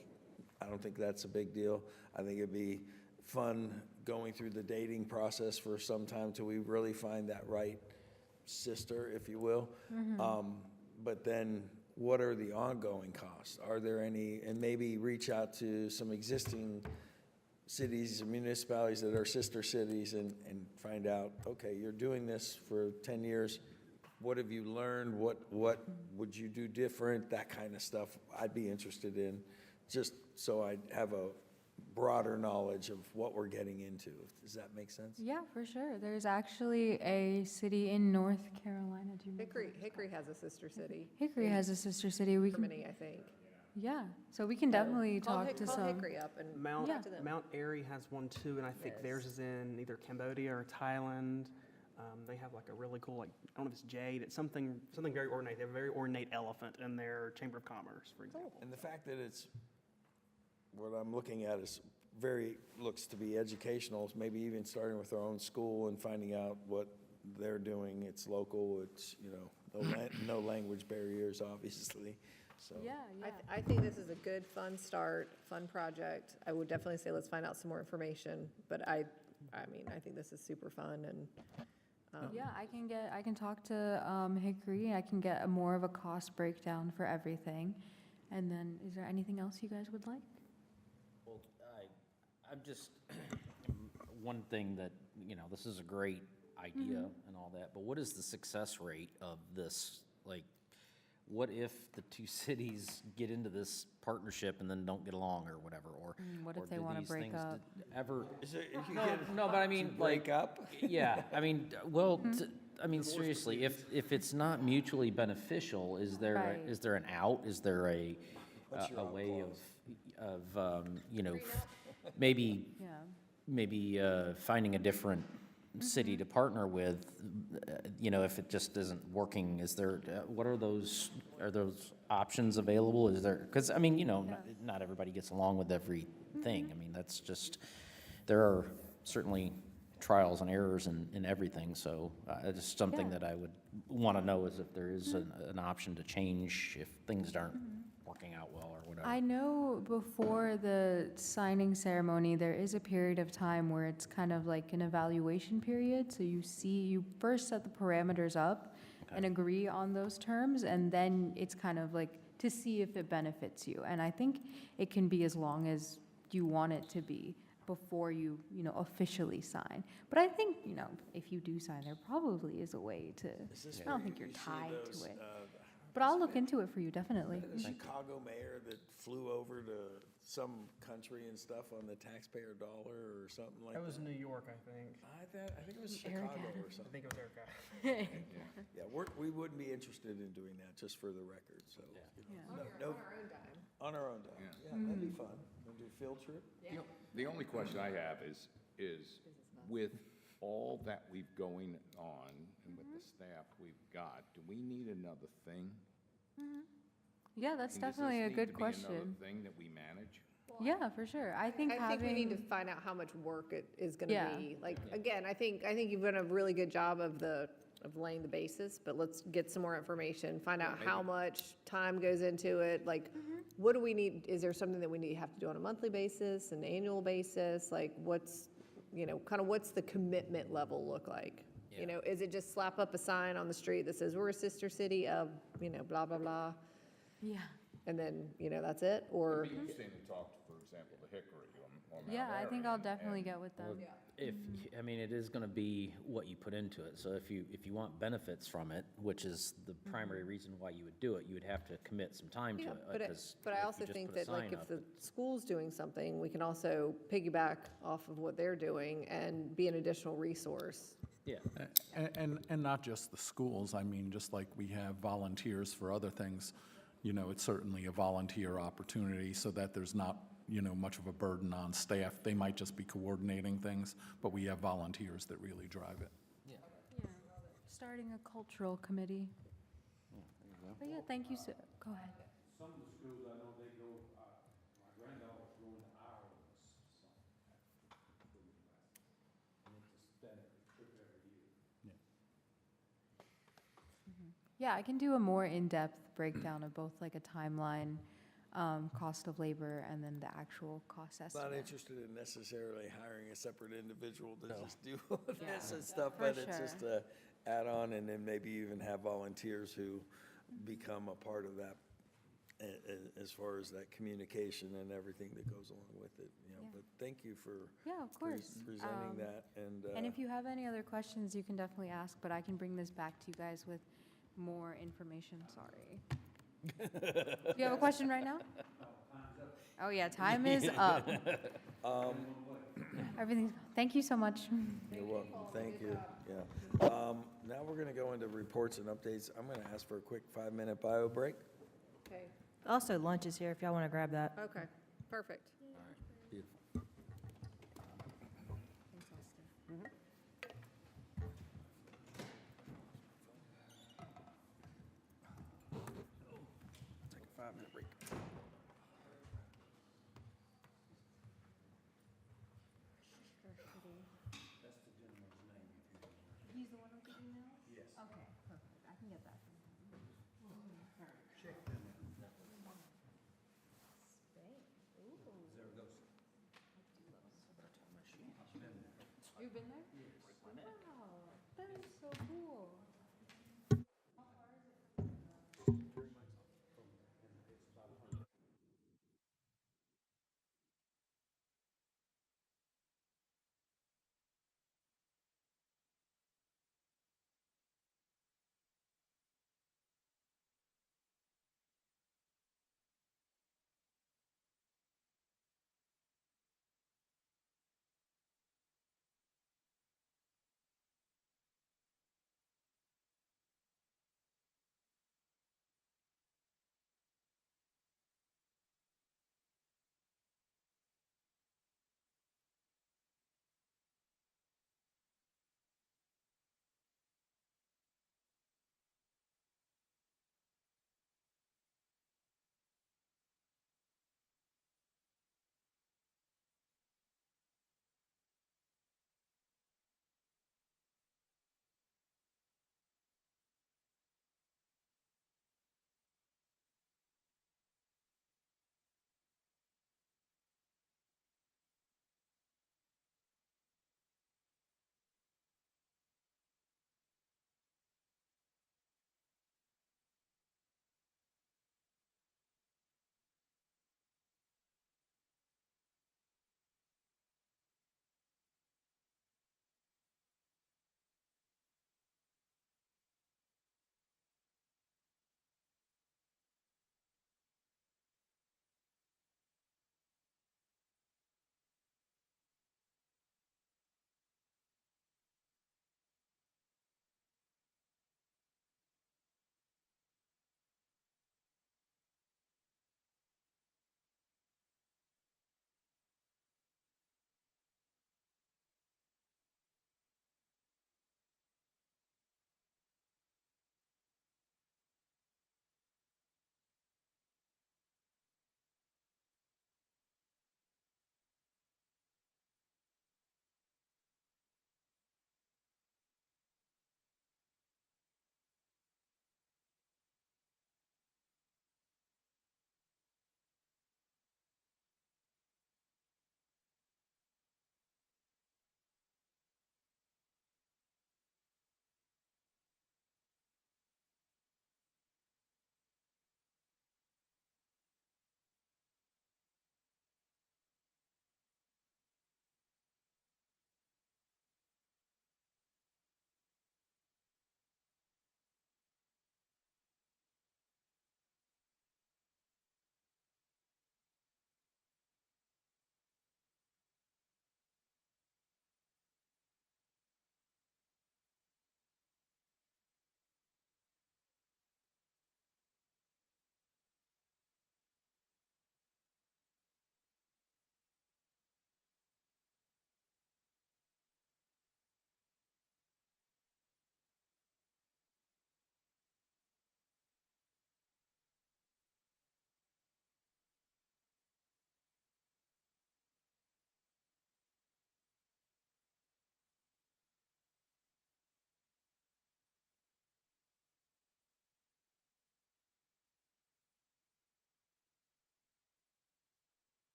I don't think that's a big deal. I think it'd be fun going through the dating process for some time till we really find that right sister, if you will. But then what are the ongoing costs? Are there any, and maybe reach out to some existing cities and municipalities that are sister cities and find out, okay, you're doing this for 10 years. What have you learned? What would you do different? That kind of stuff I'd be interested in, just so I have broader knowledge of what we're getting into. Does that make sense? Yeah, for sure. There's actually a city in North Carolina. Do you remember? Hickory has a sister city. Hickory has a sister city. We can, Germany, I think. yeah, so we can definitely Call talk Hick- to call some. Hickory up and Mount, talk to them. Mount Airy has one too, and I think theirs Yes. is in either Cambodia or Thailand. They have like a really cool, like, I don't know if it's jade, it's something very ornate. They have a very ornate elephant in their Chamber of Commerce, for example. And the fact that it's, what I'm looking at is looks to be educational, maybe even starting with our own school and finding out what they're doing. It's local, it's, no language barriers, obviously, so. Yeah, yeah. I think this is a good, fun start, fun project. I would definitely say let's find out some more information, but I mean, I think this is super fun and, Yeah, I can talk to Hickory, I can get more of a cost breakdown for everything. And then, is there anything else you guys would like? Well, I'm just, one thing that, this is a great idea and all that, but what is the success rate of this? Like, what if the two cities get into this partnership and then don't get along or whatever, or? What if or they do wanna these break things up? Ever, Is there, you no, get no, but I mean, like, break up? yeah, I mean, well, seriously, if it's not mutually beneficial, is there, Right. is there an out? Is there a your out way maybe Yeah. maybe finding a different city to partner with, if it just isn't working, is there, what are those options available? Is there, because, I mean, not everybody gets along with everything. I mean, that's just, there are certainly trials and errors in everything, so it's just something Yeah. that I would want to know is if there is an option to change if things aren't working out well or whatever. I know before the signing ceremony, there is a period of time where it's kind of like an evaluation period. So you first set the parameters up and agree on those terms, and then it's kind of like to see if it benefits you. And I think it can be as long as you want it to be before you officially sign. But I think, if you do sign, there probably is a way to, I don't think you're tied to it. But I'll look into it for you, definitely. The Chicago mayor that flew over to some country and stuff on the taxpayer dollar or something like that? That was New York, I think. I think it was Eric Chicago or I something. think it was Erica. Yeah, we wouldn't be interested in doing that, just for the record, so. No, on our own dime. Yeah, that'd be fun. Want to do a field trip? The only question I have is with all that we've going on and with the staff we've got, do we need another thing? Yeah, that's And does this definitely a need good to be another question. thing that we manage? Yeah, for sure. I think we need to having, find out how much work it is gonna Yeah. be. Like, again, I think you've done a really good job of laying the basis, but let's get some more information, find out how much time goes into it, like, what do we need, is there something that we have to do on a monthly basis, an annual basis? Like, what's, kind of what's the commitment level look like? Is it just slap up a sign on the street that says, we're a sister city of, blah, blah, blah, yeah, and then, that's it? Or, It'd be interesting to talk to, for example, the Hickory on Mount yeah, I think Airy I'll and- definitely get with them. It is gonna be what you put into it, so if you want benefits from it, which is the primary reason why you would do it, you would have to commit some time to yeah, it. 'cause but I if you also just think put a that, like, sign if up, the school's doing something, we can also piggyback off of what they're doing and be an additional resource. Yeah, And not just the schools, I mean, just like we have volunteers for other things, it's certainly a volunteer opportunity so that there's not, much of a burden on staff. They might just be coordinating things, but we have volunteers that really drive it. Yeah, starting a cultural committee. But yeah, thank you, go ahead. Some of the schools, I know they go, my granddaughter's going to Ireland Yeah, I can do a more in-depth breakdown of both like a timeline, cost of labor, and then the actual cost Not estimate. interested in necessarily hiring a separate individual to just do Yeah, this and stuff, for but it's sure. just a add-on, and then maybe even have volunteers who become a part of that as far as that communication and everything that goes along with it, Yeah. But thank you for Yeah, of course. presenting that, and. And if you have any other questions, you can definitely ask, but I can bring this back to you guys with more information, sorry. Do you have a question right now? Oh, yeah, time is up. Everything, thank you so much. You're welcome, thank you, yeah. Now we're gonna go into reports and updates. I'm gonna ask for a quick 5-minute bio break. Okay, Also, lunch is here if y'all want to grab that. okay, perfect. Take a 5-minute break. He's the one with the email? Yes. Okay, perfect. I can get that from him. You've been there? Yes. Wow, that is so cool.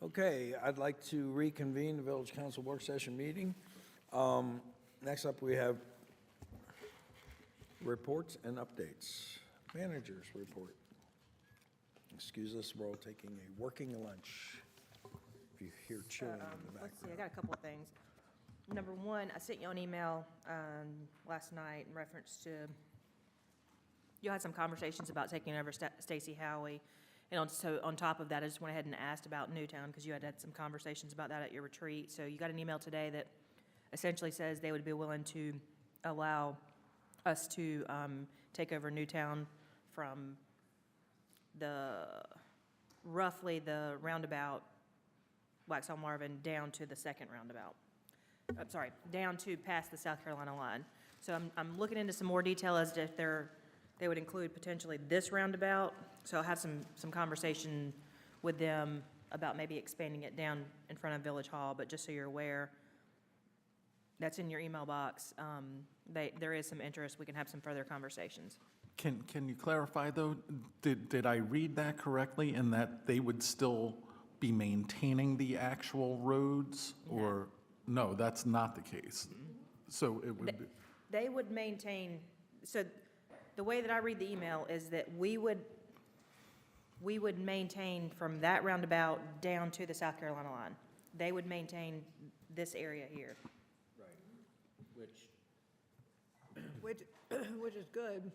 Okay, I'd like to reconvene the Village Council Work Session meeting. Next up, we have reports and updates. Managers report. Excuse us, we're all taking a working lunch. If you hear chewing in the Let's see, I background. got a couple of things. Number one, I sent you an email last night in reference to, you had some conversations about taking over Stacy Howie. And so on top of that, I just went ahead and asked about Newtown, because you had some conversations about that at your retreat. So you got an email today that essentially says they would be willing to allow us to take over Newtown from roughly the roundabout, Waxhaw Marvin, down to the second roundabout. I'm sorry, down to past the South Carolina line. So I'm looking into some more detail as to if they would include potentially this roundabout. So I'll have some conversation with them about maybe expanding it down in front of Village Hall, but just so you're aware, that's in your email box. There is some interest. We can have some further conversations. Can you clarify, though, did I read that correctly, in that they would still be maintaining the actual roads? Or, no, that's not the case? So it would be, They would maintain, so the way that I read the email is that we would maintain from that roundabout down to the South Carolina line. They would maintain this area here. Which is good,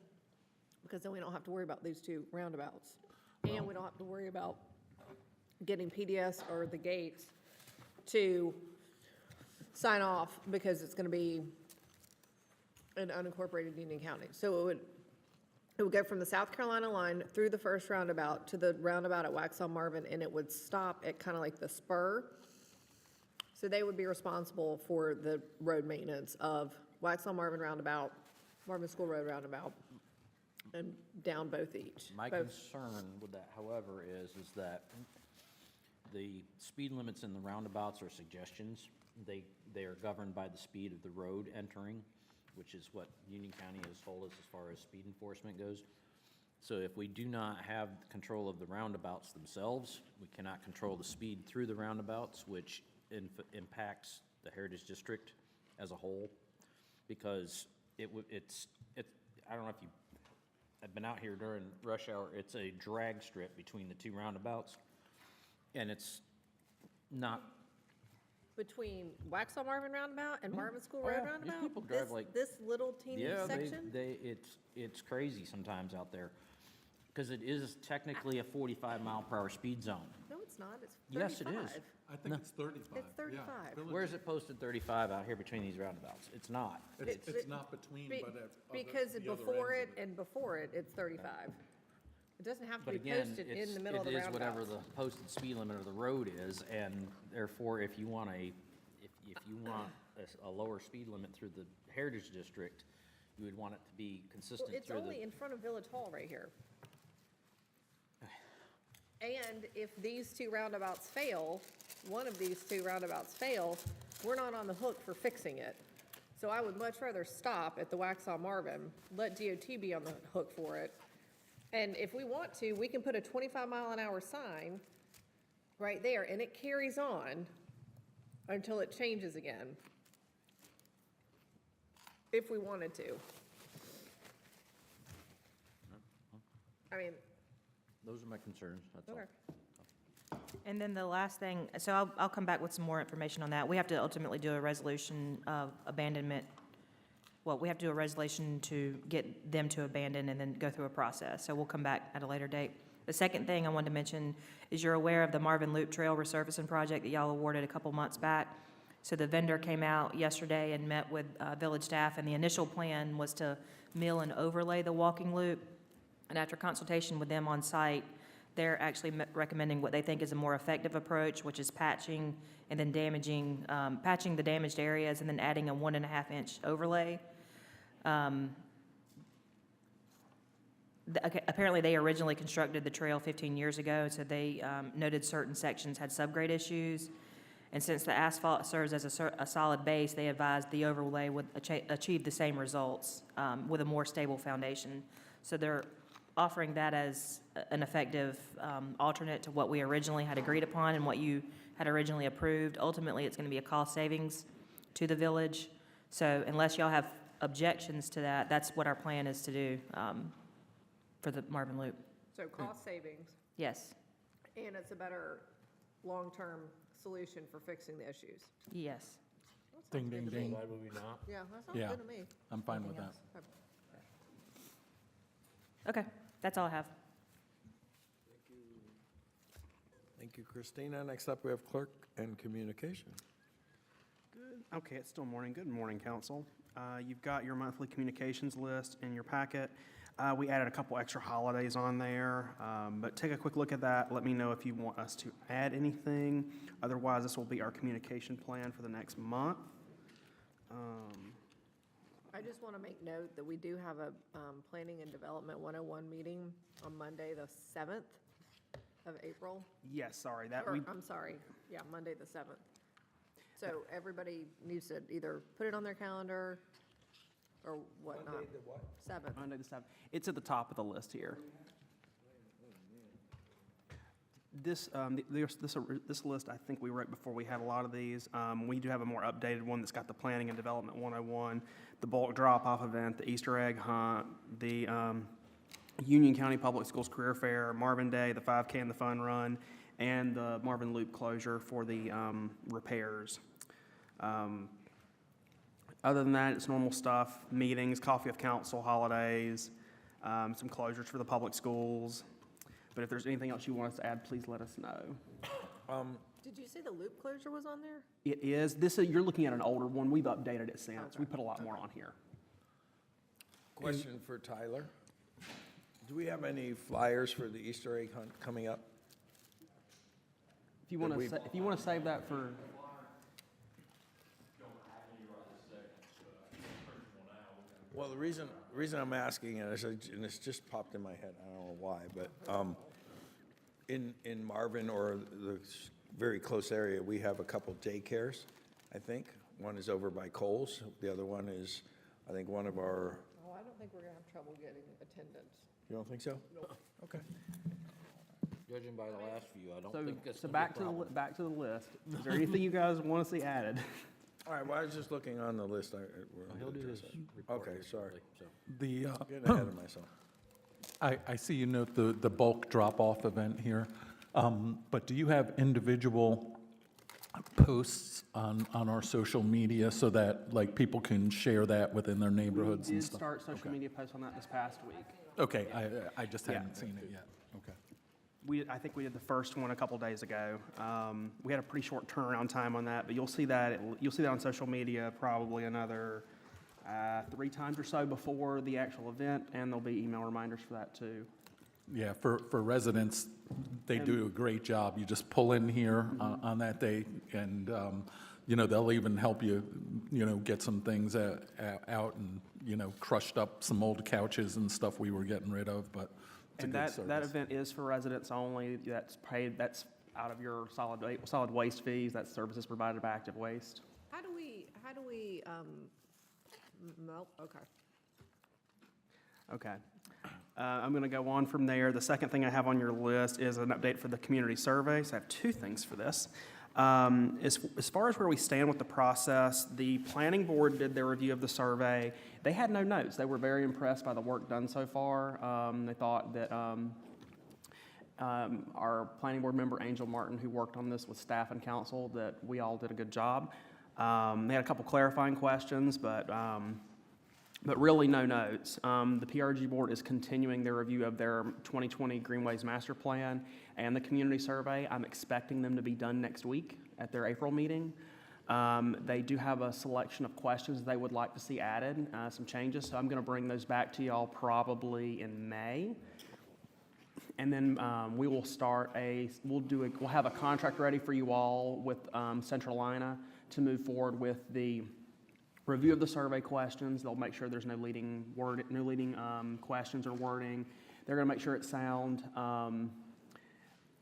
because then we don't have to worry about these two roundabouts. And we don't have to worry about getting PDS or the gates to sign off, because it's gonna be in unincorporated Union County. So it would go from the South Carolina line through the first roundabout to the roundabout at Waxhaw Marvin, and it would stop at kind of like the spur. So they would be responsible for the road maintenance of Waxhaw Marvin roundabout, Marvin School Road roundabout, and down both each. My Both. concern with that, however, is that the speed limits in the roundabouts are suggestions. They are governed by the speed of the road entering, which is what Union County has told us as far as speed enforcement goes. So if we do not have control of the roundabouts themselves, we cannot control the speed through the roundabouts, which impacts the Heritage District as a whole, because I don't know if I've been out here during rush hour, it's a drag strip between the two roundabouts, and it's not. Between Waxhaw Marvin roundabout and Marvin School Oh, Road yeah. These roundabout? people drive This- like- This little teeny Yeah, section? it's crazy sometimes out there, because it is technically a 45-mile-per-hour speed zone. No, it's not, it's 35. Yes, it is. I think it's 35. It's 35. Yeah, Where is it posted 35 out here between these roundabouts? It's not. It's not between, Be- but at Because the other before ends it of it. and before it, it's 35. It doesn't have to But be again, posted in the middle of the it is whatever roundabout. the posted speed limit of the road is, and therefore, if you want a lower speed limit through the Heritage District, you would want it to be Well, consistent it's through only the. in front of Village Hall right here. And if these two roundabouts fail, one of these two roundabouts fail, we're not on the hook for fixing it. So I would much rather stop at the Waxhaw Marvin, let DOT be on the hook for it. And if we want to, we can put a 25-mile-an-hour sign right there, and it carries on until it changes again, if we wanted to. I mean, Those are my concerns, that's all. okay. And then the last thing, so I'll come back with some more information on that. We have to ultimately do a resolution of abandonment. Well, we have to do a resolution to get them to abandon and then go through a process. So we'll come back at a later date. The second thing I wanted to mention is you're aware of the Marvin Loop Trail resurfacing project that y'all awarded a couple months back. So the vendor came out yesterday and met with village staff, and the initial plan was to mill and overlay the walking loop. And after consultation with them on site, they're actually recommending what they think is a more effective approach, which is patching and then patching the damaged areas and then adding a 1.5-inch overlay. Apparently, they originally constructed the trail 15 years ago, so they noted certain sections had subgrade issues. And since the asphalt serves as a solid base, they advised the overlay would achieve the same results with a more stable foundation. So they're offering that as an effective alternate to what we originally had agreed upon and what you had originally approved. Ultimately, it's going to be a cost savings to the village. So unless y'all have objections to that, that's what our plan is to do for the Marvin Loop. So cost savings, Yes, and it's a better long-term solution for fixing the issues. yes. Ding, ding, ding. Yeah, that sounds Yeah. good to me. I'm fine with that. Okay, that's all I have. Thank you, Christina. Next up, we have clerk and communication. Okay, it's still morning. Good morning, council. You've got your monthly communications list in your packet. We added a couple extra holidays on there, but take a quick look at that. Let me know if you want us to add anything. Otherwise, this will be our communication plan for the next month. I just want to make note that we do have a Planning and Development 101 meeting on Monday, the 7th of April. Yes, sorry, that Or, we, I'm sorry, yeah, Monday, the 7th. So everybody needs to either put it on their calendar or whatnot. Monday the what? 7th. Monday the 7th. It's at the top of the list here. This list, I think we wrote before we had a lot of these. We do have a more updated one that's got the Planning and Development 101, the bulk drop-off event, the Easter egg hunt, the Union County Public Schools Career Fair, Marvin Day, the 5K and the Fun Run, and the Marvin Loop closure for the repairs. Other than that, it's normal stuff, meetings, coffee of council, holidays, some closures for the public schools. But if there's anything else you want us to add, please let us know. Did you say the loop closure was on there? It is, you're looking at an older one. We've updated it since. We put a lot more on here. Question for Tyler. Do we have any flyers for the Easter egg hunt coming up? If you want to save that for, Well, the reason I'm asking is, and it's just popped in my head, I don't know why, but in Marvin or the very close area, we have a couple daycares, I think. One is over by Coles. The other one is, I think, one of our, Oh, I don't think we're going to have trouble getting attendance. you don't think so? No. Okay. Judging by the last few, I don't so, think it's so gonna be a problem. back to the list. Is there anything you guys want to see added? All right, well, I was just looking on the list. He'll do his report Okay, here sorry. shortly, so. The, Getting ahead of myself. I see you note the bulk drop-off event here, but do you have individual posts on our social media so that, like, people can share that within their neighborhoods We and did stuff? start social media posts on that this past week. Okay, I just Yeah. hadn't seen it yet, okay. I think we did the first one a couple days ago. We had a pretty short turnaround time on that, but you'll see that on social media probably another 3 times or so before the actual event, and there'll be email reminders for that too. Yeah, for residents, they do a great job. You just pull in here on that day, and, they'll even help you, get some things out and, crushed up some old couches and stuff we were getting rid of, but it's a And good that service. event is for residents only. That's paid, that's out of your solid waste fees. That's services provided by Active Waste. How do we, okay. Okay. I'm going to go on from there. The second thing I have on your list is an update for the community survey. So I have 2 things for this. As far as where we stand with the process, the planning board did their review of the survey. They had no notes. They were very impressed by the work done so far. They thought that our planning board member, Angel Martin, who worked on this with staff and council, that we all did a good job. They had a couple clarifying questions, but really no notes. The PRG board is continuing their review of their 2020 Greenways Master Plan and the community survey. I'm expecting them to be done next week at their April meeting. They do have a selection of questions they would like to see added, some changes, so I'm going to bring those back to y'all probably in May. And then we will we'll have a contract ready for you all with Centralina to move forward with the review of the survey questions. They'll make sure there's no leading questions or wording. They're going to make sure it's sound.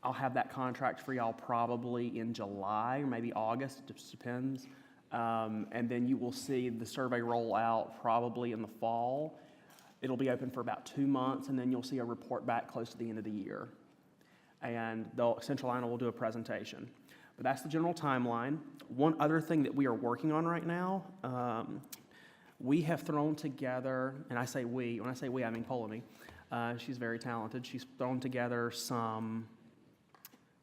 I'll have that contract for y'all probably in July or maybe August, it just depends. And then you will see the survey roll out probably in the fall. It'll be open for about 2 months, and then you'll see a report back close to the end of the year. And Central Iowa will do a presentation. But that's the general timeline. One other thing that we are working on right now, we have thrown together, and I say we, when I say we, I mean Polony. She's very talented. She's thrown together some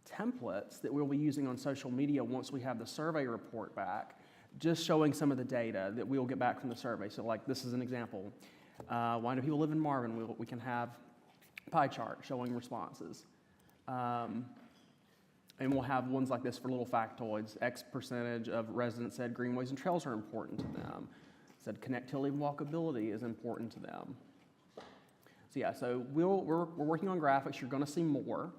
templates that we'll be using on social media once we have the survey report back, just showing some of the data that we'll get back from the survey. So like, this is an example. Why do people live in Marvin? We can have a pie chart showing responses. And we'll have ones like this for little factoids. X percentage of residents said greenways and trails are important to them. Said connectivity and walkability is important to them. So yeah, so we're working on graphics. You're going to see more,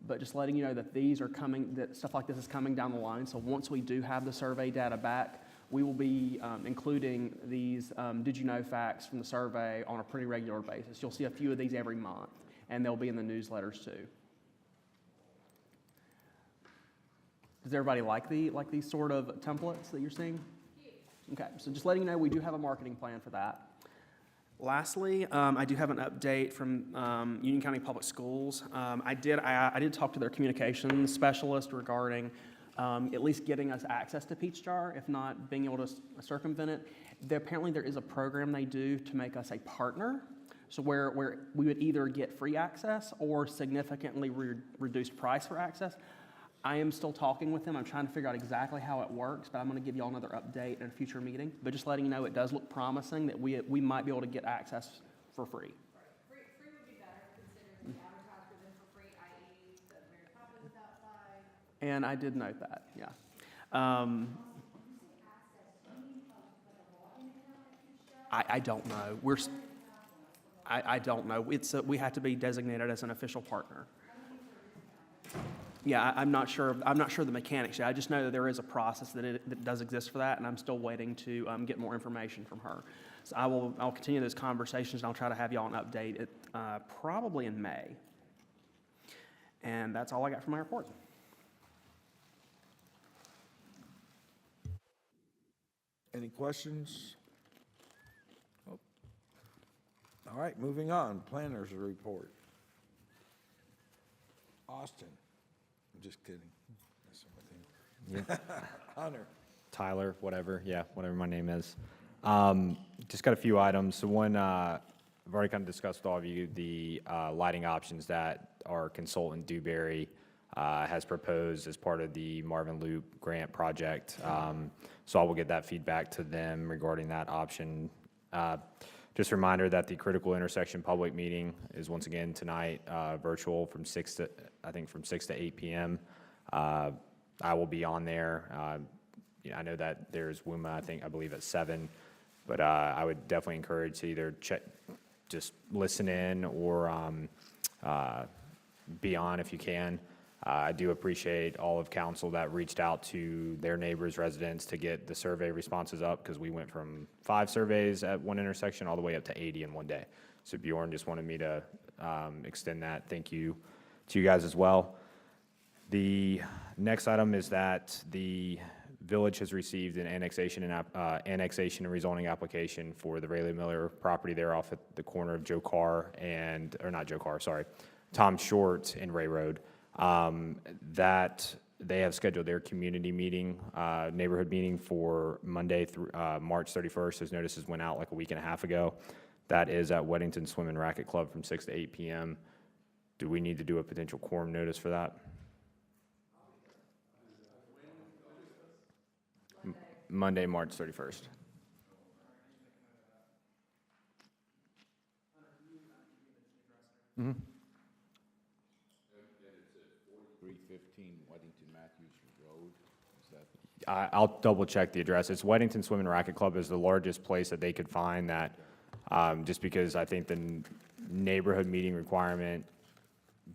but just letting you know that these are coming, that stuff like this is coming down the line. So once we do have the survey data back, we will be including these did you know facts from the survey on a pretty regular basis. You'll see a few of these every month, and they'll be in the newsletters too. Does everybody like these sort of templates that you're seeing? Okay, so just letting you know we do have a marketing plan for that. Lastly, I do have an update from Union County Public Schools. I did talk to their communications specialist regarding at least getting us access to Peach Jar, if not being able to circumvent it. Apparently there is a program they do to make us a partner, so where we would either get free access or significantly reduced price for access. I am still talking with them. I'm trying to figure out exactly how it works, but I'm going to give you all another update in a future meeting. But just letting you know, it does look promising that we might be able to get access for free. Free would be better, considering we advertise for them for free, i.e. the Mary Poppins outside. And I did note that, yeah. I don't know. I don't know. We have to be designated as an official partner. Yeah, I'm not sure the mechanics yet. I just know that there is a process that does exist for that, and I'm still waiting to get more information from her. So I'll continue those conversations, and I'll try to have y'all an update probably in May. And that's all I got for my report. Any questions? Oh. All right, moving on. Planners report. Austin. I'm just kidding. Messing with him. Hunter. Tyler, whatever my name is. Just got a few items. So one, I've already kind of discussed with all of you the lighting options that our consultant Dewberry has proposed as part of the Marvin Loop grant project. So I will get that feedback to them regarding that option. Just a reminder that the critical intersection public meeting is once again tonight, virtual from 6 to 8 p.m. I will be on there. I know that there's WUMA, I believe at 7, but I would definitely encourage to either just listen in or be on if you can. I do appreciate all of council that reached out to their neighbors, residents to get the survey responses up, because we went from 5 surveys at one intersection all the way up to 80 in one day. So Bjorn just wanted me to extend that thank you to you guys as well. The next item is that the village has received an annexation and rezoning application for the Rayleigh Miller property there off at the corner of Tom Short and Ray Road. That they have scheduled their community meeting, neighborhood meeting for Monday through March 31st. Those notices went out like a week and a half ago. That is at Weddington Swim and Racket Club from 6 to 8 p.m. Do we need to do a potential quorum notice for that? Monday, March 31st. Mm-hmm. 315 Weddington Matthews Road. Is that? I'll double check the address. It's Weddington Swim and Racket Club is the largest place that they could find that, just because I think the neighborhood meeting requirement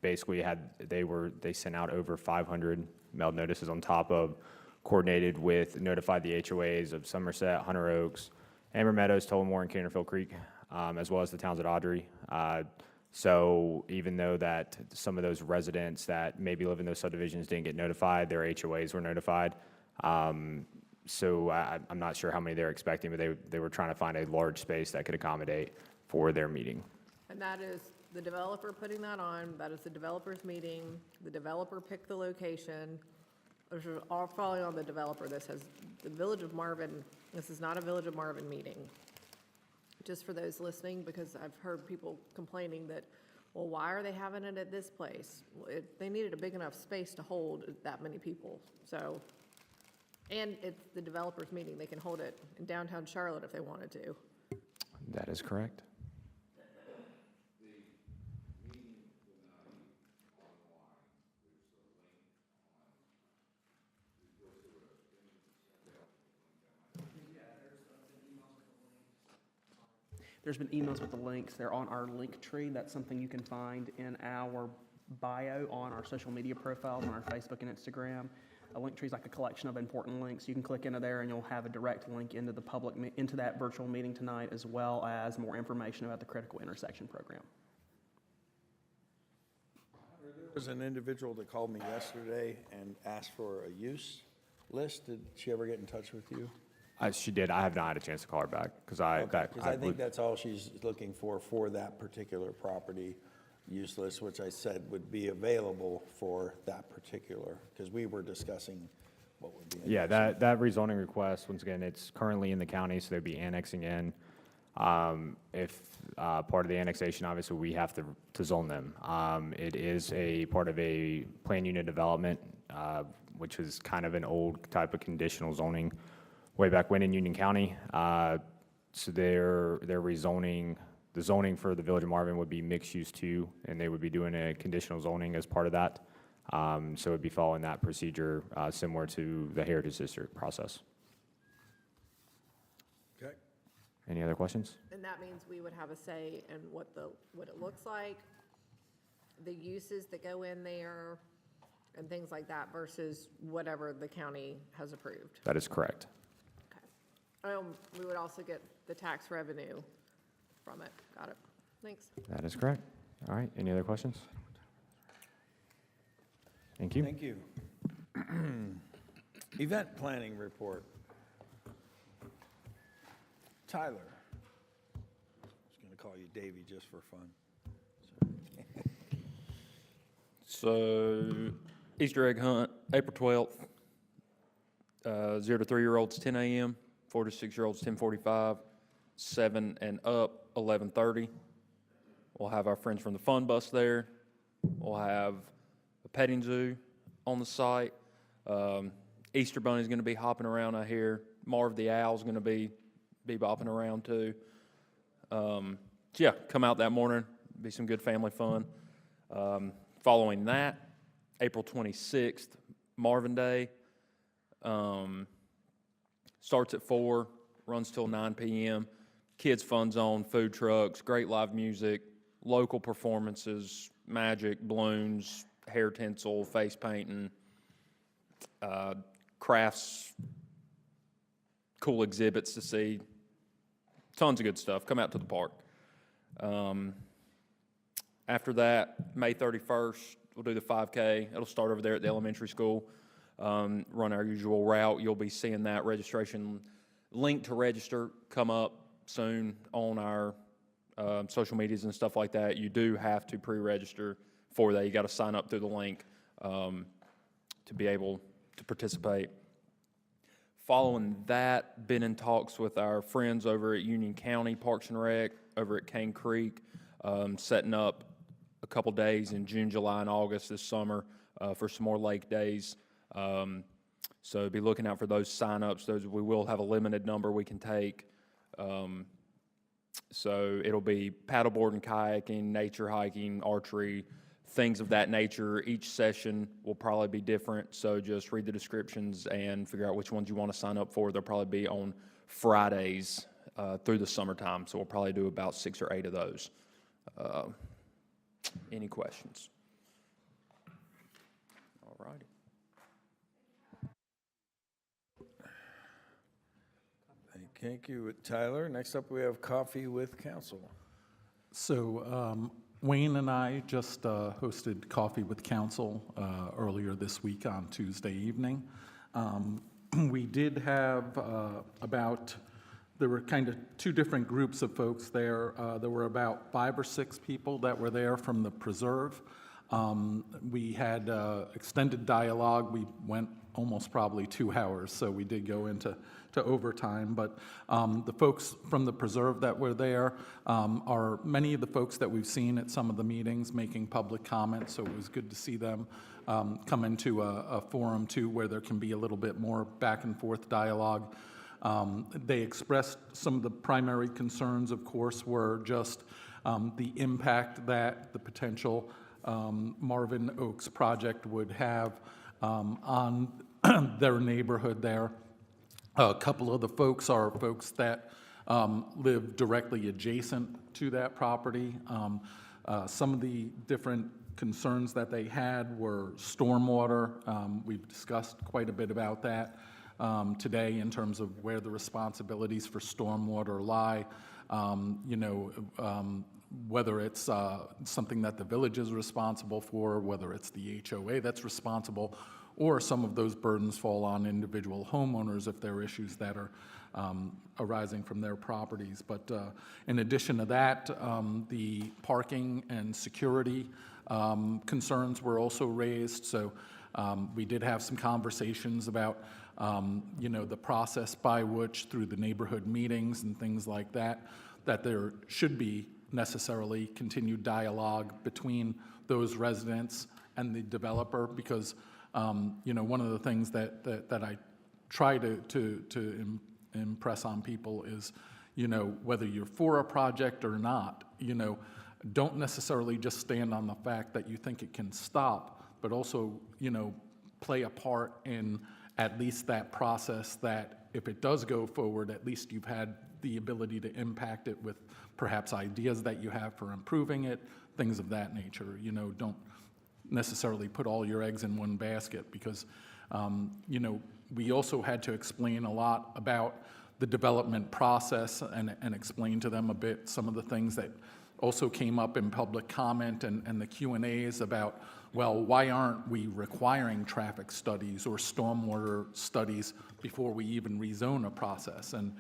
basically they sent out over 500 mailed notices on top of coordinated with, notified the HOAs of Somerset, Hunter Oaks, Amber Meadows, Tullamore, and Canterville Creek, as well as the towns at Audrey. So even though that some of those residents that maybe live in those subdivisions didn't get notified, their HOAs were notified. So I'm not sure how many they're expecting, but they were trying to find a large space that could accommodate for their meeting. And that is the developer putting that on, that is the developer's meeting, the developer picked the location. This is all falling on the developer. This has the Village of Marvin, this is not a Village of Marvin meeting. Just for those listening, because I've heard people complaining that, well, why are they having it at this place? Well, they needed a big enough space to hold that many people, so. And it's the developer's meeting, they can hold it in downtown Charlotte if they wanted to. That is correct. There's been emails with the links. They're on our link tree. That's something you can find in our bio on our social media profiles, on our Facebook and Instagram. A link tree is like a collection of important links. You can click into there and you'll have a direct link into the into that virtual meeting tonight, as well as more information about the Critical Intersection Program. There was an individual that called me yesterday and asked for a use list. Did she ever get in touch with you? She did. I have not had a chance to call her back because Okay, because I think that's all she's looking for that particular property use list, which I said would be available for that particular, because we were discussing what would be. Yeah, that rezoning request, once again, it's currently in the county, so they'd be annexing in. If part of the annexation, obviously, we have to zone them. It is a part of a plan unit development, which is kind of an old type of conditional zoning way back when in Union County. So they're rezoning, the zoning for the Village of Marvin would be mixed use too, and they would be doing a conditional zoning as part of that. So it'd be following that procedure, similar to the Heritage District process. Okay. Any other questions? And that means we would have a say in what it looks like, the uses that go in there, and things like that versus whatever the county has approved. That is correct. Okay. We would also get the tax revenue from it. Got it. Thanks. That is correct. All right, any other questions? Thank you. Thank you. Event planning report. Tyler. I was going to call you Davey just for fun. So, Easter egg hunt, April 12th. 0 to 3-year-olds, 10 a.m., 4 to 6-year-olds, 10:45, 7 and up, 11:30. We'll have our friends from the Fun Bus there. We'll have a petting zoo on the site. Easter Bunny's going to be hopping around out here. Marv the Owl's going to be bopping around too. So yeah, come out that morning. Be some good family fun. Following that, April 26th, Marvin Day. Starts at 4, runs till 9 p.m. Kids Fun Zone, food trucks, great live music, local performances, magic, balloons, hair tinsel, face painting, crafts, cool exhibits to see. Tons of good stuff. Come out to the park. After that, May 31st, we'll do the 5K. It'll start over there at the elementary school. Run our usual route. You'll be seeing that registration link to register come up soon on our social medias and stuff like that. You do have to pre-register for that. You got to sign up through the link to be able to participate. Following that, been in talks with our friends over at Union County Parks and Rec, over at Cane Creek, setting up a couple days in June, July, and August this summer for some more lake days. So be looking out for those sign-ups. We will have a limited number we can take. So it'll be paddleboarding, kayaking, nature hiking, archery, things of that nature. Each session will probably be different, so just read the descriptions and figure out which ones you want to sign up for. They'll probably be on Fridays through the summertime, so we'll probably do about 6 or 8 of those. Any questions? All righty. Thank you, Tyler. Next up, we have Coffee with Council. So Wayne and I just hosted Coffee with Council earlier this week on Tuesday evening. We did have about there were kind of two different groups of folks there. There were about 5 or 6 people that were there from the preserve. We had extended dialogue. We went almost probably 2 hours, so we did go into overtime. But the folks from the preserve that were there are many of the folks that we've seen at some of the meetings making public comments, so it was good to see them come into a forum too where there can be a little bit more back and forth dialogue. They expressed some of the primary concerns, of course, were just the impact that the potential Marvin Oaks project would have on their neighborhood there. A couple of the folks are folks that live directly adjacent to that property. Some of the different concerns that they had were stormwater. We've discussed quite a bit about that today in terms of where the responsibilities for stormwater lie. Whether it's something that the village is responsible for, whether it's the HOA that's responsible, or some of those burdens fall on individual homeowners if there are issues that are arising from their properties. But in addition to that, the parking and security concerns were also raised. So we did have some conversations about the process by which, through the neighborhood meetings and things like that, that there should be necessarily continued dialogue between those residents and the developer, because one of the things that I try to impress on people is, whether you're for a project or not, don't necessarily just stand on the fact that you think it can stop, but also, play a part in at least that process, that if it does go forward, at least you've had the ability to impact it with perhaps ideas that you have for improving it, things of that nature. Don't necessarily put all your eggs in one basket, because, we also had to explain a lot about the development process and explain to them a bit some of the things that also came up in public comment and the Q&As about, well, why aren't we requiring traffic studies or stormwater studies before we even rezone a process? And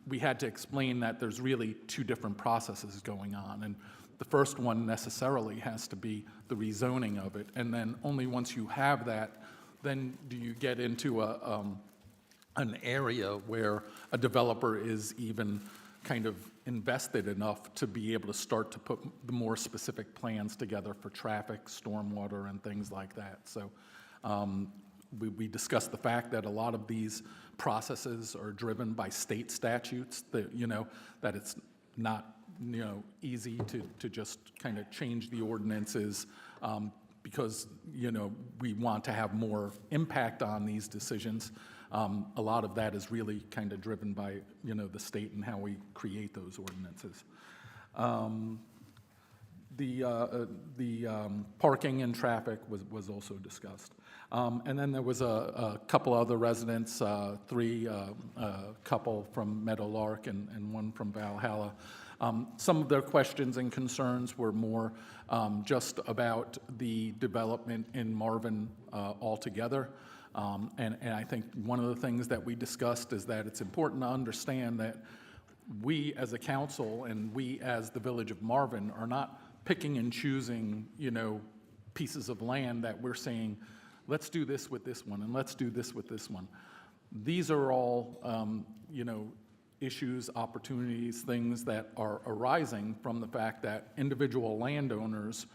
we had to explain that there's really 2 different processes going on. And the first one necessarily has to be the rezoning of it. And then only once you have that, then do you get into an area where a developer is even kind of invested enough to be able to start to put the more specific plans together for traffic, stormwater, and things like that. So we discussed the fact that a lot of these processes are driven by state statutes, that, that it's not, easy to just kind of change the ordinances because, we want to have more impact on these decisions. A lot of that is really kind of driven by, the state and how we create those ordinances. The parking and traffic was also discussed. And then there was a couple other residents, 3, a couple from Meadowlark and 1 from Valhalla. Some of their questions and concerns were more just about the development in Marvin altogether. And I think one of the things that we discussed is that it's important to understand that we as a council and we as the Village of Marvin are not picking and choosing, pieces of land that we're saying, let's do this with this one and let's do this with this one. These are all, issues, opportunities, things that are arising from the fact that individual landowners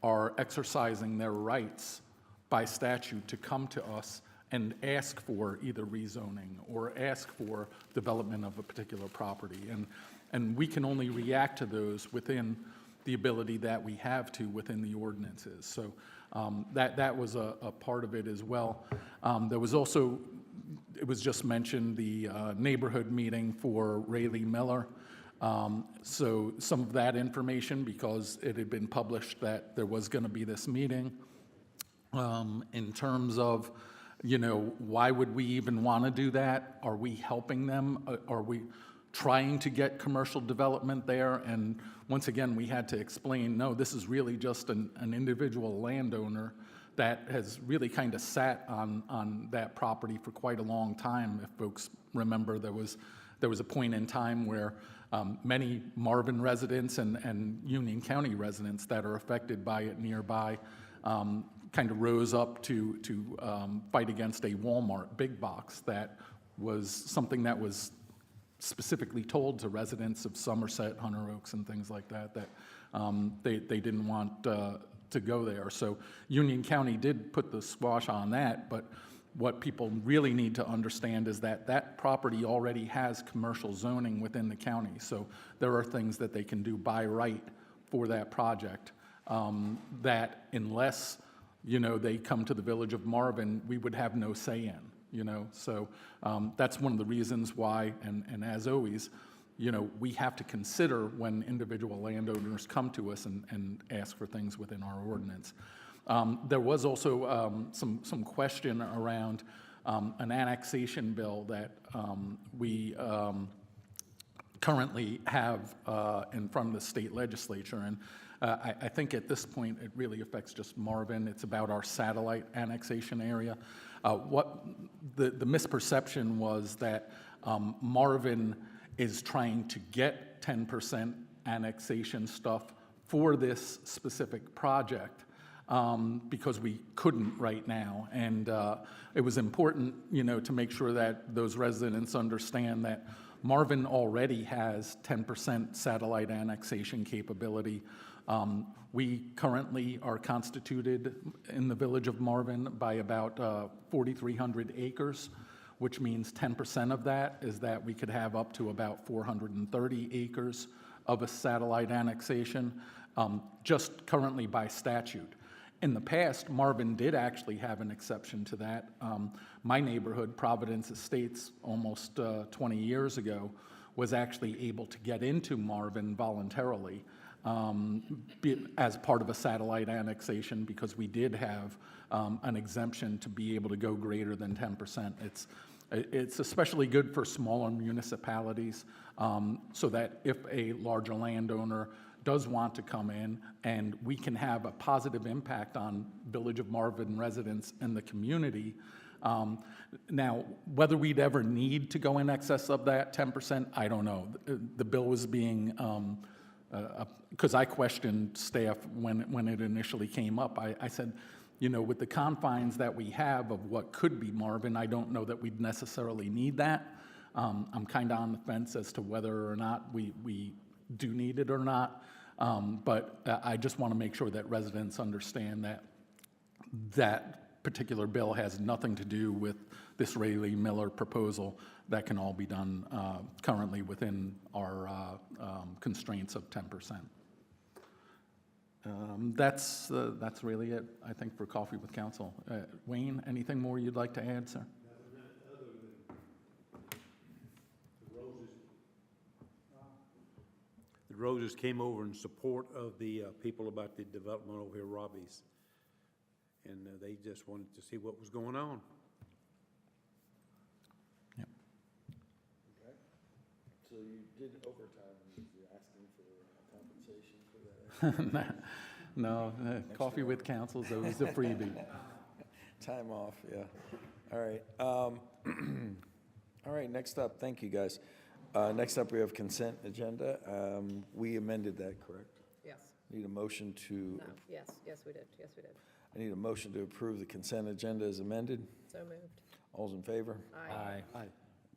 are exercising their rights by statute to come to us and ask for either rezoning or ask for development of a particular property. And we can only react to those within the ability that we have to within the ordinances. So that was a part of it as well. There was also, it was just mentioned, the neighborhood meeting for Rayleigh Miller. So some of that information, because it had been published that there was going to be this meeting, in terms of, why would we even want to do that? Are we helping them? Are we trying to get commercial development there? And once again, we had to explain, no, this is really just an individual landowner that has really kind of sat on that property for quite a long time. If folks remember, there was there was a point in time where many Marvin residents and Union County residents that are affected by it nearby kind of rose up to fight against a Walmart big box that was something that was specifically told to residents of Somerset, Hunter Oaks, and things like that, that they didn't want to go there. So Union County did put the squash on that, but what people really need to understand is that that property already has commercial zoning within the county. So there are things that they can do by right for that project that unless, they come to the Village of Marvin, we would have no say in, So that's one of the reasons why, and as always, we have to consider when individual landowners come to us and ask for things within our ordinance. There was also some question around an annexation bill that we currently have in front of the state legislature. And I think at this point, it really affects just Marvin. It's about our satellite annexation area. What the misperception was that Marvin is trying to get 10% annexation stuff for this specific project because we couldn't right now. And it was important, to make sure that those residents understand that Marvin already has 10% satellite annexation capability. We currently are constituted in the Village of Marvin by about 4,300 acres, which means 10% of that is that we could have up to about 430 acres of a satellite annexation, just currently by statute. In the past, Marvin did actually have an exception to that. My neighborhood, Providence Estates, almost 20 years ago, was actually able to get into Marvin voluntarily as part of a satellite annexation because we did have an exemption to be able to go greater than 10%. It's especially good for smaller municipalities so that if a larger landowner does want to come in and we can have a positive impact on Village of Marvin residents and the community. Now, whether we'd ever need to go in excess of that 10%, I don't know. The bill was being, because I questioned staff when it initially came up. I said, with the confines that we have of what could be Marvin, I don't know that we'd necessarily need that. I'm kind of on the fence as to whether or not we do need it or not. But I just want to make sure that residents understand that that particular bill has nothing to do with this Rayleigh Miller proposal. That can all be done currently within our constraints of 10%. That's really it, I think, for Coffee with Council. Wayne, anything more you'd like to add, sir? The Roses came over in support of the people about the development over here, Robbie's. And they just wanted to see what was going on. Yep. Okay. So you did overtime, and you're asking for compensation for that? No, Coffee with Council is always a freebie. Time off, yeah. All right. All right, next up, thank you, guys. Next up, we have consent agenda. We amended that, correct? Yes. Need a motion to, No, yes, we did. I need a motion to approve the consent agenda as amended. So moved. All's in favor? Aye. Aye.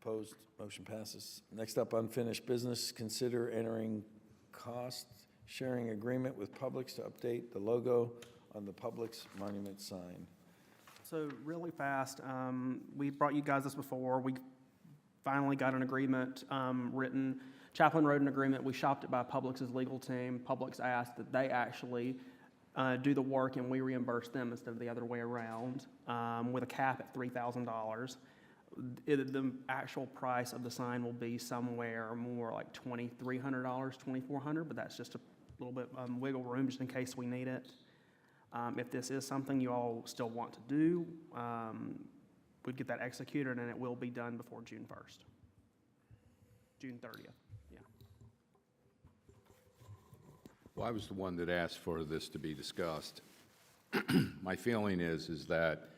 Opposed? Motion passes. Next up, unfinished business. Consider entering cost-sharing agreement with Publix to update the logo on the Publix monument sign. So really fast, we brought you guys this before. We finally got an agreement written. Chaplain wrote an agreement. We shopped it by Publix's legal team. Publix asked that they actually do the work and we reimburse them instead of the other way around with a cap at $3,000. The actual price of the sign will be somewhere more like $2,300, $2,400, but that's just a little bit wiggle room just in case we need it. If this is something you all still want to do, we'd get that executed and it will be done before June 1st. June 30th, yeah. Well, I was the one that asked for this to be discussed. My feeling is that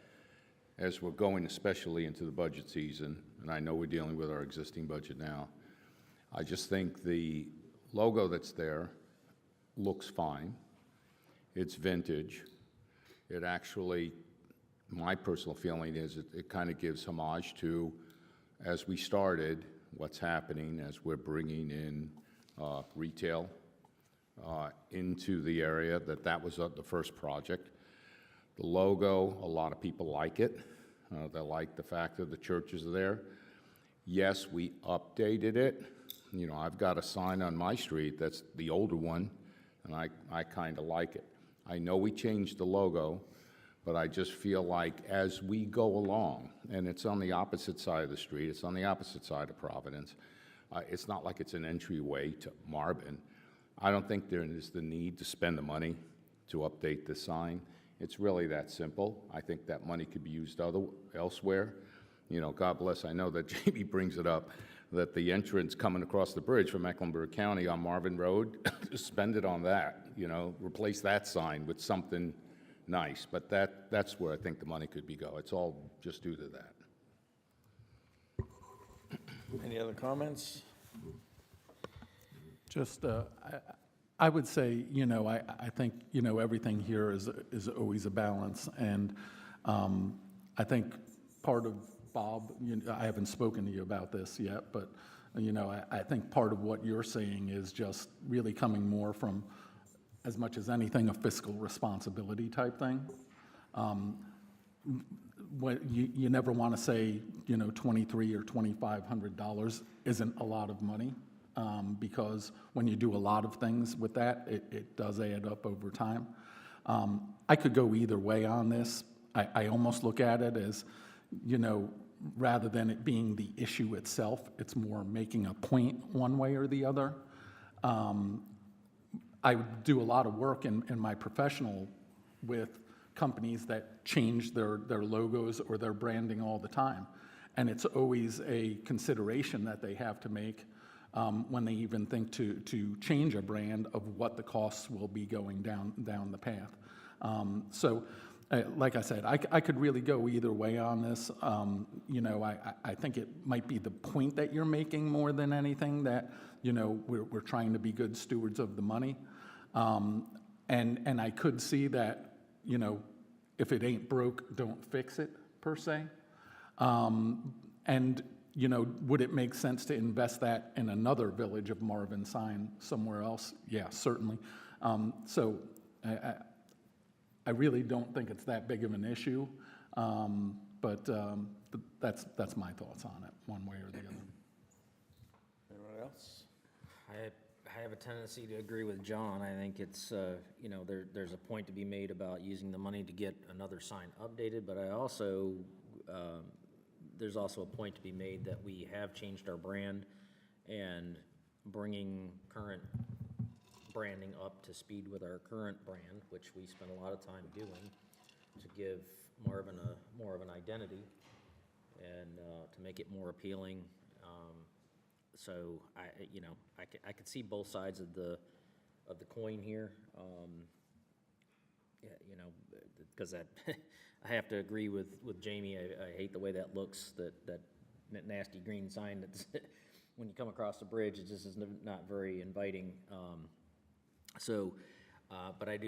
as we're going especially into the budget season, and I know we're dealing with our existing budget now, I just think the logo that's there looks fine. It's vintage. It actually, my personal feeling is it kind of gives homage to, as we started, what's happening as we're bringing in retail into the area, that was the first project. The logo, a lot of people like it. They like the fact that the church is there. Yes, we updated it. You know, I've got a sign on my street that's the older one, and I kind of like it. I know we changed the logo, but I just feel like as we go along, and it's on the opposite side of the street, it's on the opposite side of Providence, it's not like it's an entryway to Marvin. I don't think there is the need to spend the money to update the sign. It's really that simple. I think that money could be used elsewhere. You know, God bless, I know that Jamie brings it up, that the entrance coming across the bridge from Mecklenburg County on Marvin Road, just spend it on that, you know, replace that sign with something nice. But that's where I think the money could go. It's all just due to that. Any other comments? Just, I would say, you know, I think, you know, everything here is always a balance. And I think part of, Bob, you know, I haven't spoken to you about this yet, but, you know, I think part of what you're saying is just really coming more from, as much as anything, a fiscal responsibility type thing. What you never want to say, you know, $2,300 or $2,500 isn't a lot of money, because when you do a lot of things with that, it does add up over time. I could go either way on this. I almost look at it as, you know, rather than it being the issue itself, it's more making a point one way or the other. I do a lot of work in my professional with companies that change their logos or their branding all the time. And it's always a consideration that they have to make when they even think to change a brand, of what the costs will be going down the path. Like I said, I could really go either way on this. You know, I think it might be the point that you're making more than anything, that, you know, we're trying to be good stewards of the money. And I could see that, you know, if it ain't broke, don't fix it, per se. And, you know, would it make sense to invest that in another Village of Marvin sign somewhere else? Yeah, certainly. I really don't think it's that big of an issue, but that's my thoughts on it, one way or the other. Anyone else? I have a tendency to agree with John. I think it's, you know, there's a point to be made about using the money to get another sign updated, but I also, there's also a point to be made that we have changed our brand, and bringing current branding up to speed with our current brand, which we spend a lot of time doing, to give Marvin more of an identity and to make it more appealing. So I could see both sides of the coin here. Yeah, you know, because I have to agree with Jamie. I hate the way that looks. That nasty green sign that's when you come across the bridge, it just is not very inviting. But I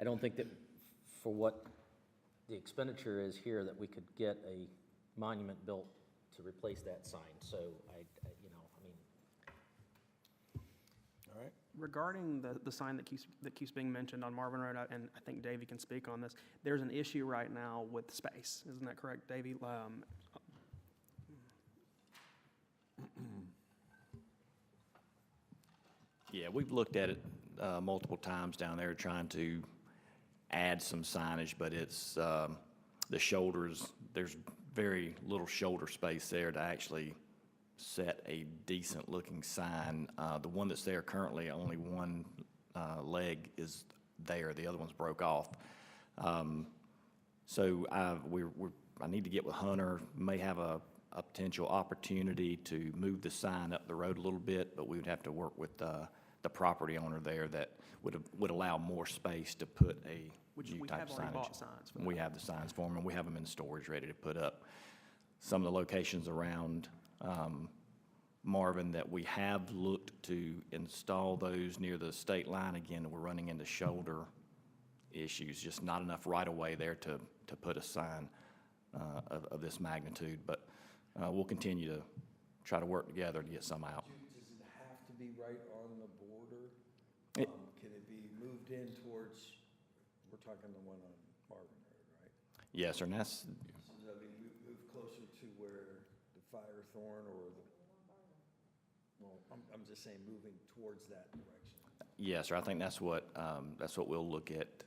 don't think that for what the expenditure is here, that we could get a monument built to replace that sign. So All right. Regarding the sign that keeps being mentioned on Marvin Road, and I think Davey can speak on this, there's an issue right now with space. Isn't that correct, Davey? Yeah, we've looked at it multiple times down there, trying to add some signage, but it's the shoulders, there's very little shoulder space there to actually set a decent-looking sign. The one that's there currently, only one leg is there. The other one's broke off. So I need to get with Hunter. May have a potential opportunity to move the sign up the road a little bit, but we would have to work with the property owner there that would allow more space to put Which new we type have of already signage. bought signs for We have the signs for them, and we have them in storage, ready to put up. Some of the locations around Marvin that we have looked to install those near the state line, again, we're running into shoulder issues, just not enough right-of-way there to put a sign of this magnitude. But we'll continue to try to work together to get some out. Does it have to be right on the border? It- Can it be moved in towards, we're talking the one on Marvin Road, right? Yes, sir, and that's, So, I mean, move closer to where the Firethorn or the, well, I'm just saying, moving towards that direction. yes, sir, I think that's what we'll look at,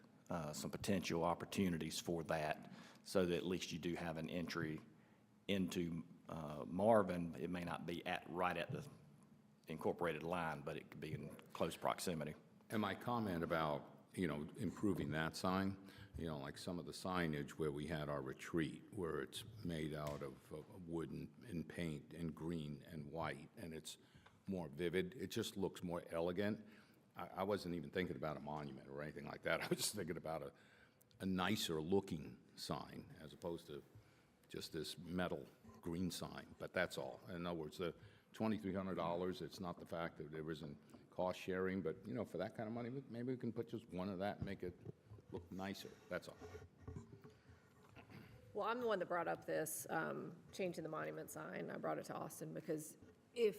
some potential opportunities for that, so that at least you do have an entry into Marvin. It may not be right at the incorporated line, but it could be in close proximity. And my comment about, improving that sign, like some of the signage where we had our retreat, where it's made out of wood and paint and green and white, and it's more vivid, it just looks more elegant. I wasn't even thinking about a monument or anything like that. I was just thinking about a nicer looking sign as opposed to just this metal green sign, but that's all. In other words, the $2,300, it's not the fact that there isn't cost sharing, but, for that kind of money, maybe we can put just one of that and make it look nicer, that's all. Well, I'm the one that brought up this, changing the monument sign. I brought it to Austin because if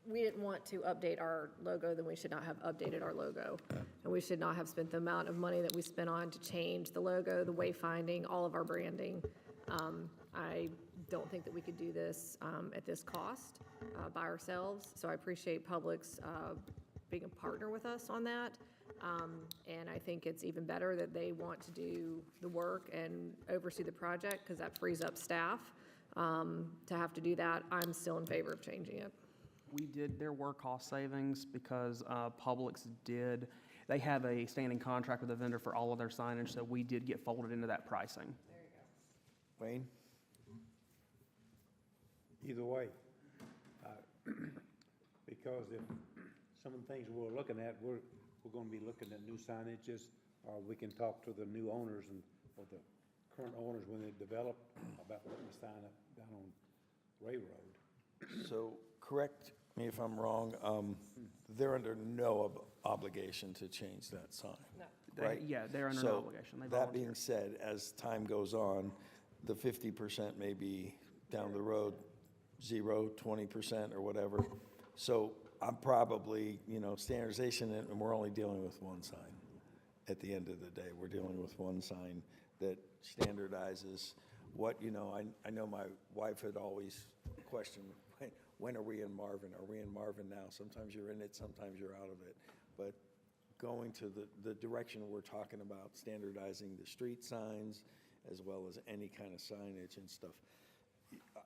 we didn't want to update our logo, then we should not have updated our logo. And we should not have spent the amount of money that we spent on to change the logo, the wayfinding, all of our branding. I don't think that we could do this at this cost by ourselves. So I appreciate Publix being a partner with us on that. And I think it's even better that they want to do the work and oversee the project because that frees up staff to have to do that. I'm still in favor of changing it. There were cost savings because Publix they have a standing contract with the vendor for all of their signage, so we did get folded into that pricing. Wayne? Either way, because if some of the things we're looking at, we're gonna be looking at new signages, or we can talk to the new owners or the current owners when they develop about putting a sign up down on Ray Road. So, correct me if I'm wrong, they're under no obligation to change that sign, right? Yeah, they're under no obligation. They So, that being volunteer. said, as time goes on, the 50% may be down the road, 0, 20% or whatever. So I'm probably, standardization, and we're only dealing with one sign. At the end of the day, we're dealing with one sign that standardizes what, I know my wife had always questioned, when are we in Marvin? Are we in Marvin now? Sometimes you're in it, sometimes you're out of it. But going to the direction we're talking about, standardizing the street signs as well as any kind of signage and stuff,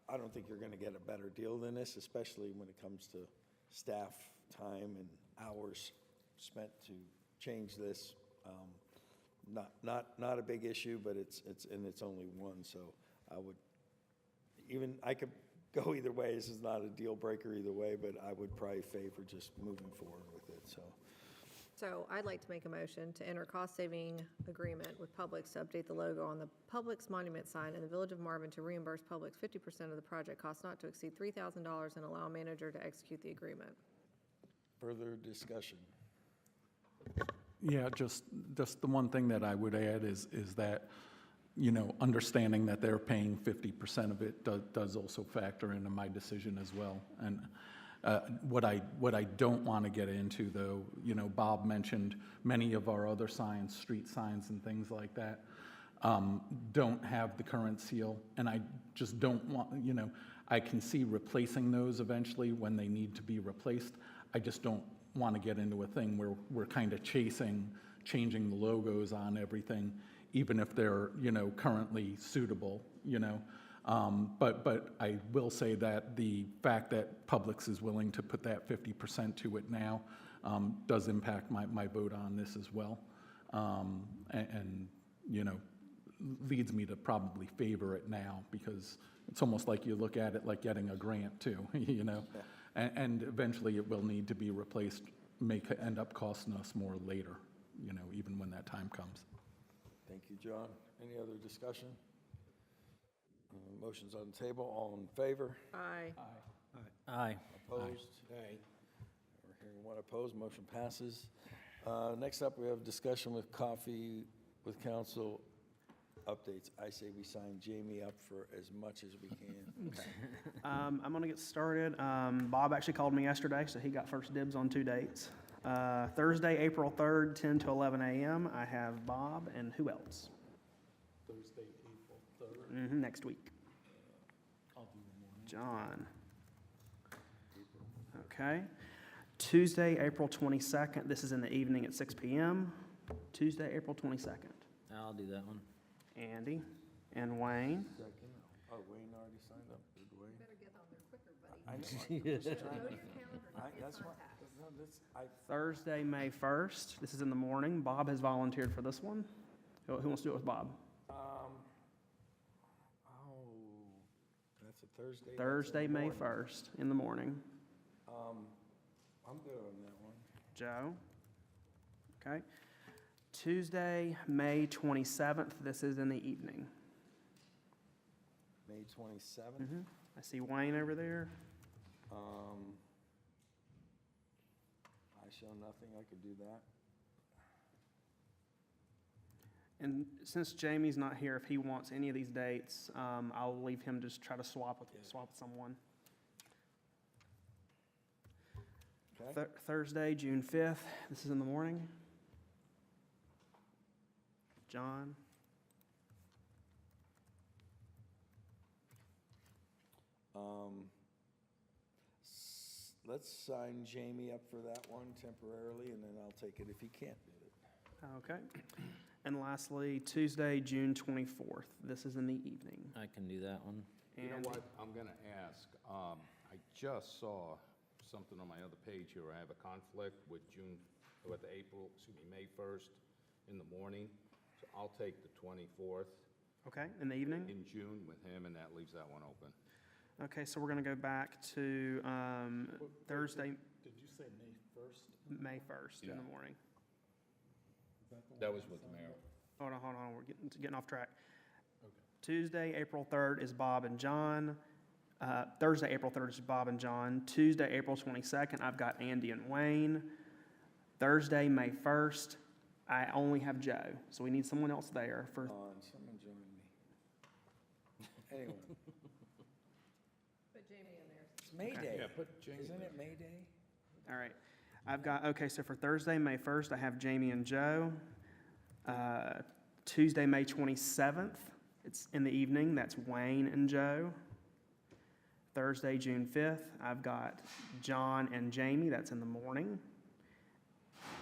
I don't think you're going to get a better deal than this, especially when it comes to staff time and hours spent to change this. Not a big issue, but it's only one, so I could go either way. This is not a deal breaker either way, but I would probably favor just moving forward with it, so. So I'd like to make a motion to enter cost-saving agreement with Publix to update the logo on the Publix monument sign in the Village of Marvin to reimburse Publix 50% of the project cost not to exceed $3,000 and allow manager to execute the agreement. Further discussion? Yeah, just the one thing that I would add is that, understanding that they're paying 50% of it does also factor into my decision as well. And what I don't want to get into, though, Bob mentioned many of our other signs, street signs and things like that, don't have the current seal, and I just don't want, I can see replacing those eventually when they need to be replaced. I just don't want to get into a thing where we're kind of changing the logos on everything, even if they're, currently suitable, But I will say that the fact that Publix is willing to put that 50% to it now does impact my vote on this as well. And leads me to probably favor it now, because it's almost like you look at it like getting a grant too, And eventually it will need to be replaced, end up costing us more later, even when that time comes. Thank you, John. Any other discussion? Motion's on the table. All in favor? Aye. Aye. Opposed? Aye. We're hearing one opposed, motion passes. Next up, we have discussion with Coffee with Council updates. I say we sign Jamie up for as much as we can. I'm going to get started. Bob actually called me yesterday, so he got first dibs on 2 dates. Thursday, April 3rd, 10 to 11 a.m. I have Bob, and who else? Thursday, April 3rd. Next week. I'll do the morning. John. Okay. Tuesday, April 22nd. This is in the evening at 6 p.m. Tuesday, April 22nd. I'll do that one. Andy and Wayne. Second. Oh, Wayne already signed up. Did Wayne? Better get on there quicker, buddy. That's why, no, this, Thursday, May 1st. This is in the morning. Bob has volunteered for this one. Who wants to do it with Bob? oh, that's a Thursday. That's Thursday, in the May morning. 1st, in the morning. I'm good on that one. Joe? Okay. Tuesday, May 27th. This is in the evening. May 27th. I see Wayne over there. I show nothing, I could do that. And since Jamie's not here, if he wants any of these dates, I'll leave him just try to swap with someone. Okay. Thursday, June 5th. This is in the morning. John? Let's sign Jamie up for that one temporarily, and then I'll take it if he can't do it. Okay. And lastly, Tuesday, June 24th. This is in the evening. I can do that one. You know And what, I'm going to ask, I just saw something on my other page here, I have a conflict with May 1st in the morning, so I'll take the 24th Okay, in the evening? in June with him, and that leaves that one open. Okay, so we're going to go back to Thursday, Did you say May 1st? May 1st in Yeah. the morning. That was with the mayor. Hold on, we're getting off track. Tuesday, April 3rd is Bob and John. Thursday, April 3rd is Bob and John. Tuesday, April 22nd, I've got Andy and Wayne. Thursday, May 1st, I only have Joe, so we need someone else there for, Someone join me. Anyway. Put Jamie in there. It's May Day. Yeah, put Jamie Isn't there. it May Day? all right. I've got, okay, so for Thursday, May 1st, I have Jamie and Joe. Tuesday, May 27th, it's in the evening, that's Wayne and Joe. Thursday, June 5th, I've got John and Jamie, that's in the morning.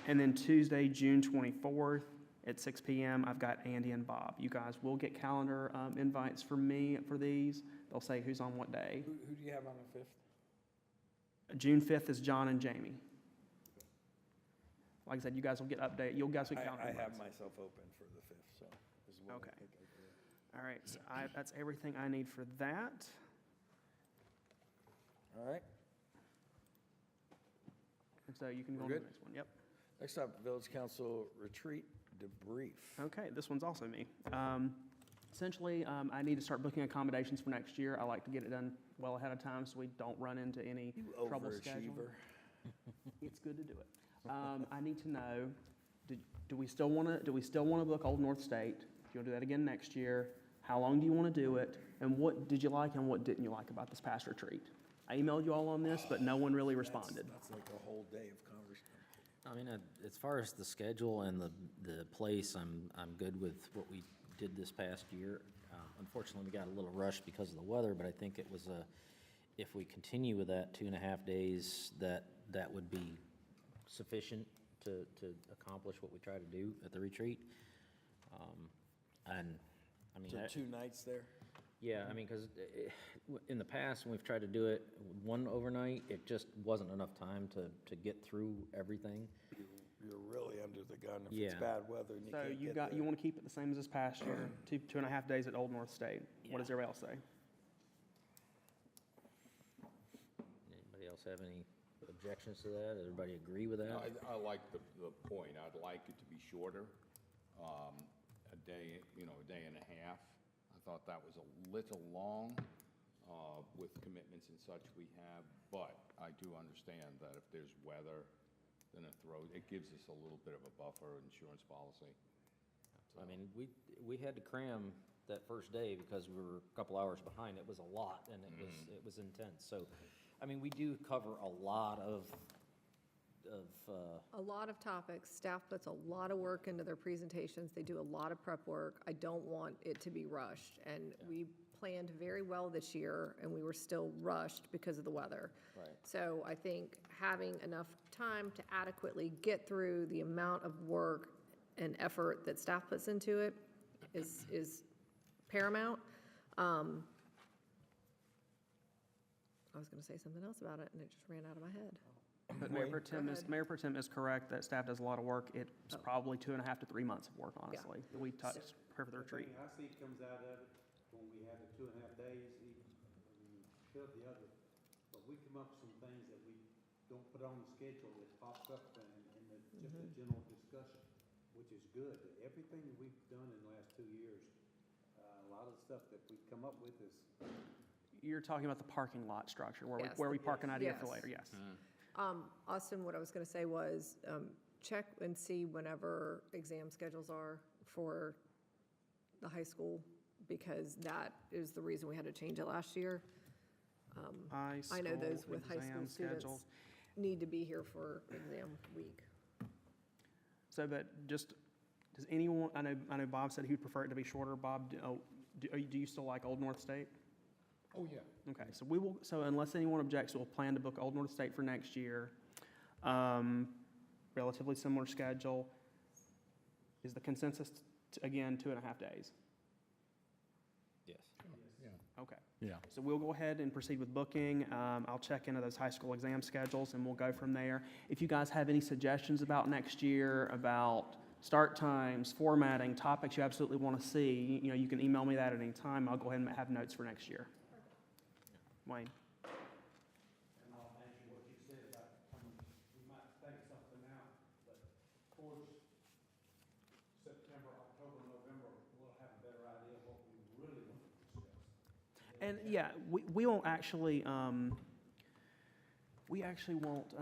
And then Tuesday, June 24th, at 6 p.m., I've got Andy and Bob. You guys will get calendar invites from me for these. They'll say who's on what day. Who do you have on the 5th? June 5th is John and Jamie. Like I said, you guys will get update, you'll guys will get calendar I have invites. myself open for the 5th, so. is what I Okay. think I did. All right, so that's everything I need for that. All right. And so you can go We're on to the good? next one. Yep. Next up, Village Council Retreat Debrief. Okay, this one's also me. Essentially, I need to start booking accommodations for next year. I like to get it done well ahead of time so we don't run into any You trouble scheduling. overachiever. It's good to do it. I need to know, do we still want to book Old North State? Do you want to do that again next year? How long do you want to do it? And what did you like and what didn't you like about this past retreat? I emailed you all on this, but no one really responded. That's like a whole day of conversation. I mean, as far as the schedule and the place, I'm good with what we did this past year. Unfortunately, we got a little rushed because of the weather, but I think it was if we continue with that 2.5 days, that would be sufficient to accomplish what we try to do at the retreat. And, I mean. So 2 nights there? Yeah, I mean, because in the past, when we've tried to do it one overnight, it just wasn't enough time to get through everything. You're really under the gun if Yeah. it's bad weather and you So can't you get got, there. you want to keep it the same as this past year, 2.5 days at Old North State. What does everybody else say? Anybody else have any objections to that? Everybody agree with that? I like the point. I'd like it to be shorter. day, a day and a half. I thought that was a little long with commitments and such we have, but I do understand that if there's weather, then it gives us a little bit of a buffer insurance policy. I mean, we had to cram that first day because we were a couple hours behind. It was a lot, and it was intense. So, I mean, we do cover a lot of A lot of topics. Staff puts a lot of work into their presentations. They do a lot of prep work. I don't want it to be rushed. And we planned very well this year, and we were still rushed because of the weather. Right. So I think having enough time to adequately get through the amount of work and effort that staff puts into it is paramount. I was going to say something else about it, and it just ran out of my head. But Mayor Pro Tem is correct that staff does a lot of work. It's probably 2.5 to 3 months of work, honestly, that we touched for the retreat. I see comes out of it when we have the 2.5 days, shove the other. But we come up with some things that we don't put on the schedule that pops up in just a general discussion, which is good. Everything that we've done in the last 2 years, a lot of the stuff that we've come up with is. You're talking about the parking lot structure, where Yes. we park an idea for Yes. later, yes. Austin, what I was going to say was, check and see whenever exam schedules are for the high school, because that is the reason we had to change it last year. I know those with high school exam students schedules. need to be here for exam week. So, but just, does anyone, I know Bob said he would prefer it to be shorter. Bob, do you still like Old North State? Oh, yeah. Okay, so unless anyone objects, we'll plan to book Old North State for next year. Relatively similar schedule. Is the consensus, again, 2.5 days? yes. Okay. Yeah. So we'll go ahead and proceed with booking. I'll check into those high school exam schedules, and we'll go from there. If you guys have any suggestions about next year, about start times, formatting, topics you absolutely want to see, you can email me that at any time. I'll go ahead and have notes for next year. Wayne? And I'll answer what you said about, we might think something out, but towards September, October, November, we'll have a better idea of what we really want to discuss. And yeah, we won't actually, we actually won't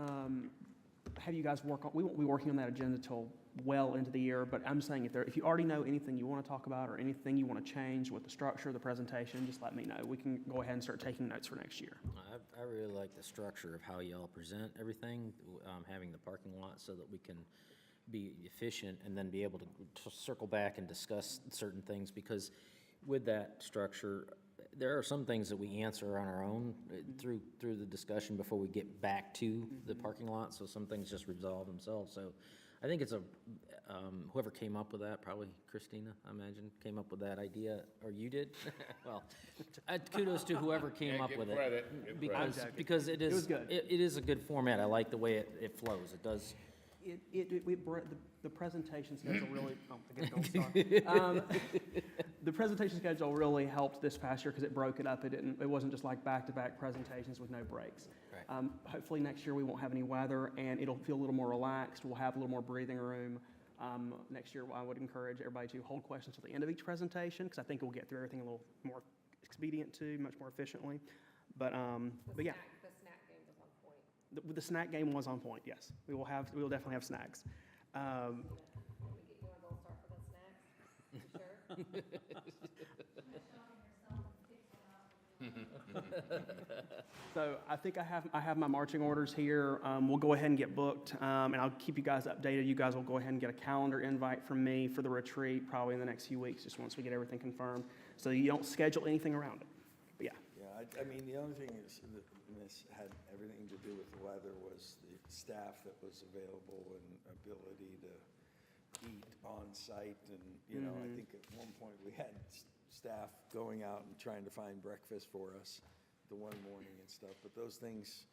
have you guys work on, we won't be working on that agenda till well into the year, but I'm saying if you already know anything you want to talk about or anything you want to change with the structure of the presentation, just let me know. We can go ahead and start taking notes for next year. I really like the structure of how y'all present everything, having the parking lot so that we can be efficient and then be able to circle back and discuss certain things, because with that structure, there are some things that we answer on our own through the discussion before we get back to the parking lot, so some things just resolve themselves. So I think it's whoever came up with that, probably Christina, I imagine, came up with that idea, or you did? Well, kudos to whoever came up with it. Because it was is, good. it is a good format. I like the way it flows. It does. The presentation schedule really, the presentation schedule really helped this past year because it broke it up. It wasn't just like back-to-back presentations with no breaks. Right. Hopefully next year we won't have any weather and it'll feel a little more relaxed. We'll have a little more breathing room. Next year I would encourage everybody to hold questions till the end of each presentation because I think we'll get through everything a little more expedient too, much more efficiently. But yeah. The snack game was on point. The snack game was on point, yes. We will definitely have snacks. Can we get you a gold star for the snacks? Sure. So I think I have my marching orders here. We'll go ahead and get booked, and I'll keep you guys updated. You guys will go ahead and get a calendar invite from me for the retreat probably in the next few weeks, just once we get everything confirmed, so you don't schedule anything around it. But yeah. Yeah, I mean, the only thing is, that this had everything to do with the weather, was the staff that was available and ability to eat on site, and, I think at one point we had staff going out and trying to find breakfast for us the one morning and stuff, but those things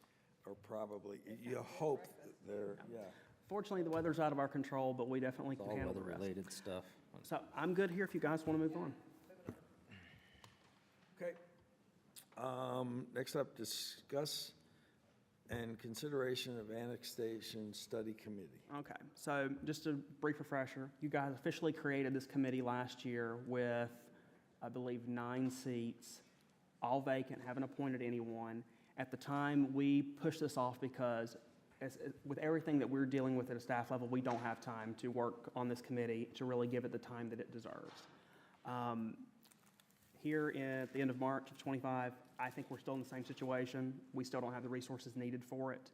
are probably, you hope that they're, yeah. Fortunately, the weather's out of our control, but we definitely It's can all handle the rest. weather-related stuff. So I'm good here if you guys want to move on. Okay. Next up, discuss and consideration of annexation study committee. Okay, so just a brief refresher, you guys officially created this committee last year with, I believe, 9 seats, all vacant, haven't appointed anyone. At the time, we pushed this off because with everything that we're dealing with at a staff level, we don't have time to work on this committee to really give it the time that it deserves. Here at the end of March of '25, I think we're still in the same situation. We still don't have the resources needed for it.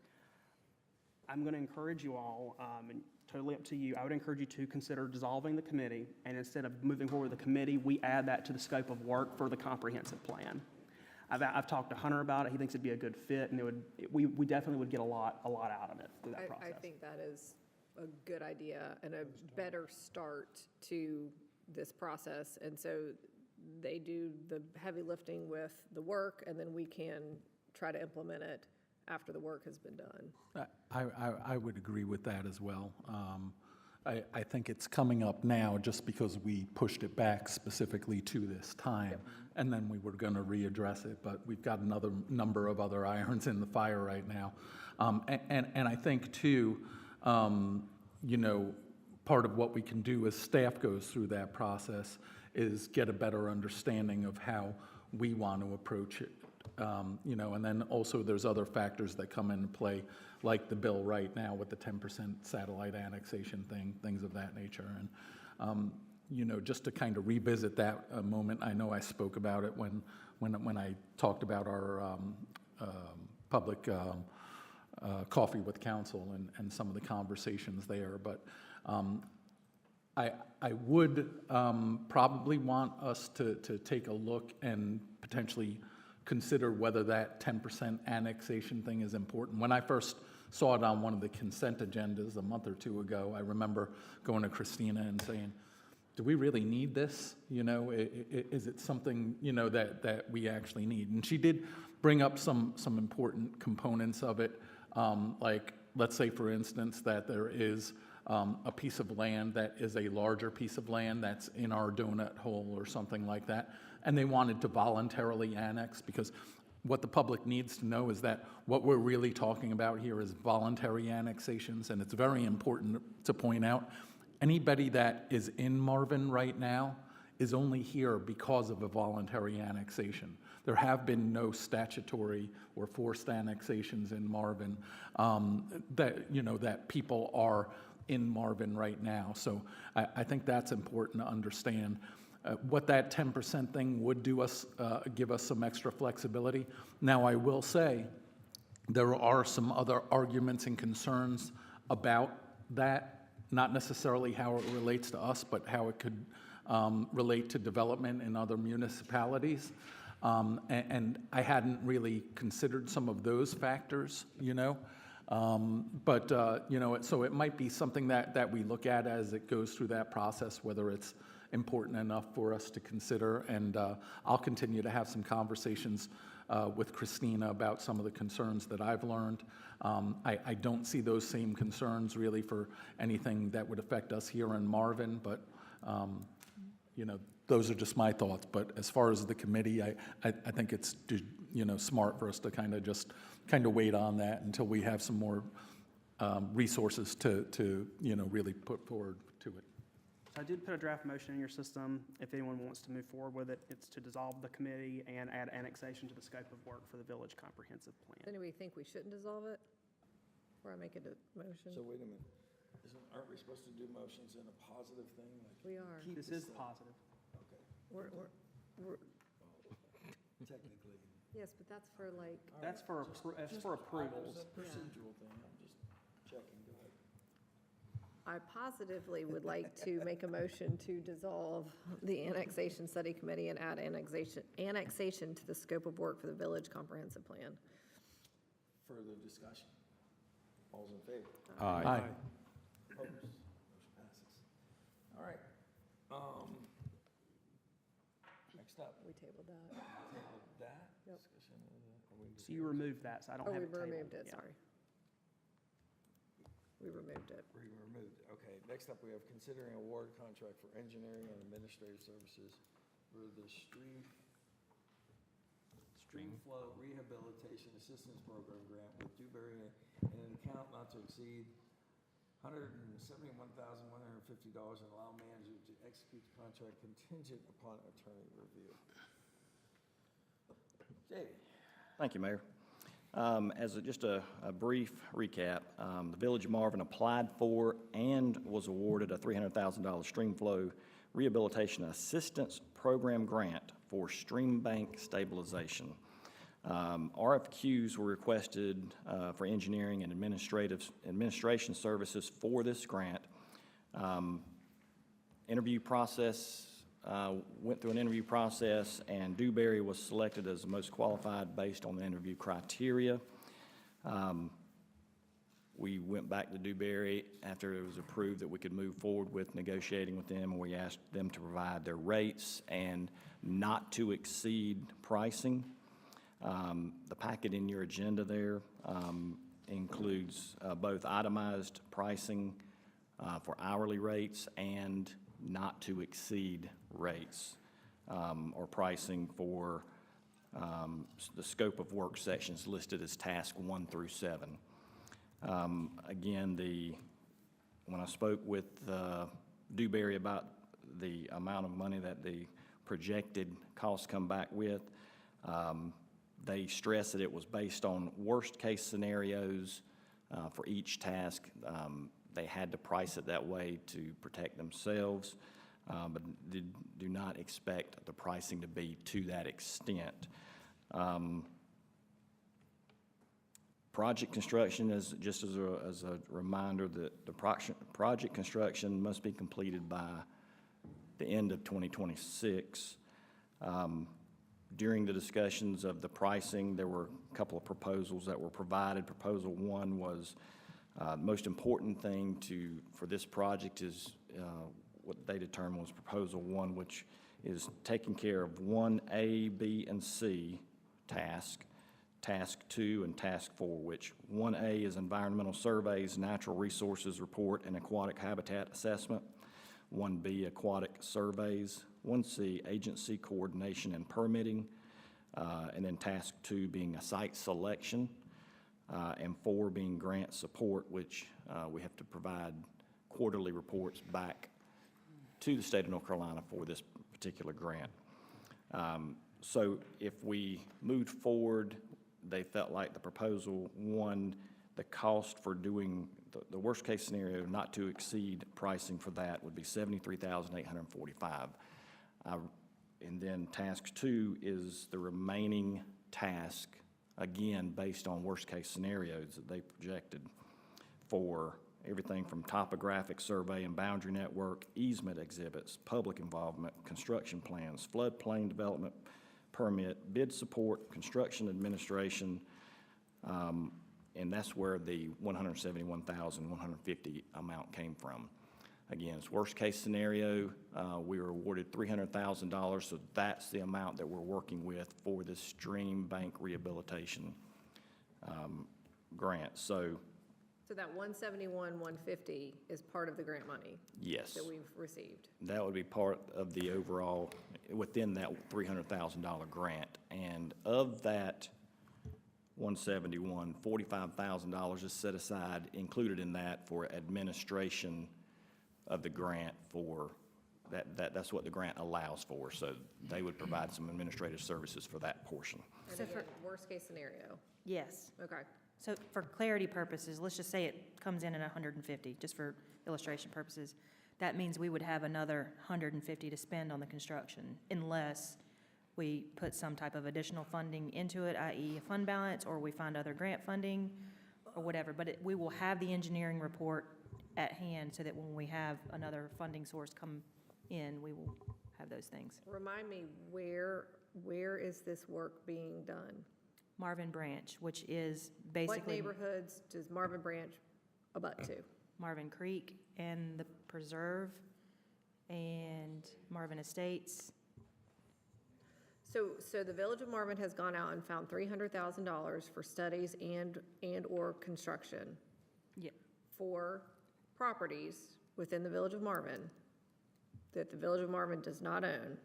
I'm going to encourage you all, and totally up to you, I would encourage you to consider dissolving the committee, and instead of moving forward with the committee, we add that to the scope of work for the comprehensive plan. I've talked to Hunter about it. He thinks it'd be a good fit, and we definitely would get a lot out of it through that process. I think that is a good idea and a better start to this process. And so they do the heavy lifting with the work, and then we can try to implement it after the work has been done. I would agree with that as well. I think it's coming up now just because we pushed it back specifically to this time, and then we were going to readdress it, but we've got another number of other irons in the fire right now. And I think, too, you know, part of what we can do as staff goes through that process is get a better understanding of how we want to approach it. You know, and then also there's other factors that come into play, like the bill right now with the 10% satellite annexation thing, things of that nature. And, you know, just to kind of revisit that a moment, I know I spoke about it when I talked about our public coffee with council and some of the conversations there, but I would probably want us to take a look and potentially consider whether that 10% annexation thing is important. When I first saw it on one of the consent agendas a month or two ago, I remember going to Christina and saying, do we really need this? You know, is it something, you know, that we actually need? And she did bring up some important components of it, like, let's say, for instance, that there is a piece of land that is a larger piece of land that's in our donut hole or something like that, and they wanted to voluntarily annex, because what the public needs to know is that what we're really talking about here is voluntary annexations, and it's very important to point out, anybody that is in Marvin right now is only here because of a voluntary annexation. There have been no statutory or forced annexations in Marvin that, you know, that people are in Marvin right now. So I think that's important to understand. What that 10% thing would do us, give us some extra flexibility. Now, I will say there are some other arguments and concerns about that, not necessarily how it relates to us, but how it could relate to development in other municipalities. And I hadn't really considered some of those factors, you know. But, you know, so it might be something that we look at as it goes through that process, whether it's important enough for us to consider. And I'll continue to have some conversations with Christina about some of the concerns that I've learned. I don't see those same concerns really for anything that would affect us here in Marvin, but, you know, those are just my thoughts. But as far as the committee, I think it's, you know, smart for us to kind of wait on that until we have some more resources to, you know, really put forward to it. So I did put a draft motion in your system. If anyone wants to move forward with it, it's to dissolve the committee and add annexation to the scope of work for the village comprehensive plan. Then do we think we shouldn't dissolve it? Before I make a motion? So wait a minute, aren't we supposed to do motions in a positive thing? Like, We are. keep This is positive. Okay, We're, technically. yes, but that's for like, That's for, that's for approvals. It's a procedural thing, I'm just checking, go ahead. I positively would like to make a motion to dissolve the annexation study committee and add annexation to the scope of work for the village comprehensive plan. Further discussion? All's in favor? Aye. Opposed? Motion passes. All right. Next up, We tabled that. table that. Yep. Discussion of the- So you removed that, so I don't Oh, have we it tabled. removed it, Yeah. sorry. We removed it. We removed it. Okay, next up, we have considering award contract for engineering and administrative services for the stream flow rehabilitation assistance program grant with Dewberry in an account not to exceed $171,150 and allow manager to execute the contract contingent upon attorney review. Jay. Thank you, Mayor. Just a brief recap, the Village of Marvin applied for and was awarded a $300,000 streamflow rehabilitation assistance program grant for stream bank stabilization. RFQs were requested for engineering and administration services for this grant. Interview process, went through an interview process, and Dewberry was selected as the most qualified based on the interview criteria. We went back to Dewberry after it was approved that we could move forward with negotiating with them, and we asked them to provide their rates and not to exceed pricing. The packet in your agenda there includes both itemized pricing for hourly rates and not to exceed rates or pricing for the scope of work sections listed as task 1 through 7. Again, when I spoke with Dewberry about the amount of money that the projected costs come back with, they stressed that it was based on worst-case scenarios for each task. They had to price it that way to protect themselves, but do not expect the pricing to be to that extent. Project construction is, just as a reminder, that the project construction must be completed by the end of 2026. During the discussions of the pricing, there were a couple of proposals that were provided. Proposal 1 was the most important thing for this project is what they determined was Proposal 1, which is taking care of 1A, B, and C task, Task 2, and Task 4, which 1A is environmental surveys, natural resources report, and aquatic habitat assessment. 1B, aquatic surveys. 1C, agency coordination and permitting. And then Task 2 being a site selection. And 4 being grant support, which we have to provide quarterly reports back to the state of North Carolina for this particular grant. So if we moved forward, they felt like the Proposal 1, the cost for doing the worst-case scenario, not to exceed pricing for that, would be $73,845. And then Task 2 is the remaining task, again, based on worst-case scenarios that they projected for everything from topographic survey and boundary network, easement exhibits, public involvement, construction plans, floodplain development permit, bid support, construction administration, and that's where the $171,150 amount came from. Again, it's worst-case scenario. We were awarded $300,000, so that's the amount that we're working with for this stream bank rehabilitation grant. So that 171,150 is part of the grant money? Yes. That we've received? That would be part of the overall, within that $300,000 grant. And of that 171, $45,000 is set aside, included in that, for administration of the grant for that's what the grant allows for. So they would provide some administrative services for that portion. And again, worst-case scenario? Yes. Okay. So for clarity purposes, let's just say it comes in at 150, just for illustration purposes. That means we would have another 150 to spend on the construction unless we put some type of additional funding into it, i.e. a fund balance, or we find other grant funding or whatever. But we will have the engineering report at hand so that when we have another funding source come in, we will have those things. Remind me, where is this work being done? Marvin Branch, which is basically. What neighborhoods does Marvin Branch abut to? Marvin Creek and the Preserve and Marvin Estates. So the Village of Marvin has gone out and found $300,000 for studies and/or construction. Yeah. For properties within the Village of Marvin that the Village of Marvin does not own.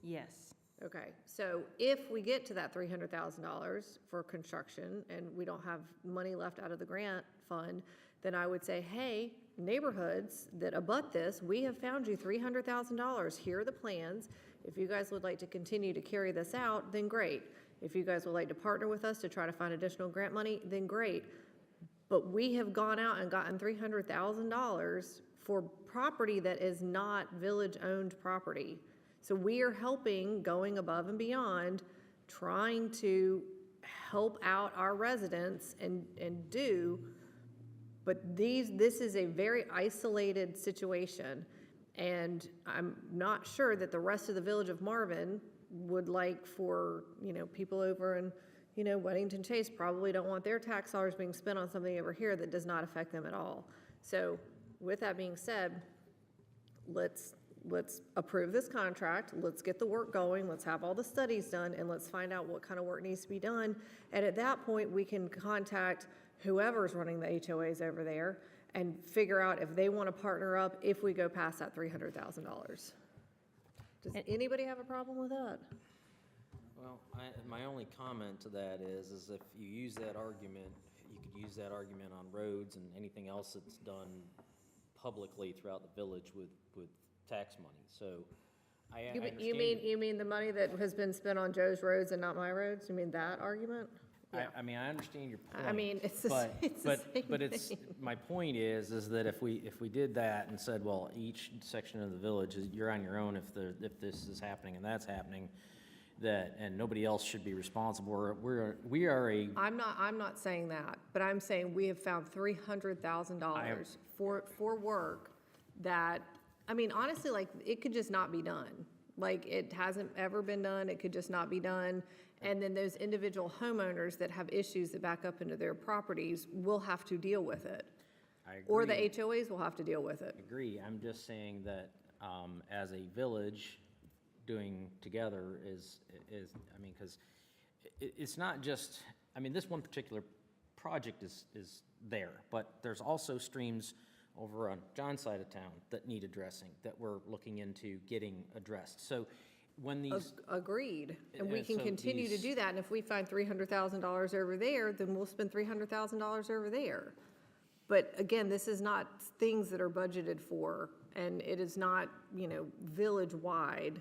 Yes. Okay, so if we get to that $300,000 for construction and we don't have money left out of the grant fund, then I would say, hey, neighborhoods that abut this, we have found you $300,000. Here are the plans. If you guys would like to continue to carry this out, then great. If you guys would like to partner with us to try to find additional grant money, then great. But we have gone out and gotten $300,000 for property that is not village-owned property. So we are helping, going above and beyond, trying to help out our residents and do, but this is a very isolated situation. And I'm not sure that the rest of the village of Marvin would like for, people over in, Weddington Chase probably don't want their tax dollars being spent on something over here that does not affect them at all. So with that being said, let's approve this contract, let's get the work going, let's have all the studies done, and let's find out what kind of work needs to be done. And at that point, we can contact whoever's running the HOAs over there and figure out if they want to partner up if we go past that $300,000. Does anybody have a problem with that? Well, my only comment to that is if you use that argument, you could use that argument on roads and anything else that's done publicly throughout the village with tax money. So I understand. You mean the money that has been spent on Joe's roads and not my roads? You mean that argument? I mean, I understand your point. I mean, it's the same My point is that if we did that and said, well, each section of the village, you're on your own if this is happening and that's happening, and nobody else should be responsible. We are a. I'm not saying that, but I'm saying we have found $300,000 for work that, I mean, honestly, like, it could just not be done. Like, it hasn't ever been done, it could just not be done. And then those individual homeowners that have issues that back up into their properties will have to deal with it. I agree. Or the HOAs will have to deal with it. I agree. I'm just saying that as a village, doing together is I mean, because it's not just, I mean, this one particular project is there, but there's also streams over on John's side of town that need addressing, that we're looking into getting addressed. So when these. Agreed, and we And can so continue to these- do that, and if we find $300,000 over there, then we'll spend $300,000 over there. But again, this is not things that are budgeted for, and it is not, village-wide.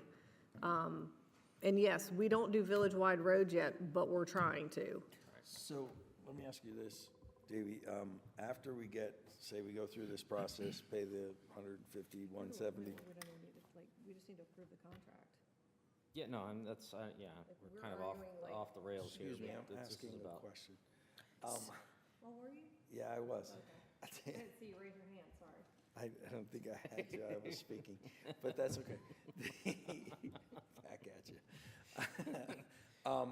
And yes, we don't do village-wide roads yet, but we're trying to. So let me ask you this, Davey. After we say we go through this process, pay the 150, 170. We just need to approve the contract. Yeah, no, and that's, yeah, we're kind of off the rails here. Excuse me, but I'm this asking is a about- question. Oh, were you? Yeah, I was. I didn't see you raise your hand, sorry. I don't think I had to, I was speaking, but that's okay. Back at you. I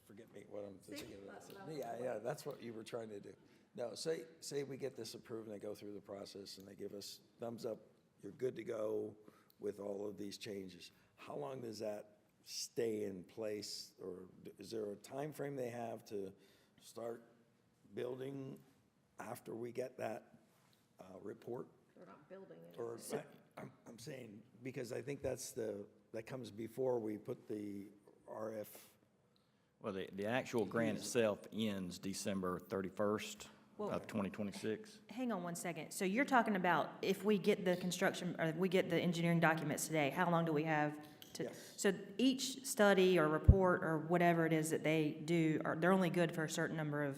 forget what I'm thinking of. Yeah, that's what you were trying to do. No, say we get this approved and they go through the process and they give us thumbs up, you're good to go with all of these changes. How long does that stay in place, or is there a time frame they have to start building after we get that report? We're not building it. Or, I'm saying, because I think that comes before we put the RF. Well, the actual grant itself ends December 31st of 2026. Hang on one second. So you're talking about if we get the construction, or we get the engineering documents today, how long do we have to? Yes. So each study or report or whatever it is that they do, they're only good for a certain number of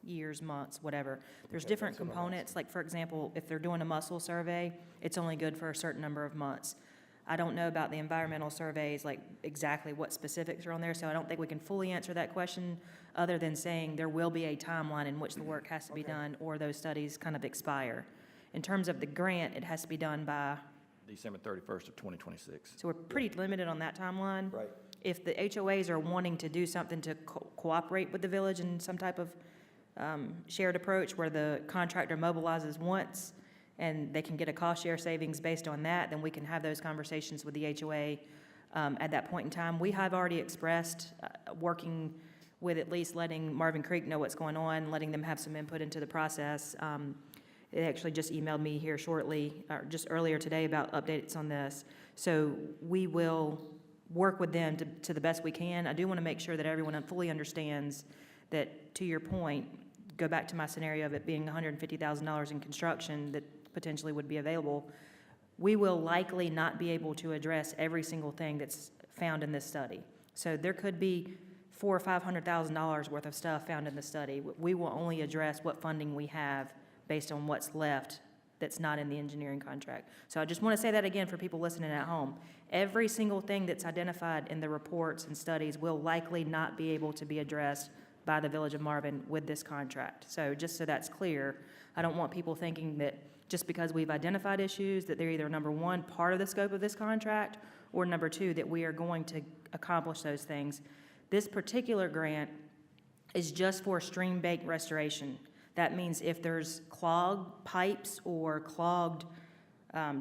years, months, whatever. There's Okay, different that's what I'm components, like for example, if they're doing a mussel survey, it's only good for a certain number of months. I don't know about the environmental surveys, like exactly what specifics are on there, so I don't think we can fully answer that question, other than saying there will be a timeline in which the work has to be done, or those studies kind of expire. In terms of the grant, it has to be done by, December 31st of 2026. so we're pretty limited on that timeline. Right. If the HOAs are wanting to do something to cooperate with the village in some type of shared approach where the contractor mobilizes once and they can get a cost share savings based on that, then we can have those conversations with the HOA at that point in time. We have already expressed working with at least letting Marvin Creek know what's going on, letting them have some input into the process. They actually just emailed me here shortly, or just earlier today, about updates on this. So we will work with them to the best we can. I do want to make sure that everyone fully understands that, to your point, go back to my scenario of it being $150,000 in construction that potentially would be available, we will likely not be able to address every single thing that's found in this study. So there could be $400,000 or $500,000 worth of stuff found in the study. We will only address what funding we have based on what's left that's not in the engineering contract. So I just want to say that again for people listening at home. Every single thing that's identified in the reports and studies will likely not be able to be addressed by the Village of Marvin with this contract. So just so that's clear, I don't want people thinking that just because we've identified issues, that they're either, number one, part of the scope of this contract, or number two, that we are going to accomplish those things. This particular grant is just for stream bank restoration. That means if there's clogged pipes or clogged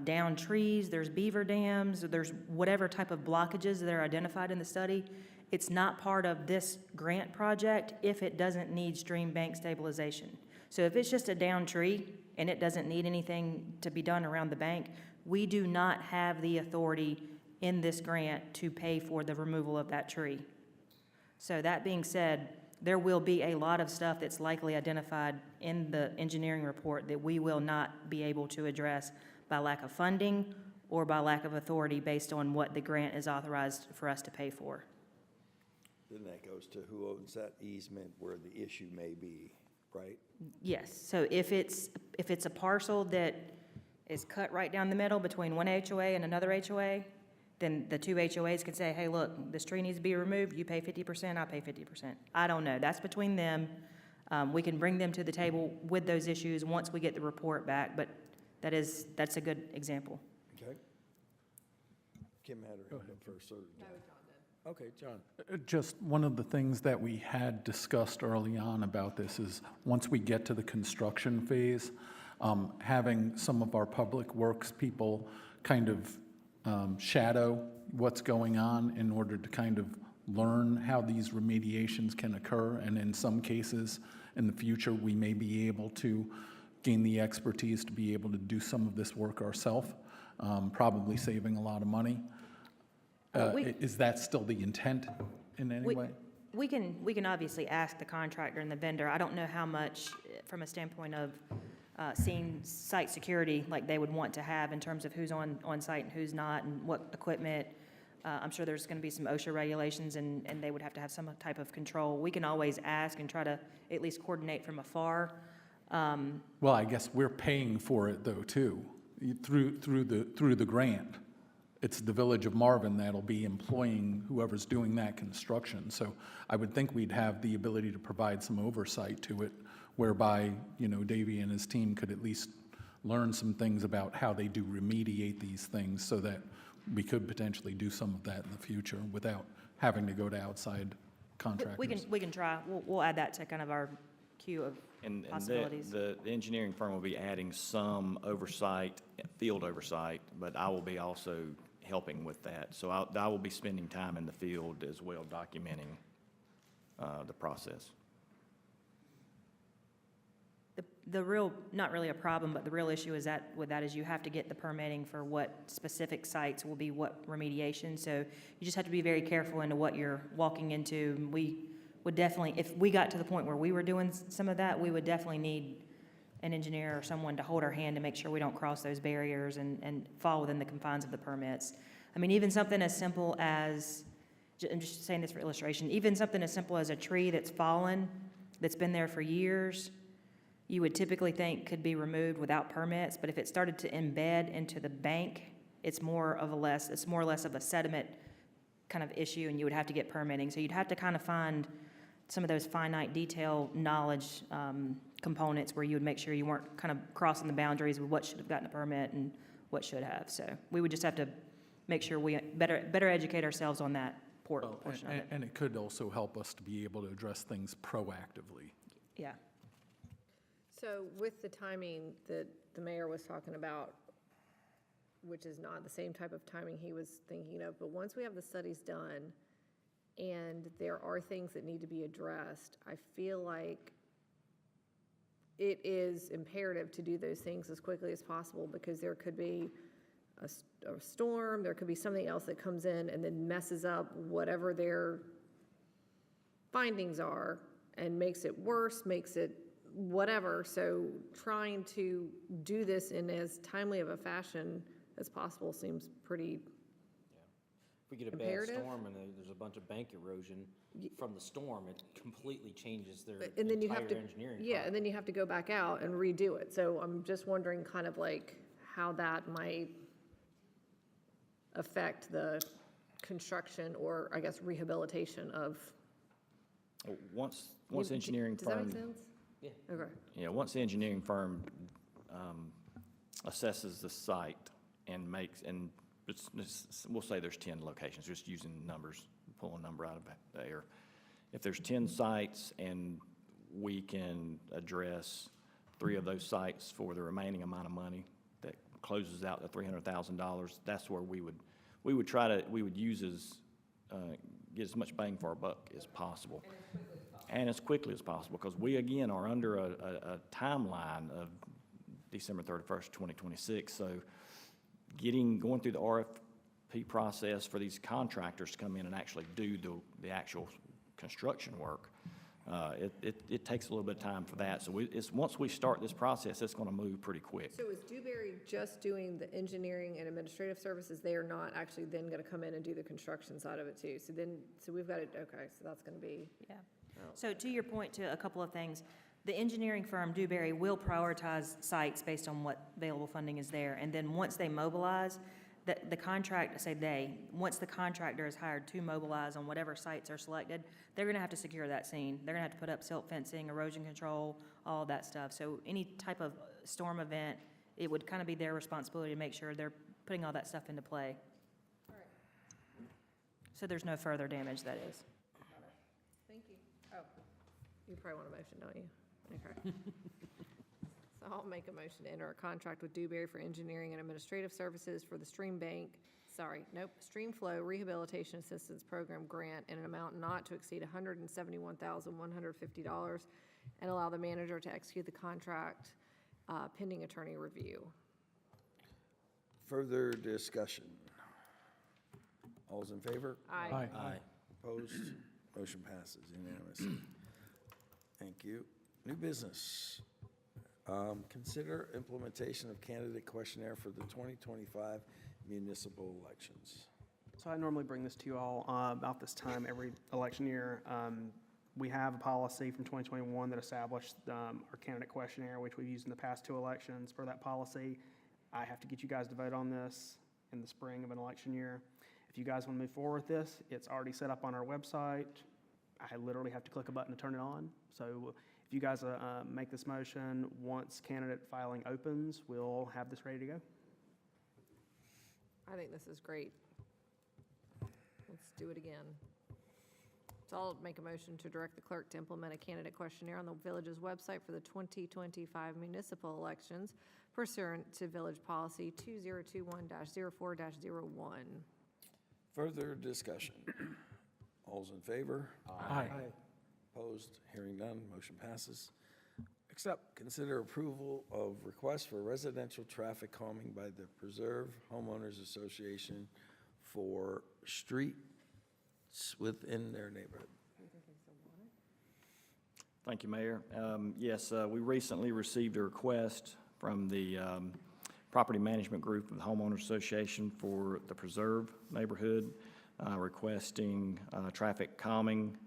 down trees, there's beaver dams, or there's whatever type of blockages that are identified in the study, it's not part of this grant project if it doesn't need stream bank stabilization. So if it's just a down tree and it doesn't need anything to be done around the bank, we do not have the authority in this grant to pay for the removal of that tree. So that being said, there will be a lot of stuff that's likely identified in the engineering report that we will not be able to address by lack of funding or by lack of authority based on what the grant is authorized for us to pay for. Then that goes to who owns that easement where the issue may be, right? Yes, so if it's a parcel that is cut right down the middle between one HOA and another HOA, then the two HOAs could say, hey, look, this tree needs to be removed, you pay 50%, I pay 50%. I don't know, that's between them. We can bring them to the table with those issues once we get the report back, but that's a good example. Okay. Kim had her hand up first, or John? Okay, John. Just one of the things that we had discussed early on about this is, once we get to the construction phase, having some of our public works people kind of shadow what's going on in order to kind of learn how these remediations can occur. And in some cases, in the future, we may be able to gain the expertise to be able to do some of this work ourselves, probably saving a lot of money. Is that still the intent in any way? We can obviously ask the contractor and the vendor. I don't know how much, from a standpoint of seeing site security, like they would want to have in terms of who's on site and who's not, and what equipment. I'm sure there's going to be some OSHA regulations, and they would have to have some type of control. We can always ask and try to at least coordinate from afar. Well, I guess we're paying for it though too, through the grant. It's the Village of Marvin that'll be employing whoever's doing that construction. So I would think we'd have the ability to provide some oversight to it, whereby, Davey and his team could at least learn some things about how they do remediate these things, so that we could potentially do some of that in the future without having to go to outside contractors. We can try. We'll add that to kind of our queue of And possibilities. the engineering firm will be adding some oversight, field oversight, but I will be also helping with that. So I will be spending time in the field as well, documenting the process. The real, not really a problem, but the real issue is is you have to get the permitting for what specific sites will be what remediation. So you just have to be very careful into what you're walking into. We would definitely, if we got to the point where we were doing some of that, we would definitely need an engineer or someone to hold our hand to make sure we don't cross those barriers and fall within the confines of the permits. I mean, even something as simple as, I'm just saying this for illustration, even something as simple as a tree that's fallen, that's been there for years, you would typically think could be removed without permits, but if it started to embed into the bank, it's more or less of a sediment kind of issue, and you would have to get permitting. So you'd have to kind of find some of those finite detail knowledge components where you would make sure you weren't kind of crossing the boundaries with what should have gotten a permit and what should have. So we would just have to make sure we better educate ourselves on that portion of it. And it could also help us to be able to address things proactively. Yeah. So with the timing that the mayor was talking about, which is not the same type of timing he was thinking of, but once we have the studies done and there are things that need to be addressed, I feel like it is imperative to do those things as quickly as possible, because there could be a storm, there could be something else that comes in and then messes up whatever their findings are and makes it worse, makes it whatever. So trying to do this in as timely of a fashion as possible seems pretty, If we get a bad imperative? storm and there's a bunch of bank erosion from the storm, it completely changes their and then you have entire to, engineering. yeah, and then you have to go back out and redo it. So I'm just wondering kind of like how that might affect the construction or, I guess, rehabilitation of. Once You- engineering Does that firm. make sense? Yeah. Okay. Yeah, once the engineering firm assesses the site and makes, and we'll say there's 10 locations, just using numbers, pull a number out of the air. If there's 10 sites and we can address 3 of those sites for the remaining amount of money that closes out the $300,000, that's where we would try to, we would use get as much bang for our buck as possible. And as quickly as possible, because we, again, are under a timeline of December 31st, 2026. So going through the RFP process for these contractors to come in and actually do the actual construction work, it takes a little bit of time for that. So once we start this process, it's going to move pretty quick. So is Dewberry just doing the engineering and administrative services? They are not actually then going to come in and do the construction side of it too? So we've got to, okay, so that's going to be. Yeah. So to your point, to a couple of things, the engineering firm Dewberry will prioritize sites based on what available funding is there. And then once they mobilize, the contract, once the contractor is hired to mobilize on whatever sites are selected, they're gonna have to secure that scene. They're gonna have to put up silt fencing, erosion control, all of that stuff. So any type of storm event, it would kind of be their responsibility to make sure they're putting all that stuff into play. All right. So there's no further damage, that is. Thank you. Oh, you probably want a motion, don't you? Okay. So I'll make a motion to enter a contract with Dewberry for engineering and administrative services for the stream flow rehabilitation assistance program grant in an amount not to exceed $171,150 and allow the manager to execute the contract pending attorney review. Further discussion? All's in favor? Aye. Aye. Opposed? Motion passes unanimously. Thank you. New business. Consider implementation of candidate questionnaire for the 2025 municipal elections. So I normally bring this to you all about this time every election year. We have a policy from 2021 that established our candidate questionnaire, which we've used in the past 2 elections. For that policy, I have to get you guys to vote on this in the spring of an election year. If you guys want to move forward with this, it's already set up on our website. I literally have to click a button to turn it on. So if you guys make this motion, once candidate filing opens, we'll have this ready to go. I think this is great. Let's do it again. So I'll make a motion to direct the clerk to implement a candidate questionnaire on the village's website for the 2025 municipal elections pursuant to Village Policy 2021-04-01. Further discussion? All's in favor? Aye. Opposed? Hearing none, motion passes. Next up, consider approval of request for residential traffic calming by the Preserve Homeowners Association for streets within their neighborhood. Thank you, Mayor. Yes, we recently received a request from the Property Management Group of the Homeowners Association for the Preserve neighborhood, requesting traffic calming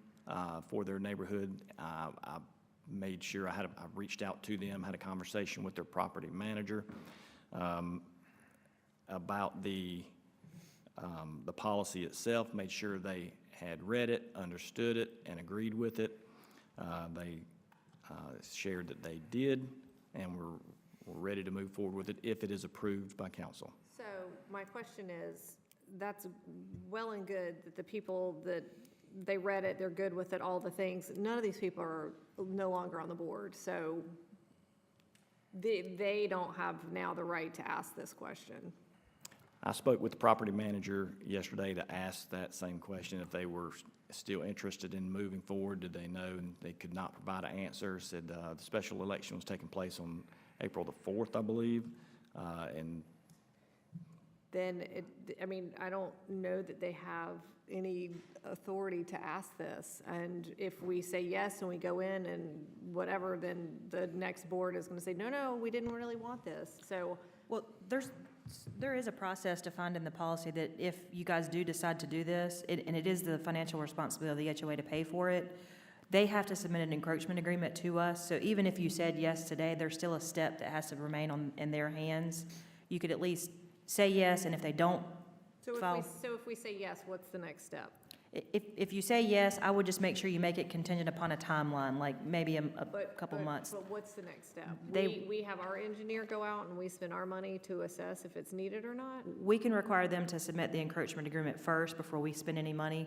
for their neighborhood. I made sure I reached out to them, had a conversation with their property manager about the policy itself, made sure they had read it, understood it, and agreed with it. They shared that they did, and we're ready to move forward with it if it is approved by council. So my question is, that's well and good that the people that they read it, they're good with it, all the things. None of these people are no longer on the board, so they don't have now the right to ask this question. I spoke with the property manager yesterday to ask that same question, if they were still interested in moving forward. Did they know? And they could not provide an answer. Said the special election was taking place on April the 4th, I believe, and then I mean, I don't know that they have any authority to ask this. And if we say yes and we go in and whatever, then the next board is going to say, no, we didn't really want this. So, Well, there is a process defined in the policy that if you guys do decide to do this, and it is the financial responsibility of the HOA to pay for it, they have to submit an encroachment agreement to us. So even if you said yes today, there's still a step that has to remain in their hands. You could at least say yes, and if they don't file. so if we say yes, what's the next step? If you say yes, I would just make sure you make it contingent upon a timeline, like maybe a couple months. But what's the next step? They- We have our engineer go out and we spend our money to assess if it's needed or not? We can require them to submit the encroachment agreement first before we spend any money.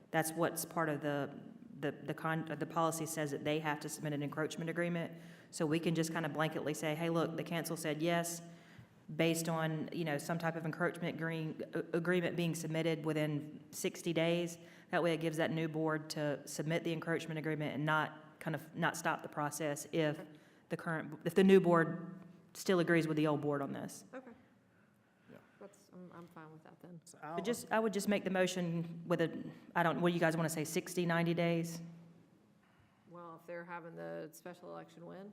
That's what's part of the policy says that they have to submit an encroachment agreement. So we can just kind of blanketly say, hey, look, the council said yes, based on, some type of encroachment agreement being submitted within 60 days. That way it gives that new board to submit the encroachment agreement and not stop the process if the new board still agrees with the old board on this. Okay. I'm fine with that then. So But I would just make the motion with what do you guys want to say, 60, 90 days? Well, if they're having the special election when?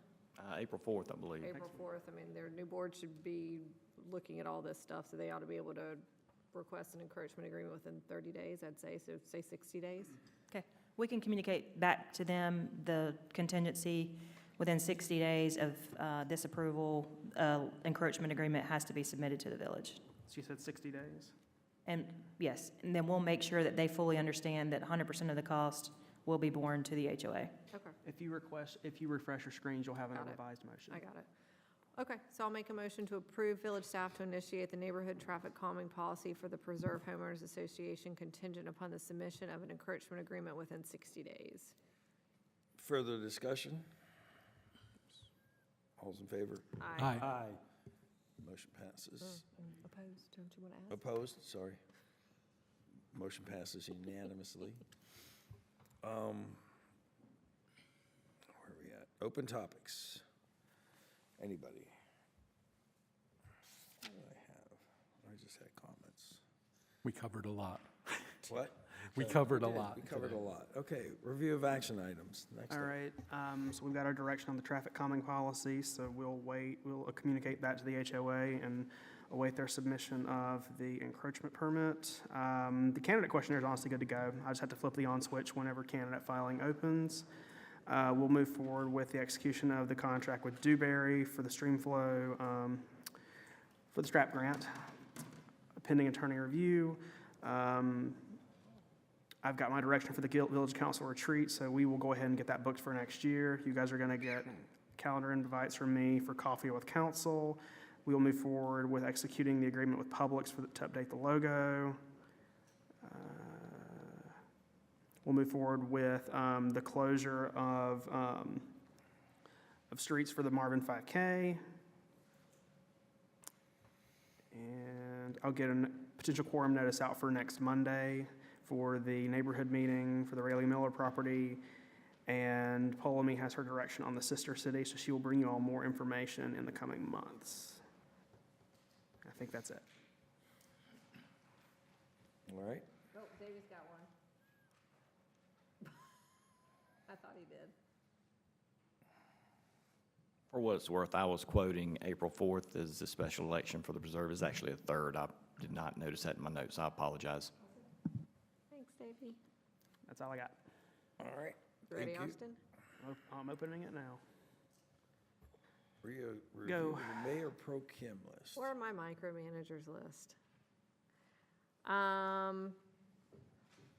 April 4th, I believe. April 4th, I mean, their new board should be looking at all this stuff, so they ought to be able to request an encroachment agreement within 30 days, I'd say, so say 60 days. Okay, we can communicate back to them the contingency within 60 days of this approval. Encroachment agreement has to be submitted to the village. She said 60 days. And yes, and then we'll make sure that they fully understand that 100% of the cost will be borne to the HOA. Okay, If you refresh your screens, you'll have a Got it. revised motion. I got it. Okay, so I'll make a motion to approve village staff to initiate the neighborhood traffic calming policy for the Preserve Homeowners Association contingent upon the submission of an encroachment agreement within 60 days. Further discussion? All's in favor? Aye. Aye. Motion passes. Opposed, don't you want to ask? Opposed? Sorry. Motion passes unanimously. Where are we at? Open topics. Anybody? What do I have? I just had comments. We covered a lot. What? We covered a lot We covered a today. lot. Okay, review of action items. Next All up. right, so we've got our direction on the traffic calming policy, so we'll communicate that to the HOA and await their submission of the encroachment permit. The candidate questionnaire is honestly good to go. I just have to flip the on switch whenever candidate filing opens. We'll move forward with the execution of the contract with Dewberry for the stream flow, for the STRAP grant, pending attorney review. I've got my direction for the village council retreat, so we will go ahead and get that booked for next year. You guys are going to get calendar invites from me for coffee with council. We will move forward with executing the agreement with Publix to update the logo. We'll move forward with the closure of streets for the Marvin 5K. And I'll get a potential quorum notice out for next Monday for the neighborhood meeting for the Rayleigh Miller property. And Polomy has her direction on the sister city, so she will bring you all more information in the coming months. I think that's it. All right. Oh, David's got one. I thought he did. For what it's worth, I was quoting April 4th as the special election for the preserve is actually a 3rd. I did not notice that in my notes. I apologize. Thanks, Davey. That's all I got. All right. Ready, Thank you. Austin? I'm opening it now. Review Go. the mayor pro Kim list. Where are my micromanagers list?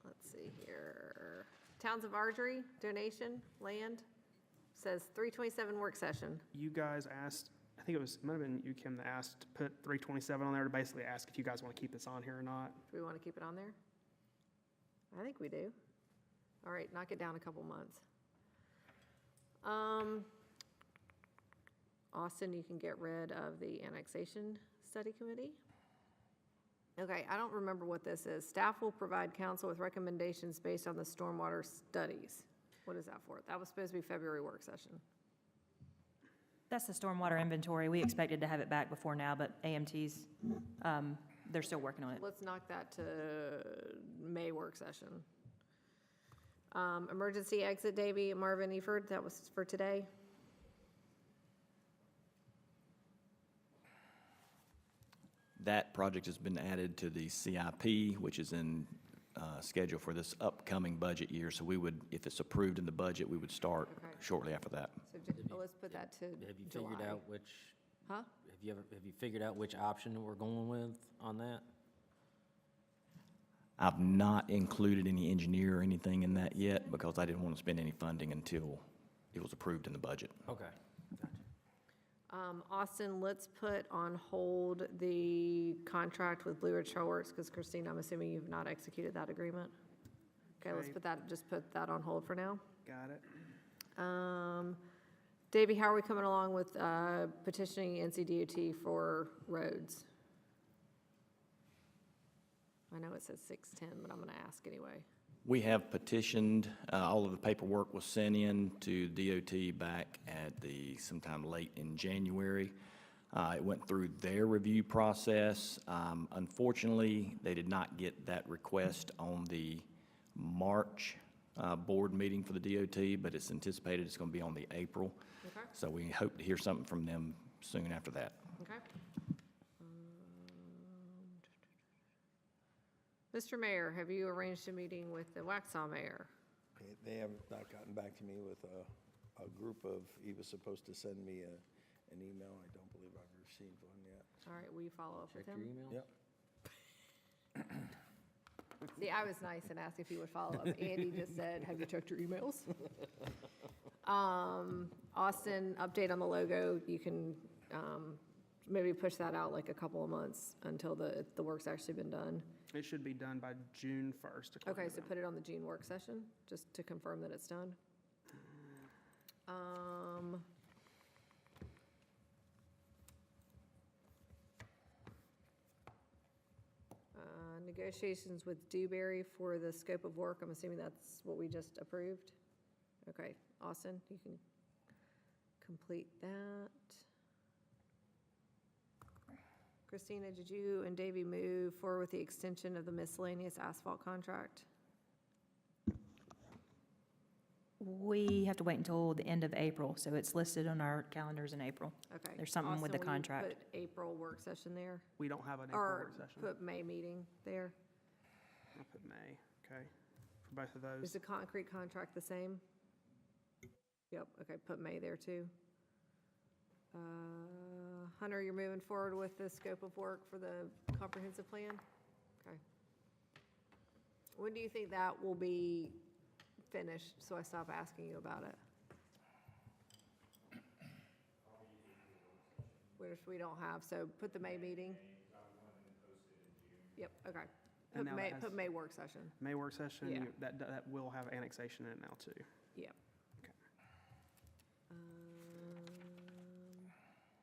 Let's see here. Towns of Ardrey, donation, land, says 327 work session. You guys asked, I think it might have been you, Kim, that asked to put 327 on there to basically ask if you guys want to keep this on here or not. Do we want to keep it on there? I think we do. All right, knock it down a couple months. Austin, you can get rid of the annexation study committee. Okay, I don't remember what this is. Staff will provide council with recommendations based on the stormwater studies. What is that for? That was supposed to be February work session. That's the stormwater inventory. We expected to have it back before now, but AMT's they're still working on it. Let's knock that to May work session. Emergency exit, Davy, Marvin, Eford, that was for today. That project has been added to the CIP, which is in schedule for this upcoming budget year. So we would, if it's approved in the budget, we would start Okay. shortly after that. So let's put that to Have you July. figured out which, Huh? have you figured out which option we're going with on that? I've not included any engineer or anything in that yet because I didn't want to spend any funding until it was approved in the budget. Okay. Austin, let's put on hold the contract with Blue Ridge Trailworks, because Christine, I'm assuming you've not executed that agreement. Okay, let's Okay. just put that on hold for now. Got it. Davey, how are we coming along with petitioning NCDOT for roads? I know it says 610, but I'm going to ask anyway. We have petitioned, all of the paperwork was sent in to DOT back at sometime late in January. It went through their review process. Unfortunately, they did not get that request on the March board meeting for the DOT, but it's anticipated it's going to be on the April. Okay. So we hope to hear something from them soon after that. Okay. Mr. Mayor, have you arranged a meeting with the Waxhaw mayor? They have not gotten back to me with a group of, he was supposed to send me an email. I don't believe I've received one yet. All right, will you follow up with Check him? your email? Yep. See, I was nice and asked if he would follow up. Andy just said, have you checked your emails? Austin, update on the logo. You can maybe push that out like a couple of months until the work's actually been done. It should be done by June 1st. according Okay, to so them. put it on the June work session, just to confirm that it's done. Negotiations with Dewberry for the scope of work, I'm assuming that's what we just approved? Okay, Austin, you can complete that. Christina, did you and Davey move forward with the extension of the miscellaneous asphalt contract? We have to wait until the end of April, so it's listed on our calendars in April. Okay. There's something with the Austin, will you contract. put April work session there? We don't have an April Or work session. put May meeting there? I'll put May, okay, for both of those. Is the concrete contract the same? Yep, okay, put May there too. Hunter, you're moving forward with the scope of work for the comprehensive plan? Okay. When do you think that will be finished, so I stop asking you about it? Which we don't have, so put the May meeting. Yep, okay. And now that has- Put May work session. May work session, Yeah. that will have annexation in it now too. Yep. Okay.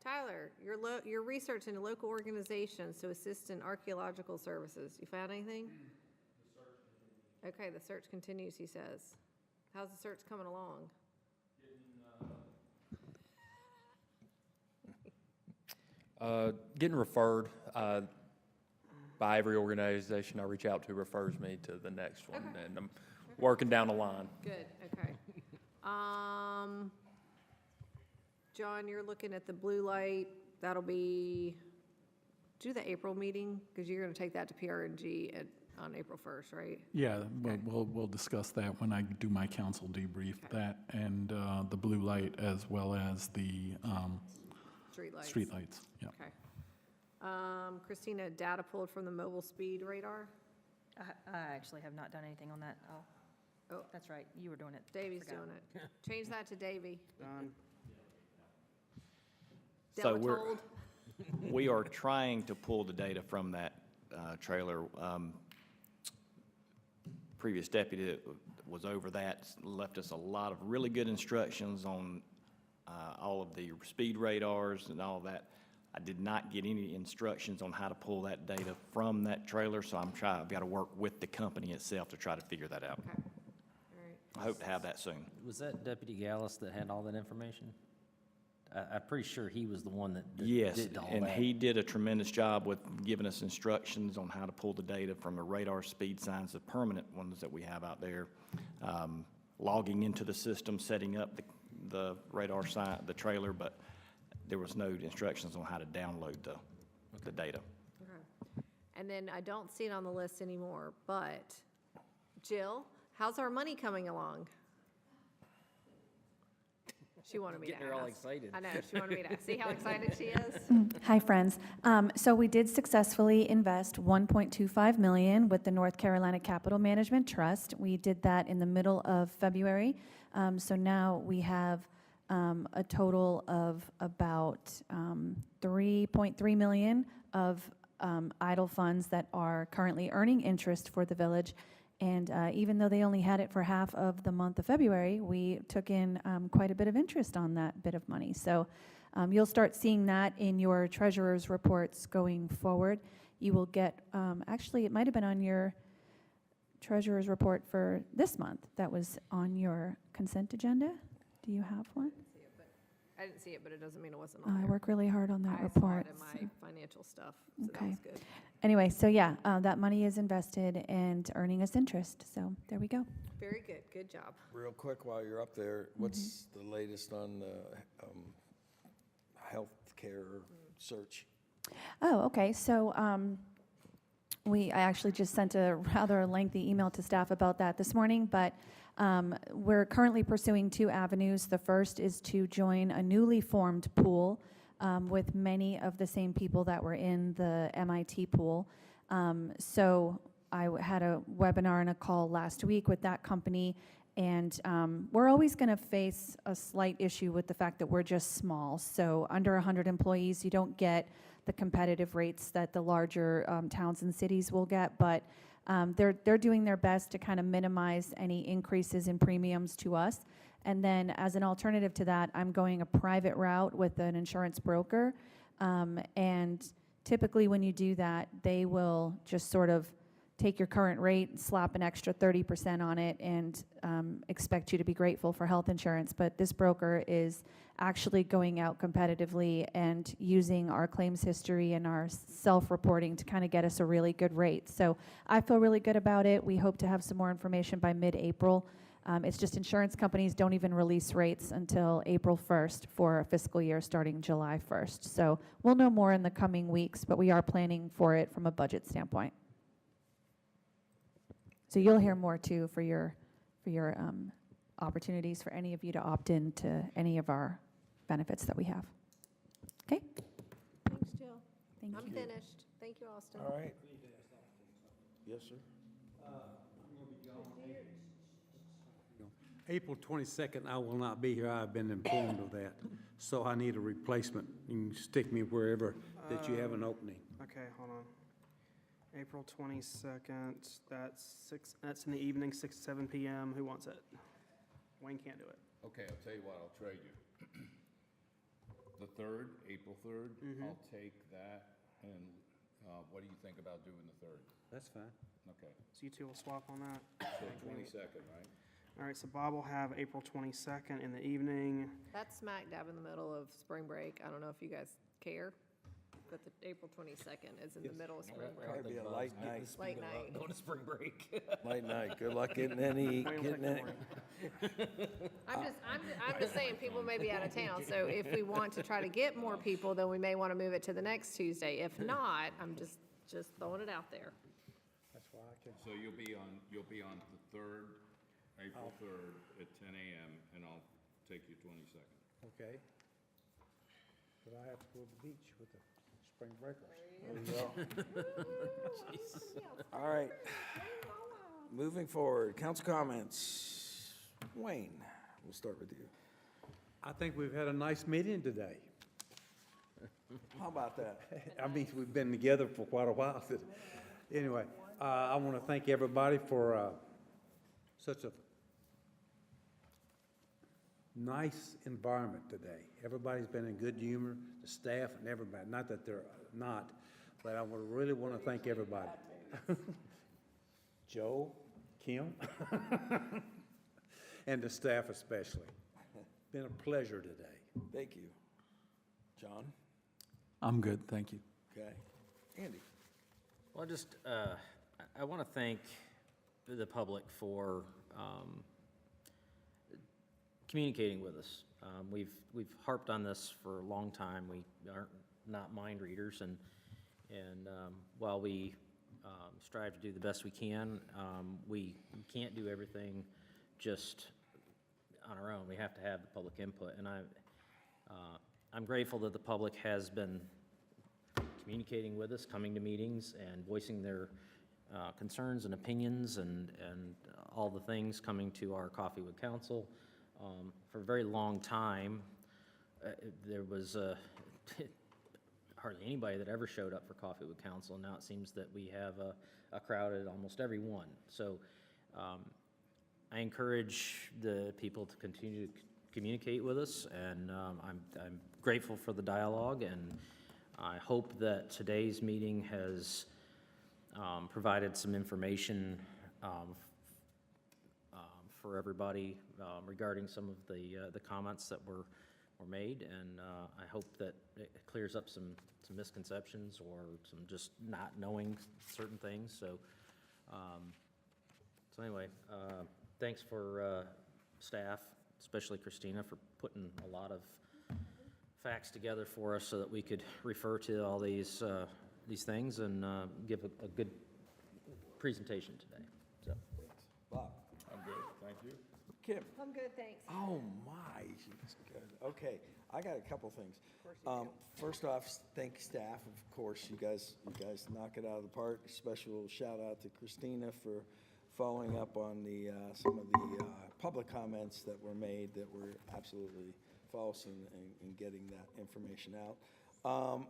Tyler, your research into local organizations to assist in archaeological services. You found anything? Okay, the search continues, he says. How's the search coming along? Getting referred by every organization I reach out to refers me to the next one, Okay. and I'm working down the line. Good, okay. John, you're looking at the blue light. That'll be, do the April meeting, because you're going to take that to PRNG on April 1st, right? Yeah, we'll discuss that when I do my council debrief, that and the blue light as well as the Streetlights. streetlights, yeah. Okay. Christina, data pulled from the mobile speed radar? I actually have not done anything on that. Oh. That's right, you were doing it. Davy's Forgot. doing it. Change that to Davy. Done. So we're- Delatold? We are trying to pull the data from that trailer. Previous deputy that was over that left us a lot of really good instructions on all of the speed radars and all that. I did not get any instructions on how to pull that data from that trailer, so I've got to work with the company itself to try to figure that out. Okay, all right. I hope to have that soon. Was that Deputy Gallus that had all that information? I'm pretty sure he was the one that Yes, did all and that. he did a tremendous job with giving us instructions on how to pull the data from the radar speed signs, the permanent ones that we have out there, logging into the system, setting up the radar sign, the trailer, but there was no instructions on how to download the data. Okay. And then I don't see it on the list anymore, but Jill, how's our money coming along? She wanted me to ask. Getting her all excited. I know, she wanted me to ask. See how excited she is? Hi, friends. So we did successfully invest $1.25 million with the North Carolina Capital Management Trust. We did that in the middle of February. So now we have a total of about $3.3 million of idle funds that are currently earning interest for the village. And even though they only had it for half of the month of February, we took in quite a bit of interest on that bit of money. So you'll start seeing that in your treasurer's reports going forward. You will get, actually, it might have been on your treasurer's report for this month that was on your consent agenda. Do you have one? I didn't see it, but it doesn't mean it wasn't I on there. work really hard on that I report. saw it in my financial stuff, so that Okay. was good. Anyway, so yeah, that money is invested and earning us interest. So there we go. Very good, good job. Real quick, while you're up there, what's the latest on the healthcare search? Oh, okay. So I actually just sent a rather lengthy email to staff about that this morning, but we're currently pursuing two avenues. The first is to join a newly formed pool with many of the same people that were in the MIT pool. So I had a webinar and a call last week with that company, and we're always going to face a slight issue with the fact that we're just small. So under 100 employees, you don't get the competitive rates that the larger towns and cities will get, but they're doing their best to kind of minimize any increases in premiums to us. And then as an alternative to that, I'm going a private route with an insurance broker. And typically when you do that, they will just sort of take your current rate, slap an extra 30% on it, and expect you to be grateful for health insurance. But this broker is actually going out competitively and using our claims history and our self-reporting to kind of get us a really good rate. So I feel really good about it. We hope to have some more information by mid-April. It's just insurance companies don't even release rates until April 1st for a fiscal year starting July 1st. So we'll know more in the coming weeks, but we are planning for it from a budget standpoint. So you'll hear more too for your opportunities for any of you to opt in to any of our benefits that we have. Okay? Thanks, Jill. Thank I'm you. finished. Thank you, Austin. All right. Yes, sir. April 22nd, I will not be here. I've been informed of that. So I need a replacement. You can stick me wherever that you have an opening. Okay, hold on. April 22nd, that's in the evening, 6 to 7 p.m. Who wants it? Wayne can't do it. Okay, I'll tell you what, I'll trade you. The 3rd, April 3rd, I'll take that, and what do you think about doing the 3rd? That's fine. So Okay, you two will swap on that? so 22nd, right? All right, so Bob will have April 22nd in the evening. That's smack dab in the middle of spring break. I don't know if you guys care, but the April 22nd is in the middle of spring break. Probably be a light night. Late night. Going to spring break. Late night. Good luck getting any, Wayne will take getting the any. morning. I'm just saying, people may be out of town, so if we want to try to get more people, then we may want to move it to the next Tuesday. If not, I'm just throwing it out there. That's why I can. So you'll be on the 3rd, April 3rd at 10 a.m., and I'll take you 22nd. Okay. But I have to go to the beach with the spring breakers. All right. Moving forward, council comments. Wayne, we'll start with you. I think we've had a nice meeting today. How about that? I mean, we've been together for quite a while. Anyway, I want to thank everybody for such a nice environment today. Everybody's been in good humor, the staff and everybody. Not that they're not, but I really want to thank everybody. Joe, Kim, and the staff especially. Been a pleasure today. Thank you. John? I'm good, thank you. Okay. Andy? Well, just, I want to thank the public for communicating with us. We've harped on this for a long time. We aren't not mind readers, and while we strive to do the best we can, we can't do everything just on our own. We have to have the public input, and I'm grateful that the public has been communicating with us, coming to meetings, and voicing their concerns and opinions, and all the things coming to our Coffee with Council. For a very long time, there was hardly anybody that ever showed up for Coffee with Council. Now it seems that we have a crowd at almost every one. So I encourage the people to continue to communicate with us, and I'm grateful for the dialogue, and I hope that today's meeting has provided some information for everybody regarding some of the comments that were made, and I hope that it clears up some misconceptions or some just not knowing certain things. So anyway, thanks for staff, especially Christina, for putting a lot of facts together for us so that we could refer to all these things and give a good presentation today. So. Bob? I'm good, thank you. Kim? I'm good, thanks. Oh, my, she's good. Okay, I got a couple things. First off, thank staff, of course, you guys knock it out of the park. Special shout out to Christina for following up on some of the public comments that were made that were absolutely false and getting that information out.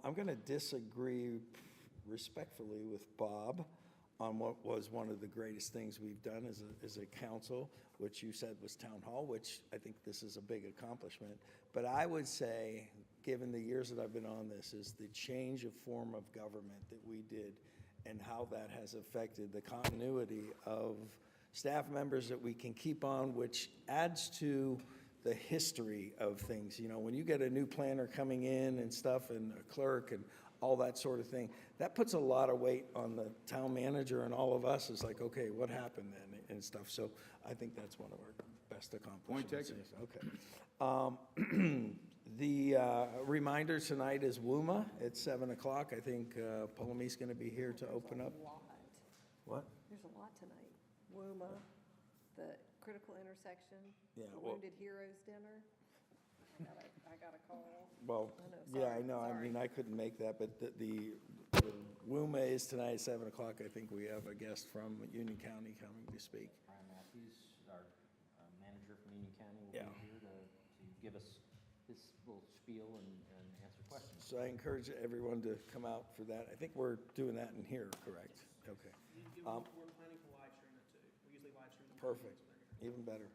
I'm going to disagree respectfully with Bob on what was one of the greatest things we've done as a council, which you said was town hall, which I think this is a big accomplishment. But I would say, given the years that I've been on this, is the change of form of government that we did and how that has affected the continuity of staff members that we can keep on, which adds to the history of things. You know, when you get a new planner coming in and stuff, and a clerk and all that sort of thing, that puts a lot of weight on the town manager and all of us. It's like, okay, what happened then and stuff. So I think that's one of our best accomplishments. Point Okay. The reminder tonight is WUMA at 7 o'clock. I think Polomee's going to be here to open up. What? There's a lot tonight. WUMA, the critical intersection, Yeah, the well- Wounded Heroes Dinner. I got a call. Well, I know, yeah, sorry, I know, I sorry. mean, I couldn't make that, but the WUMA is tonight at 7 o'clock. I think we have a guest from Union County coming to speak. Brian Matthews, our manager from Union County, will Yeah. be here to give us his little spiel and answer questions. So I encourage everyone to come out for that. I think we're doing that in here, correct? Okay. We're planning to live stream it too. We usually live stream the Perfect, even better.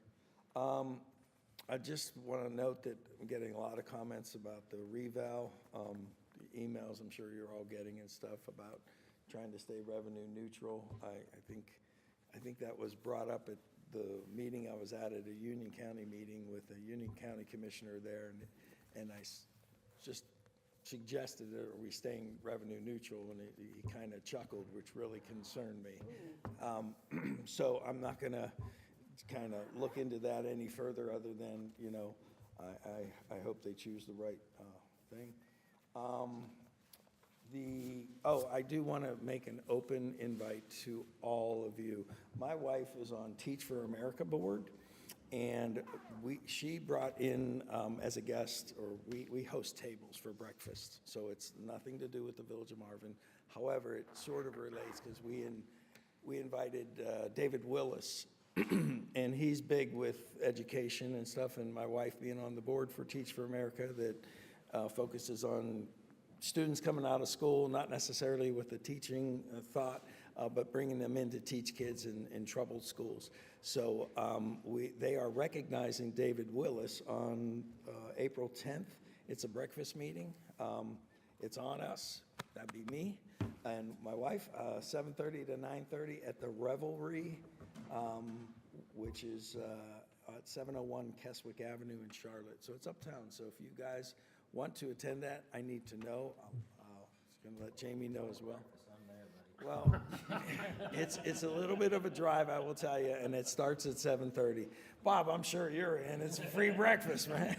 I just want to note that I'm getting a lot of comments about the reval, the emails I'm sure you're all getting and stuff about trying to stay revenue neutral. I think that was brought up at the meeting I was at a Union County meeting with a Union County commissioner there, and I just suggested that are we staying revenue neutral, and he kind of chuckled, which really concerned me. So I'm not going to kind of look into that any further other than, you know, I hope they choose the right thing. I do want to make an open invite to all of you. My wife is on Teach for America board, and she brought in as a guest, or we host tables for breakfast, so it's nothing to do with the Village of Marvin. However, it sort of relates because we invited David Willis, and he's big with education and stuff, and my wife being on the board for Teach for America that focuses on students coming out of school, not necessarily with the teaching thought, but bringing them in to teach kids in troubled schools. So they are recognizing David Willis on April 10th. It's a breakfast meeting. It's on us. That'd be me and my wife, 7:30 to 9:30 at the Revelry, which is at 701 Keswick Avenue in Charlotte. So it's uptown. So if you guys want to attend that, I need to know. I'll going to let Jamie know as well. Well, it's a little bit of a drive, I will tell you, and it starts at 7:30. Bob, I'm sure you're in. It's free breakfast, man.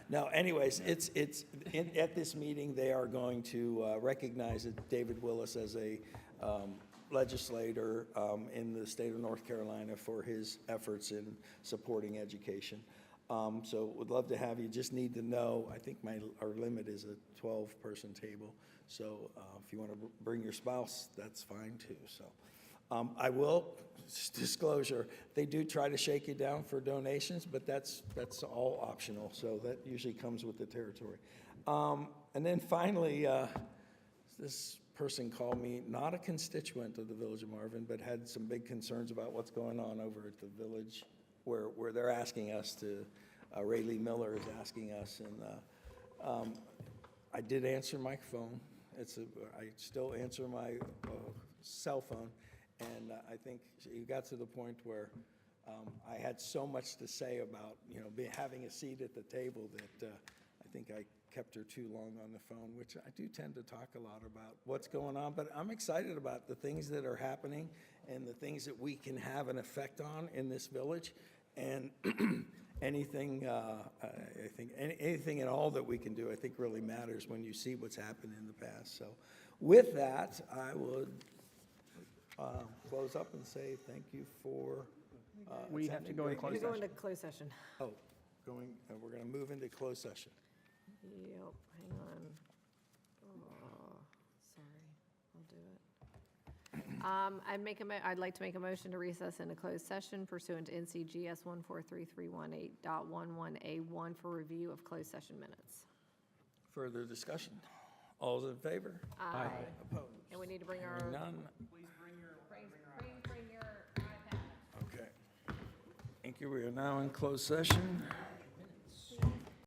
No, anyways, at this meeting, they are going to recognize David Willis as a legislator in the state of North Carolina for his efforts in supporting education. So would love to have you. Just need to know, I think our limit is a 12-person table. So if you want to bring your spouse, that's fine too. So I will, disclosure, they do try to shake you down for donations, but that's all optional. So that usually comes with the territory. And then finally, this person called me, not a constituent of the Village of Marvin, but had some big concerns about what's going on over at the village where they're asking us to, Rayleigh Miller is asking us, and I did answer my phone. I still answer my cell phone, and I think it got to the point where I had so much to say about, having a seat at the table that I think I kept her too long on the phone, which I do tend to talk a lot about what's going on, but I'm excited about the things that are happening and the things that we can have an effect on in this village. And anything, I think, anything at all that we can do, I think really matters when you see what's happened in the past. So with that, I would close up and say thank you for We have to go into closed We're going session. to closed session. Oh, we're going to move into closed session. Yep, hang on. Oh, sorry, I'll do it. I'd like to make a motion to recess into closed session pursuant to NCGS 14331.8.11A1 for review of closed session minutes. Further discussion? All those in favor? Aye. Opposed? And we need to bring our, Hearing none? bring your iPad. Okay. Thank you. We are now in closed session.